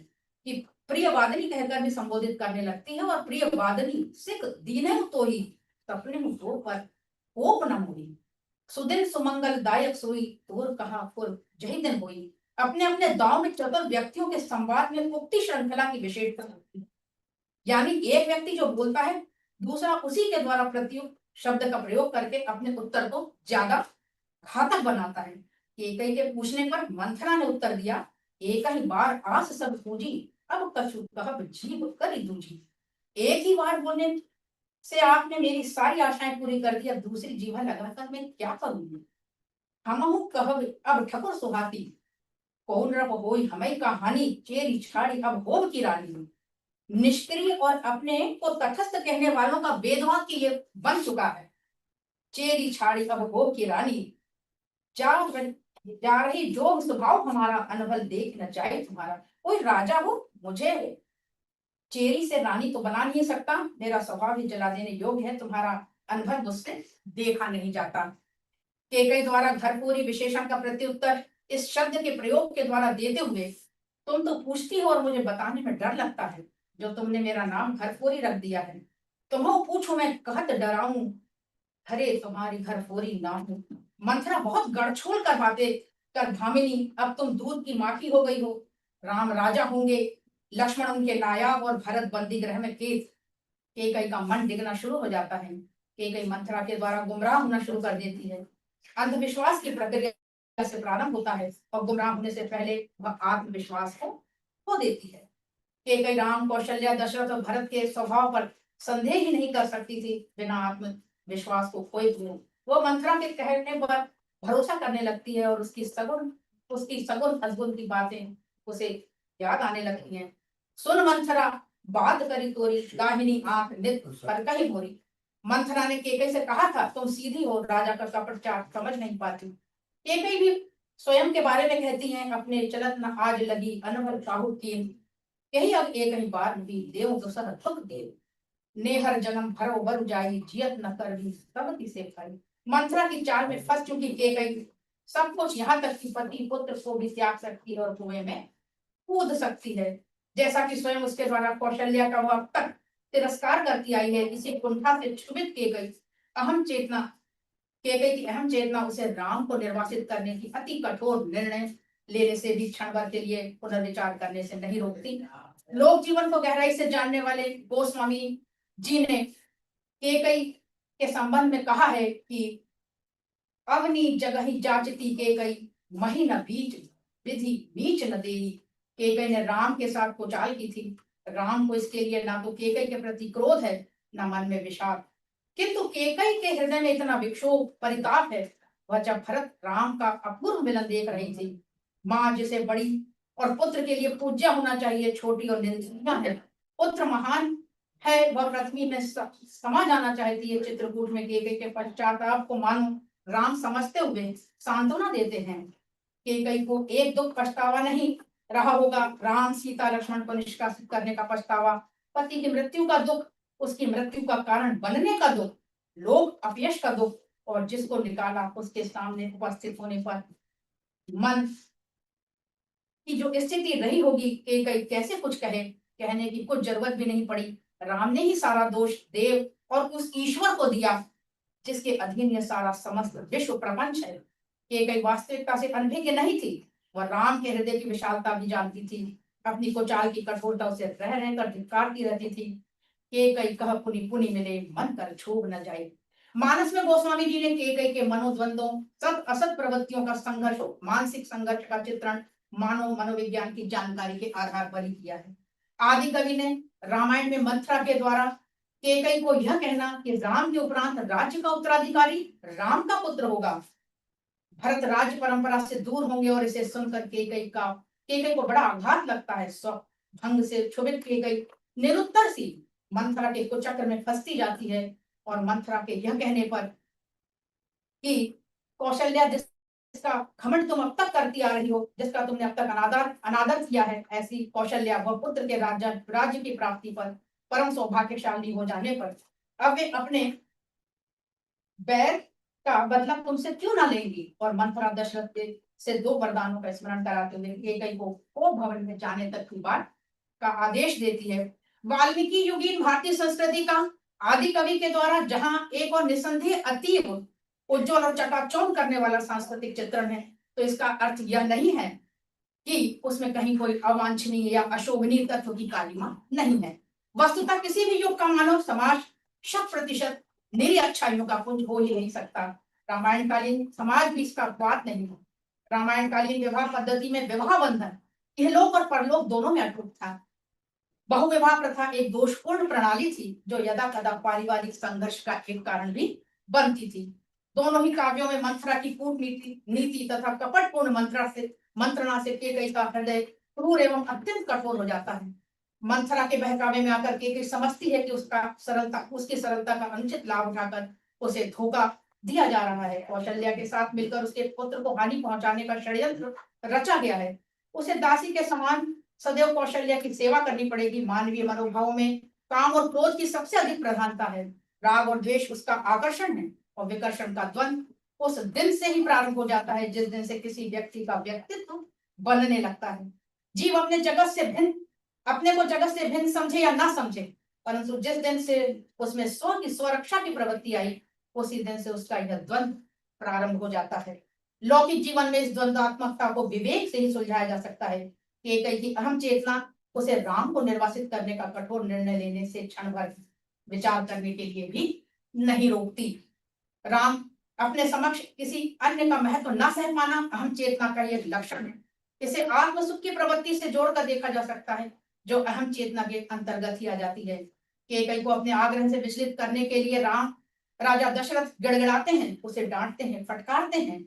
कि प्रिय वादनी कहकर भी संबोधित करने लगती है और प्रिय वादनी सिख दीने तो ही सपने तो पर कोप न मोही, सुदिन सुमंगल दायक सोई तोर कहा फुर जही दिन होई। अपने अपने दांव में चतुर व्यक्तियों के संवाद में उक्ति श्रृंखला की विशेषता होती है, यानी एक व्यक्ति जो बोलता है दूसरा उसी के द्वारा प्रत्युक्त शब्द का प्रयोग करके अपने उत्तर को ज्यादा घातक बनाता है। केकई के पूछने पर मंथरा ने उत्तर दिया, एक ही बार आस सब पूजी अब कछु कहब जीव करी दूजी। एक ही बार बोलने से आपने मेरी सारी आशाएं पूरी कर दी, अब दूसरी जीवा लगाकर मैं क्या करूंगी। हमहु कहब अब ठकुर सुहाती कौन रब होई हमें कहानी, चेरी छाड़ी अब होब की रानी। निष्क्रिय और अपने को तटस्थ कहने वालों का वेदवाक्य ये बन चुका है। चेरी छाड़ी अब होब की रानी, जा रही जोग स्वभाव हमारा, अनबल देख न जाए तुम्हारा। कोई राजा हो मुझे चेरी से रानी तो बना नहीं सकता, मेरा स्वभाव ही जला देने योग्य है, तुम्हारा अनुभव मुझसे देखा नहीं जाता। केकई द्वारा घरपूरी विशेषण का प्रत्युत्तर इस शब्द के प्रयोग के द्वारा देते हुए, तुम तो पूछती हो और मुझे बताने में डर लगता है, जो तुमने मेरा नाम घरपूरी रख दिया है। तुम्हें पूछो मैं कहत डराऊं, हरे तुम्हारी घरपूरी ना हो। मंथरा बहुत गड़छोल कर बातें कर भामिनी, अब तुम दूध की माखी हो गई हो। राम राजा होंगे, लक्ष्मण उनके नायाब और भरत बंदी गृह में कैद। केकई का मन डिगना शुरू हो जाता है। केकई मंथरा के द्वारा गुमराह होना शुरू कर देती है। अंधविश्वास की प्रक्रिया से प्रारंभ होता है और गुमराह होने से पहले वह आत्मविश्वास को खो देती है। केकई राम, कौशल्या, दशरथ और भरत के स्वभाव पर संदेह ही नहीं कर सकती थी बिना आत्मविश्वास को खोए हुए। वो मंथरा के कहने पर भरोसा करने लगती है और उसकी सगुन अजगुन की बातें उसे याद आने लगती हैं। सुन मंथरा बात करी तोरी, दाहिनी आंख नित पर कहीं मोरी। मंथरा ने केकई से कहा था तुम सीधी हो, राजा का कपट चाट समझ नहीं पाती। केकई भी स्वयं के बारे में कहती हैं, अपने चलत न आज लगी अनवर काहू कीन, यही अब एक ही बार भी देव दुसह थुक देव, नेहर जन्म भरो बर जाई, जियत न कर भी सब किसे खाई। मंथरा की चाल में फंस चुकी केकई सब कुछ यहाँ तक कि पति पुत्र को भी त्याग सकती है और कुएं में कूद सकती है, जैसा कि स्वयं उसके द्वारा कौशल्या का वो अब तक तिरस्कार करती आई है। इसी कुंठा से क्षुभित केकई की अहम चेतना उसे राम को निर्वासित करने की अति कठोर निर्णय लेने से भी क्षण भर के लिए पुनर्विचार करने से नहीं रोकती। लोक जीवन को गहराई से जानने वाले गोस्वामी जी ने केकई के संबंध में कहा है कि अवनी जगहि जाचती केकई, मही न बीच विधि नीच न देई। केकई ने राम के साथ कुचाल की थी। राम को इसके लिए ना तो केकई के प्रति क्रोध है, न मन में विषाद, किंतु केकई के हृदय में इतना विक्षोभ परिताप है। वह जब भरत राम का अपूर्व मिलन देख रही थी, माँ जिसे बड़ी और पुत्र के लिए पूज्य होना चाहिए, छोटी और निंदनीय है। पुत्र महान है, वह पृथ्वी में समा जाना चाहती है। चित्रकूट में केकई के पश्चाताप को मानो राम समझते हुए सांत्वना देते हैं। केकई को एक दुख पछतावा नहीं रहा होगा, राम सीता लक्ष्मण को निष्कासित करने का पछतावा, पति की मृत्यु का दुख, उसकी मृत्यु का कारण बनने का दुख, लोक अपयश का दुख, और जिसको निकाला उसके सामने उपस्थित होने पर मन की जो स्थिति रही होगी, केकई कैसे कुछ कहने की कुछ जरूरत भी नहीं पड़ी। राम ने ही सारा दोष देव और उस ईश्वर को दिया जिसके अधीन यह सारा समस्त विश्व प्रपंच है। केकई वास्तविकता से अनभिज्ञ नहीं थी, वह राम के हृदय की विशालता भी जानती थी। अपनी कुचाल की कठोरता उसे रह रहकर धिक्कारती रहती थी। केकई कह पुनि पुनि मिले, मन कर छोड़ न जाए। मानस में गोस्वामी जी ने केकई के मनोद्वंदों, सत असत प्रवृत्तियों का संघर्ष, मानसिक संघर्ष का चित्रण मानव मनोविज्ञान की जानकारी के आधार पर ही किया है। आदि कवि ने रामायण में मंथरा के द्वारा केकई को यह कहना कि राम के उपरांत राज्य का उत्तराधिकारी राम का पुत्र होगा, भरत राज्य परंपरा से दूर होंगे, और इसे सुनकर केकई को बड़ा आघात लगता है। भंग से क्षुभित केकई निरुत्तर सी मंथरा के कुचक्र में फंसती जाती है, और मंथरा के यह कहने पर कि कौशल्या जिसका घमंड तुम अब तक करती आ रही हो, जिसका तुमने अब तक अनादर किया है, ऐसी कौशल्या वह पुत्र के राज्य की प्राप्ति पर परम सौभाग्यशाली हो जाने पर अब वे अपने बैर का बदला तुमसे क्यों ना लेंगी। और मंथरा दशरथ से 2 वरदानों का स्मरण कराते हुए केकई को भवन में जाने तक की बात का आदेश देती है। वाल्मीकि युगीन भारतीय संस्कृति का आदि कवि के द्वारा जहां एक और निसंदेह अतीव उज्ज्वल और चकाचौंध करने वाला सांस्कृतिक चित्रण है, तो इसका अर्थ यह नहीं है कि उसमें कहीं कोई अवांछनीय या अशोभनीय तत्व की कालिमा नहीं है। वस्तुतः किसी भी युग का मानव समाज 100% निरी अच्छाइयों का पुंज हो ही नहीं सकता। रामायणकालीन समाज भी इसका अपवाद नहीं है। रामायणकालीन विवाह पद्धति में विवाह बंधन इहलोक और परलोक दोनों में अटूट था। बहुविवाह प्रथा एक दोषपूर्ण प्रणाली थी जो यदा कदा पारिवारिक संघर्ष का एक कारण भी बनती थी। दोनों ही काव्यों में मंथरा की कूटनीति तथा कपटपूर्ण मंत्रणा से केकई का हृदय क्रूर एवं अत्यंत कठोर हो जाता है। मंथरा के बहकावे में आकर केकई समझती है कि उसकी सरलता का अनुचित लाभ उठाकर उसे धोखा दिया जा रहा है। कौशल्या के साथ मिलकर उसके पुत्र को हानि पहुंचाने का षड्यंत्र रचा गया है। उसे दासी के समान सदैव कौशल्या की सेवा करनी पड़ेगी। मानवीय मनोभाव में काम और क्रोध की सबसे अधिक प्रधानता है। राग और द्वेष उसका आकर्षण है, और विकर्षण का द्वंद्व उस दिन से ही प्रारंभ हो जाता है जिस दिन से किसी व्यक्ति का व्यक्तित्व बनने लगता है। जीव अपने को जगत से भिन्न समझे या ना समझे, परंतु जिस दिन से उसमें स्व की स्वरक्षा की प्रवृत्ति आई, उसी दिन से उसका यह द्वंद्व प्रारंभ हो जाता है। लौकिक जीवन में इस द्वंद्वात्मकता को विवेक से ही सुलझाया जा सकता है। केकई की अहम चेतना उसे राम को निर्वासित करने का कठोर निर्णय लेने से क्षण भर विचार करने के लिए भी नहीं रोकती। राम अपने समक्ष किसी अन्य का महत्व न सह पाना अहम चेतना का एक लक्षण है। इसे आत्मसुख की प्रवृत्ति से जोड़कर देखा जा सकता है, जो अहम चेतना के अंतर्गत ही आ जाती है। केकई को अपने आग्रह से विचलित करने के लिए राजा दशरथ गड़गड़ाते हैं, उसे डांटते हैं, फटकारते हैं,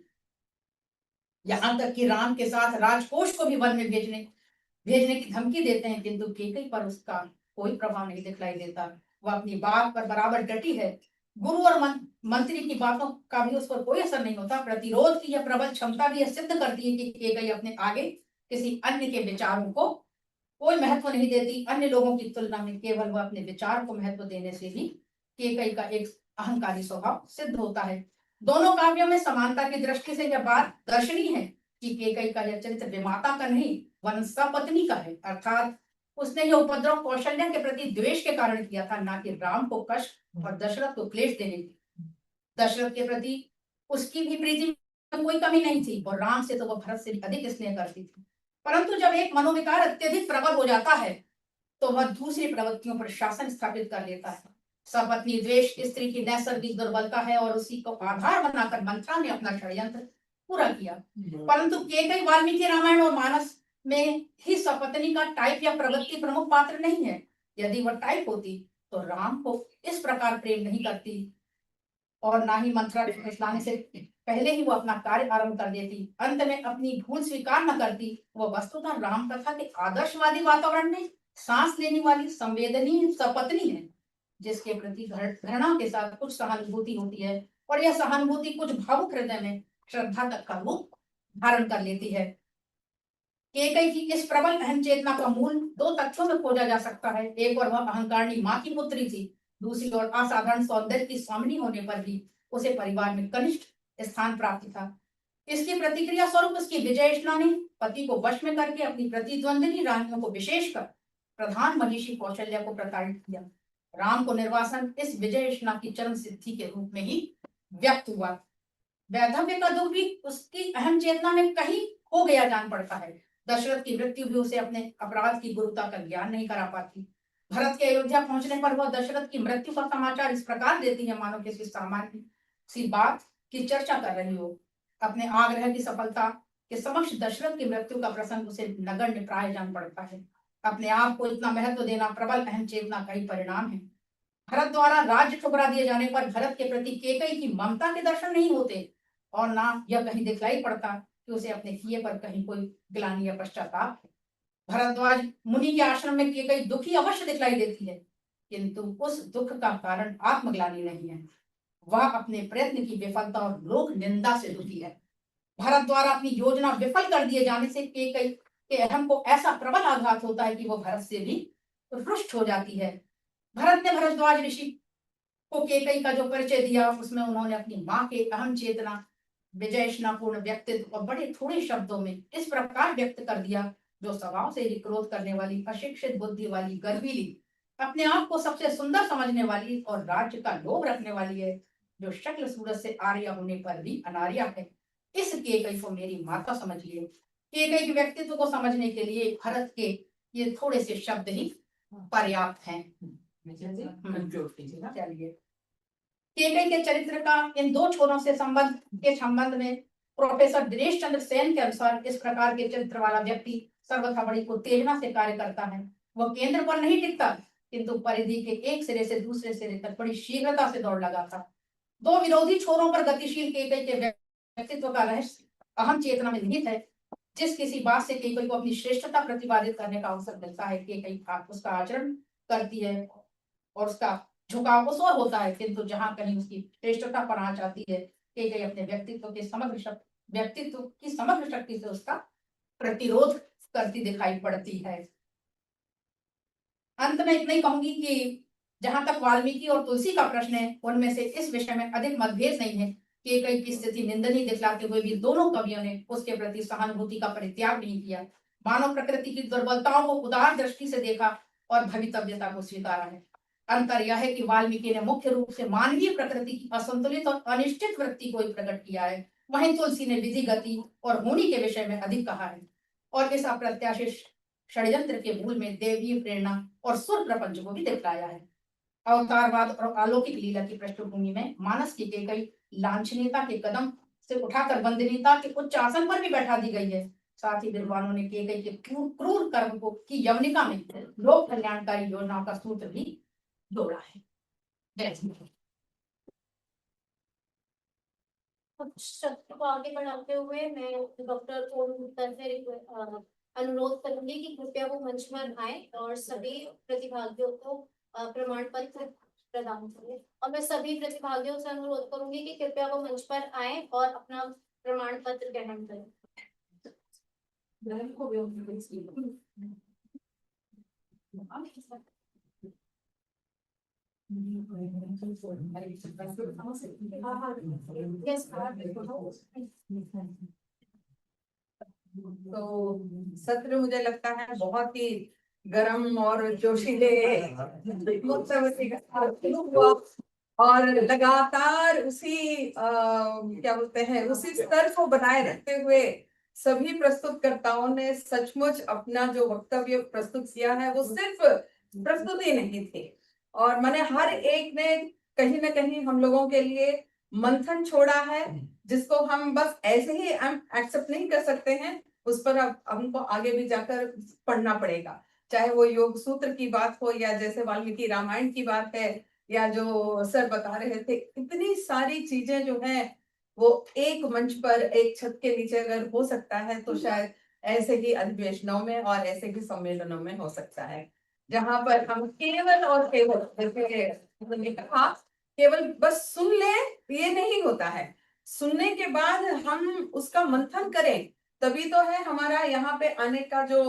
यहाँ तक कि राम के साथ राजकोष को भी वन में भेजने की धमकी देते हैं, किंतु केकई पर उसका कोई प्रभाव नहीं दिखलाई देता। वह अपनी बात पर बराबर डटी है। गुरु और मंत्री की बातों का भी उस पर कोई असर नहीं होता। प्रतिरोध की यह प्रबल क्षमता भी यह सिद्ध करती है कि केकई अपने आगे किसी अन्य के विचारों को कोई महत्व नहीं देती। अन्य लोगों की तुलना में केवल वह अपने विचार को महत्व देने से भी केकई का एक अहंकारी स्वभाव सिद्ध होता है। दोनों काव्यों में समानता की दृष्टि से यह बात दर्शनीय है कि केकई का यह चरित्र विमाता का नहीं, वरन पत्नी का है। अर्थात उसने यह उपद्रव कौशल्या के प्रति द्वेष के कारण किया था, ना कि राम को कष्ट और दशरथ को क्लेश देने की। दशरथ के प्रति उसकी भी प्रीति में कोई कमी नहीं थी और राम से तो वह भरत से भी अधिक स्नेह करती थी। परंतु जब एक मनोविकार अत्यधिक प्रबल हो जाता है तो वह दूसरी प्रवृत्तियों पर शासन स्थापित कर लेता है। सपत्नी द्वेष स्त्री की नैसर्गिक दुर्बलता है और उसी को आधार बनाकर मंत्रा ने अपना षड्यंत्र पूरा किया। परंतु केकई वाल्मीकि रामायण और मानस में ही सपत्नी का टाइप या प्रवृत्ति प्रमुख पात्र नहीं है। यदि वह टाइप होती तो राम को इस प्रकार प्रेम नहीं करती और ना ही मंत्रा के फैसलाने से पहले ही वो अपना कार्य आरंभ कर देती। अंत में अपनी भूल स्वीकार न करती। वह वस्तुतः राम कथा के आदर्शवादी वातावरण में सांस लेने वाली संवेदनीय सपत्नी है, जिसके प्रति घृणा के साथ कुछ सहानुभूति होती है और यह सहानुभूति कुछ भावुक हृदय में श्रद्धा तक का रूप धारण कर लेती है। केकई की इस प्रबल अहम चेतना का मूल दो तथ्यों में खोजा जा सकता है। एक और वह अहंकारणी माँ की पुत्री थी, दूसरी ओर असाधारण सौंदर्य की स्वामिनी होने पर भी उसे परिवार में कनिष्ठ स्थान प्राप्त था। इसकी प्रतिक्रिया स्वरूप उसकी विजयेष्णा ने पति को वश में करके अपनी प्रतिद्वंदिनी रानियों को विशेषकर प्रधान महिषी कौशल्या को प्रताड़ित किया। राम को निर्वासन इस विजयेष्णा की चरम सिद्धि के रूप में ही व्यक्त हुआ। वैधव्य का दुख भी उसकी अहम चेतना में कहीं खो गया जान पड़ता है। दशरथ की मृत्यु भी उसे अपने अपराध की गुरुता का ज्ञान नहीं करा पाती। भरत के अयोध्या पहुंचने पर वह दशरथ की मृत्यु का समाचार इस प्रकार देती है मानो किसी सामान्य सी बात की चर्चा कर रही हो। अपने आग्रह की सफलता के समक्ष दशरथ की मृत्यु का प्रसंग उसे नगण्य प्राय जान पड़ता है। अपने आप को इतना महत्व देना प्रबल अहम चेतना का ही परिणाम है। भरत द्वारा राज्य ठुकरा दिए जाने पर भरत के प्रति केकई की ममता के दर्शन नहीं होते और ना यह कहीं दिखलाई पड़ता कि उसे अपने किए पर कहीं कोई ग्लानि या पश्चाताप है। भरद्वाज मुनि के आश्रम में केकई दुखी अवश्य दिखलाई देती है, किंतु उस दुख का कारण आत्मग्लानि नहीं है। वह अपने प्रयत्न की विफलता और लोक निंदा से दुखी है। भरत द्वारा अपनी योजना विफल कर दिए जाने से केकई के अहम को ऐसा प्रबल आघात होता है कि वो भरत से भी रुष्ट हो जाती है। भरत ने भरद्वाज ऋषि को केकई का जो परिचय दिया उसमें उन्होंने अपनी माँ के अहम चेतना, विजयेष्णापूर्ण व्यक्तित्व और बड़े थोड़े शब्दों में इस प्रकार व्यक्त कर दिया जो स्वभाव से ही क्रोध करने वाली, अशिक्षित बुद्धि वाली, गर्वीली, अपने आप को सबसे सुंदर समझने वाली और राज्य का लोभ रखने वाली है, जो शक्ल सूरत से आर्या होने पर भी अनार्या है। इस केकई को मेरी माता समझिए। केकई के व्यक्तित्व को समझने के लिए भरत के ये थोड़े से शब्द ही पर्याप्त हैं। चलिए, केकई के चरित्र का इन दो छोरों से संबंध में प्रोफेसर दिनेश चंद्र सेन के अनुसार इस प्रकार के चरित्र वाला व्यक्ति सर्वथा बड़ी उत्तेजना से कार्य करता है। वह केंद्र पर नहीं टिकता, किंतु परिधि के एक सिरे से दूसरे सिरे तक बड़ी शीघ्रता से दौड़ लगाता। दो विरोधी छोरों पर गतिशील केकई के व्यक्तित्व का रहस्य अहम चेतना में निहित है। जिस किसी बात से केकई को अपनी श्रेष्ठता प्रतिपादित करने का अवसर मिलता है, केकई उसका आचरण करती है और उसका झुकाव उस ओर होता है, किंतु जहां कहीं उसकी श्रेष्ठता पर आ जाती है, केकई अपने व्यक्तित्व की समग्र शक्ति से उसका प्रतिरोध करती दिखाई पड़ती है। अंत में इतना ही कहूंगी कि जहां तक वाल्मीकि और तुलसी का प्रश्न है, उनमें से इस विषय में अधिक मतभेद नहीं है। केकई की स्थिति निंदनीय दिखलाते हुए भी दोनों कवियों ने उसके प्रति सहानुभूति का परित्याग नहीं किया। मानव प्रकृति की दुर्बलताओं को उदार दृष्टि से देखा और भवितव्यता को स्वीकारा है। अंतर यह है कि वाल्मीकि ने मुख्य रूप से मानवीय प्रकृति की असंतुलित और अनिश्चित वृत्ति को प्रकट किया है, वहीं तुलसी ने विधि, गति और होनी के विषय में अधिक कहा है और इस अप्रत्याशित षड्यंत्र के मूल में देवीय प्रेरणा और सुर प्रपंच को भी दिखलाया है। अवतारवाद और अलौकिक लीला की पृष्ठभूमि में मानस की केकई लांछनीयता के कदम से उठाकर वंदनीयता के उच्च आसन पर भी बैठा दी गई है। साथ ही विद्वानों ने किए गए क्रूर कर्म को की यवनिका में लोक कल्याणकारी योजनाओं का सूत्र भी जोड़ा है। जय श्री शब्द को आगे बढ़ाते हुए मैं डॉक्टर ओम गुप्ता से अनुरोध करूंगी कि कृपया वो मंच पर आए और सभी प्रतिभागियों को प्रमाण पत्र प्रदान करें। और मैं सभी प्रतिभागियों से अनुरोध करूंगी कि कृपया वो मंच पर आए और अपना प्रमाण पत्र ग्रहण करें। तो सत्र मुझे लगता है बहुत ही गर्म और जोशीले मुख्यमंत्री का शुरू हुआ और लगातार उसी क्या बोलते हैं उसी स्तर को बनाए रखते हुए सभी प्रस्तुतकर्ताओं ने सचमुच अपना जो वक्तव्य प्रस्तुत किया है वो सिर्फ प्रस्तुति नहीं थी और मैंने हर एक ने कहीं ना कहीं हम लोगों के लिए मंथन छोड़ा है जिसको हम बस ऐसे ही हम एक्सेप्ट नहीं कर सकते हैं। उस पर अब हमको आगे भी जाकर पढ़ना पड़ेगा, चाहे वो योग सूत्र की बात हो या जैसे वाल्मीकि रामायण की बात है या जो सर बता रहे थे। इतनी सारी चीजें जो हैं वो एक मंच पर एक छत के नीचे अगर हो सकता है तो शायद ऐसे ही अधिवेशनों में और ऐसे ही सम्मेलनों में हो सकता है, जहां पर हम केवल और केवल जैसे कहा केवल बस सुन ले ये नहीं होता है, सुनने के बाद हम उसका मंथन करें तभी तो है हमारा यहाँ पे आने का जो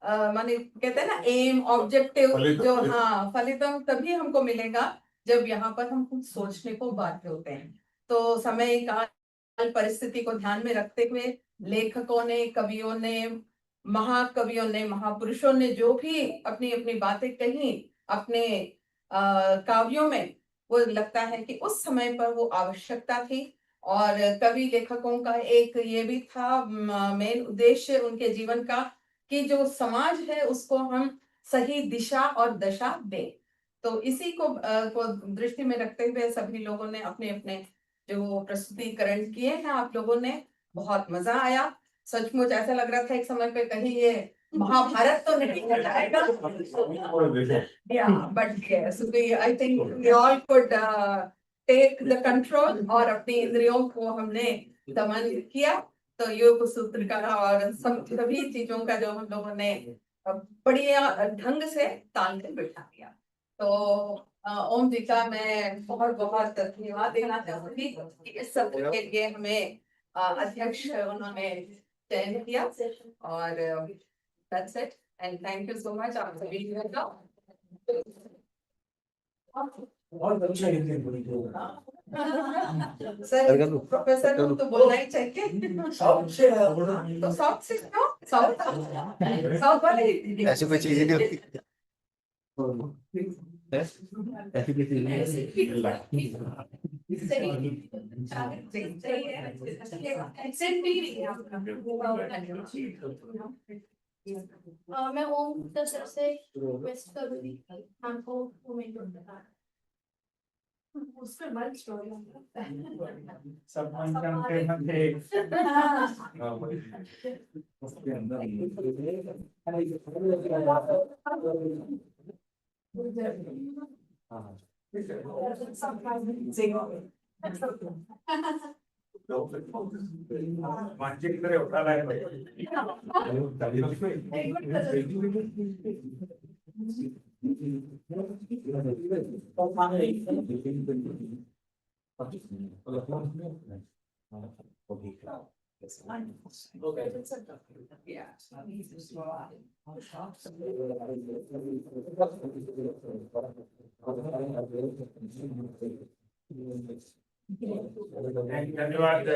माने कहते हैं ना एम ऑब्जेक्टिव जो हाँ फलितम तभी हमको मिलेगा जब यहाँ पर हम कुछ सोचने को बाध्य होते हैं। तो समय काल परिस्थिति को ध्यान में रखते हुए लेखकों ने, कवियों ने, महाकवियों ने, महापुरुषों ने जो भी अपनी अपनी बातें कही अपने काव्यों में, वो लगता है कि उस समय पर वो आवश्यकता थी। और कवि लेखकों का एक ये भी था मेन उद्देश्य उनके जीवन का कि जो समाज है उसको हम सही दिशा और दशा दें। तो इसी को दृष्टि में रखते हुए सभी लोगों ने अपने अपने जो प्रस्तुतिकरण किए हैं। आप लोगों ने बहुत मजा आया, सचमुच ऐसा लग रहा था एक समय पे कहीं ये महाभारत तो नहीं हो जाएगा। But yes, I think we all could take the control और अपनी इंद्रियों को हमने दमन किया। तो योग सूत्र का और सभी चीजों का जो हम लोगों ने बढ़िया ढंग से ताल के बैठा दिया। तो ओम जी का मैं बहुत बहुत धन्यवाद देना चाहूंगी कि इस सत्र के लिए हमें अध्यक्ष उन्होंने चयन किया और that's it and thank you so much आप सभी का। बहुत अच्छा सर प्रोफेसर को तो बोलना ही चाहिए। साउथ से तो साउथ से क्यों साउथ वाले ऐसी कोई चीज नहीं होती। मैं ओम गुप्ता सर से रिक्वेस्ट करूंगी हमको उसका मंच सब मंचन के मध्य मानसिक तरह उठा रहा धन्यवाद।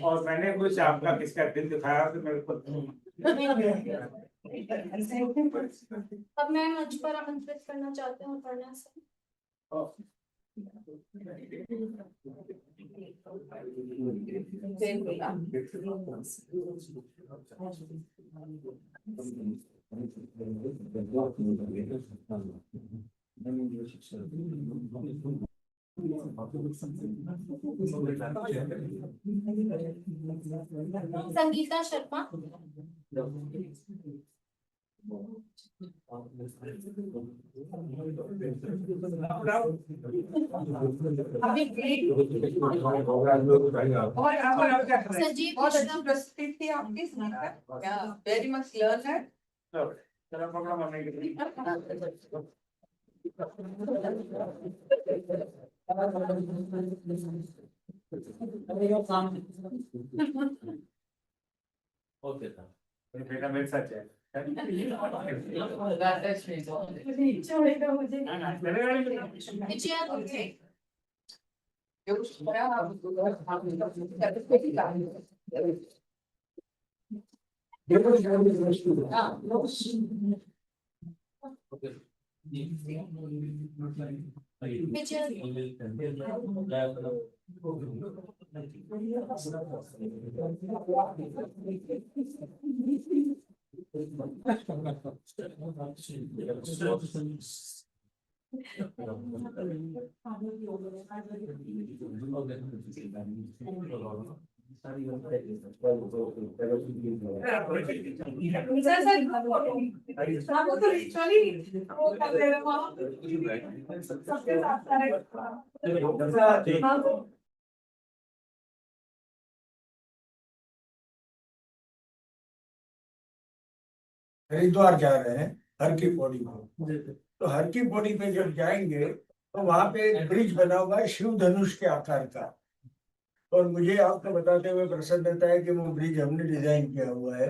और मैंने कुछ आपका किसका दिल दिखाया तो मेरे को अब मैं मंच पर आमंत्रित करना चाहती हूँ पढ़ना से संगीता शर्मा। संजीव बहुत अच्छी प्रस्तुति थी आपकी, वेरी मच लर्न है। Okay sir. बेटा मेरे साथ है विजया गुप्ते। हरिद्वार जा रहे हैं हर की पौड़ी में, तो हर की पौड़ी पे जब जाएंगे तो वहां पे एक ब्रिज बना हुआ है शिव धनुष के आकार का, और मुझे आपको बताते हुए प्रसन्नता है कि वो ब्रिज हमने डिजाइन किया हुआ है।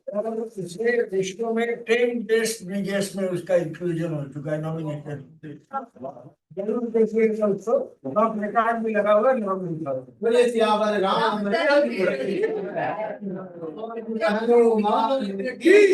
पिछले देशों में 10 बेस्ट ब्रिजेस में उसका इंक्लूजन हो चुका है, नॉमिनेशन। जरूर देखिएगा उसको, अपने कार्ड भी लगा हुआ है, बोले सियावर राम की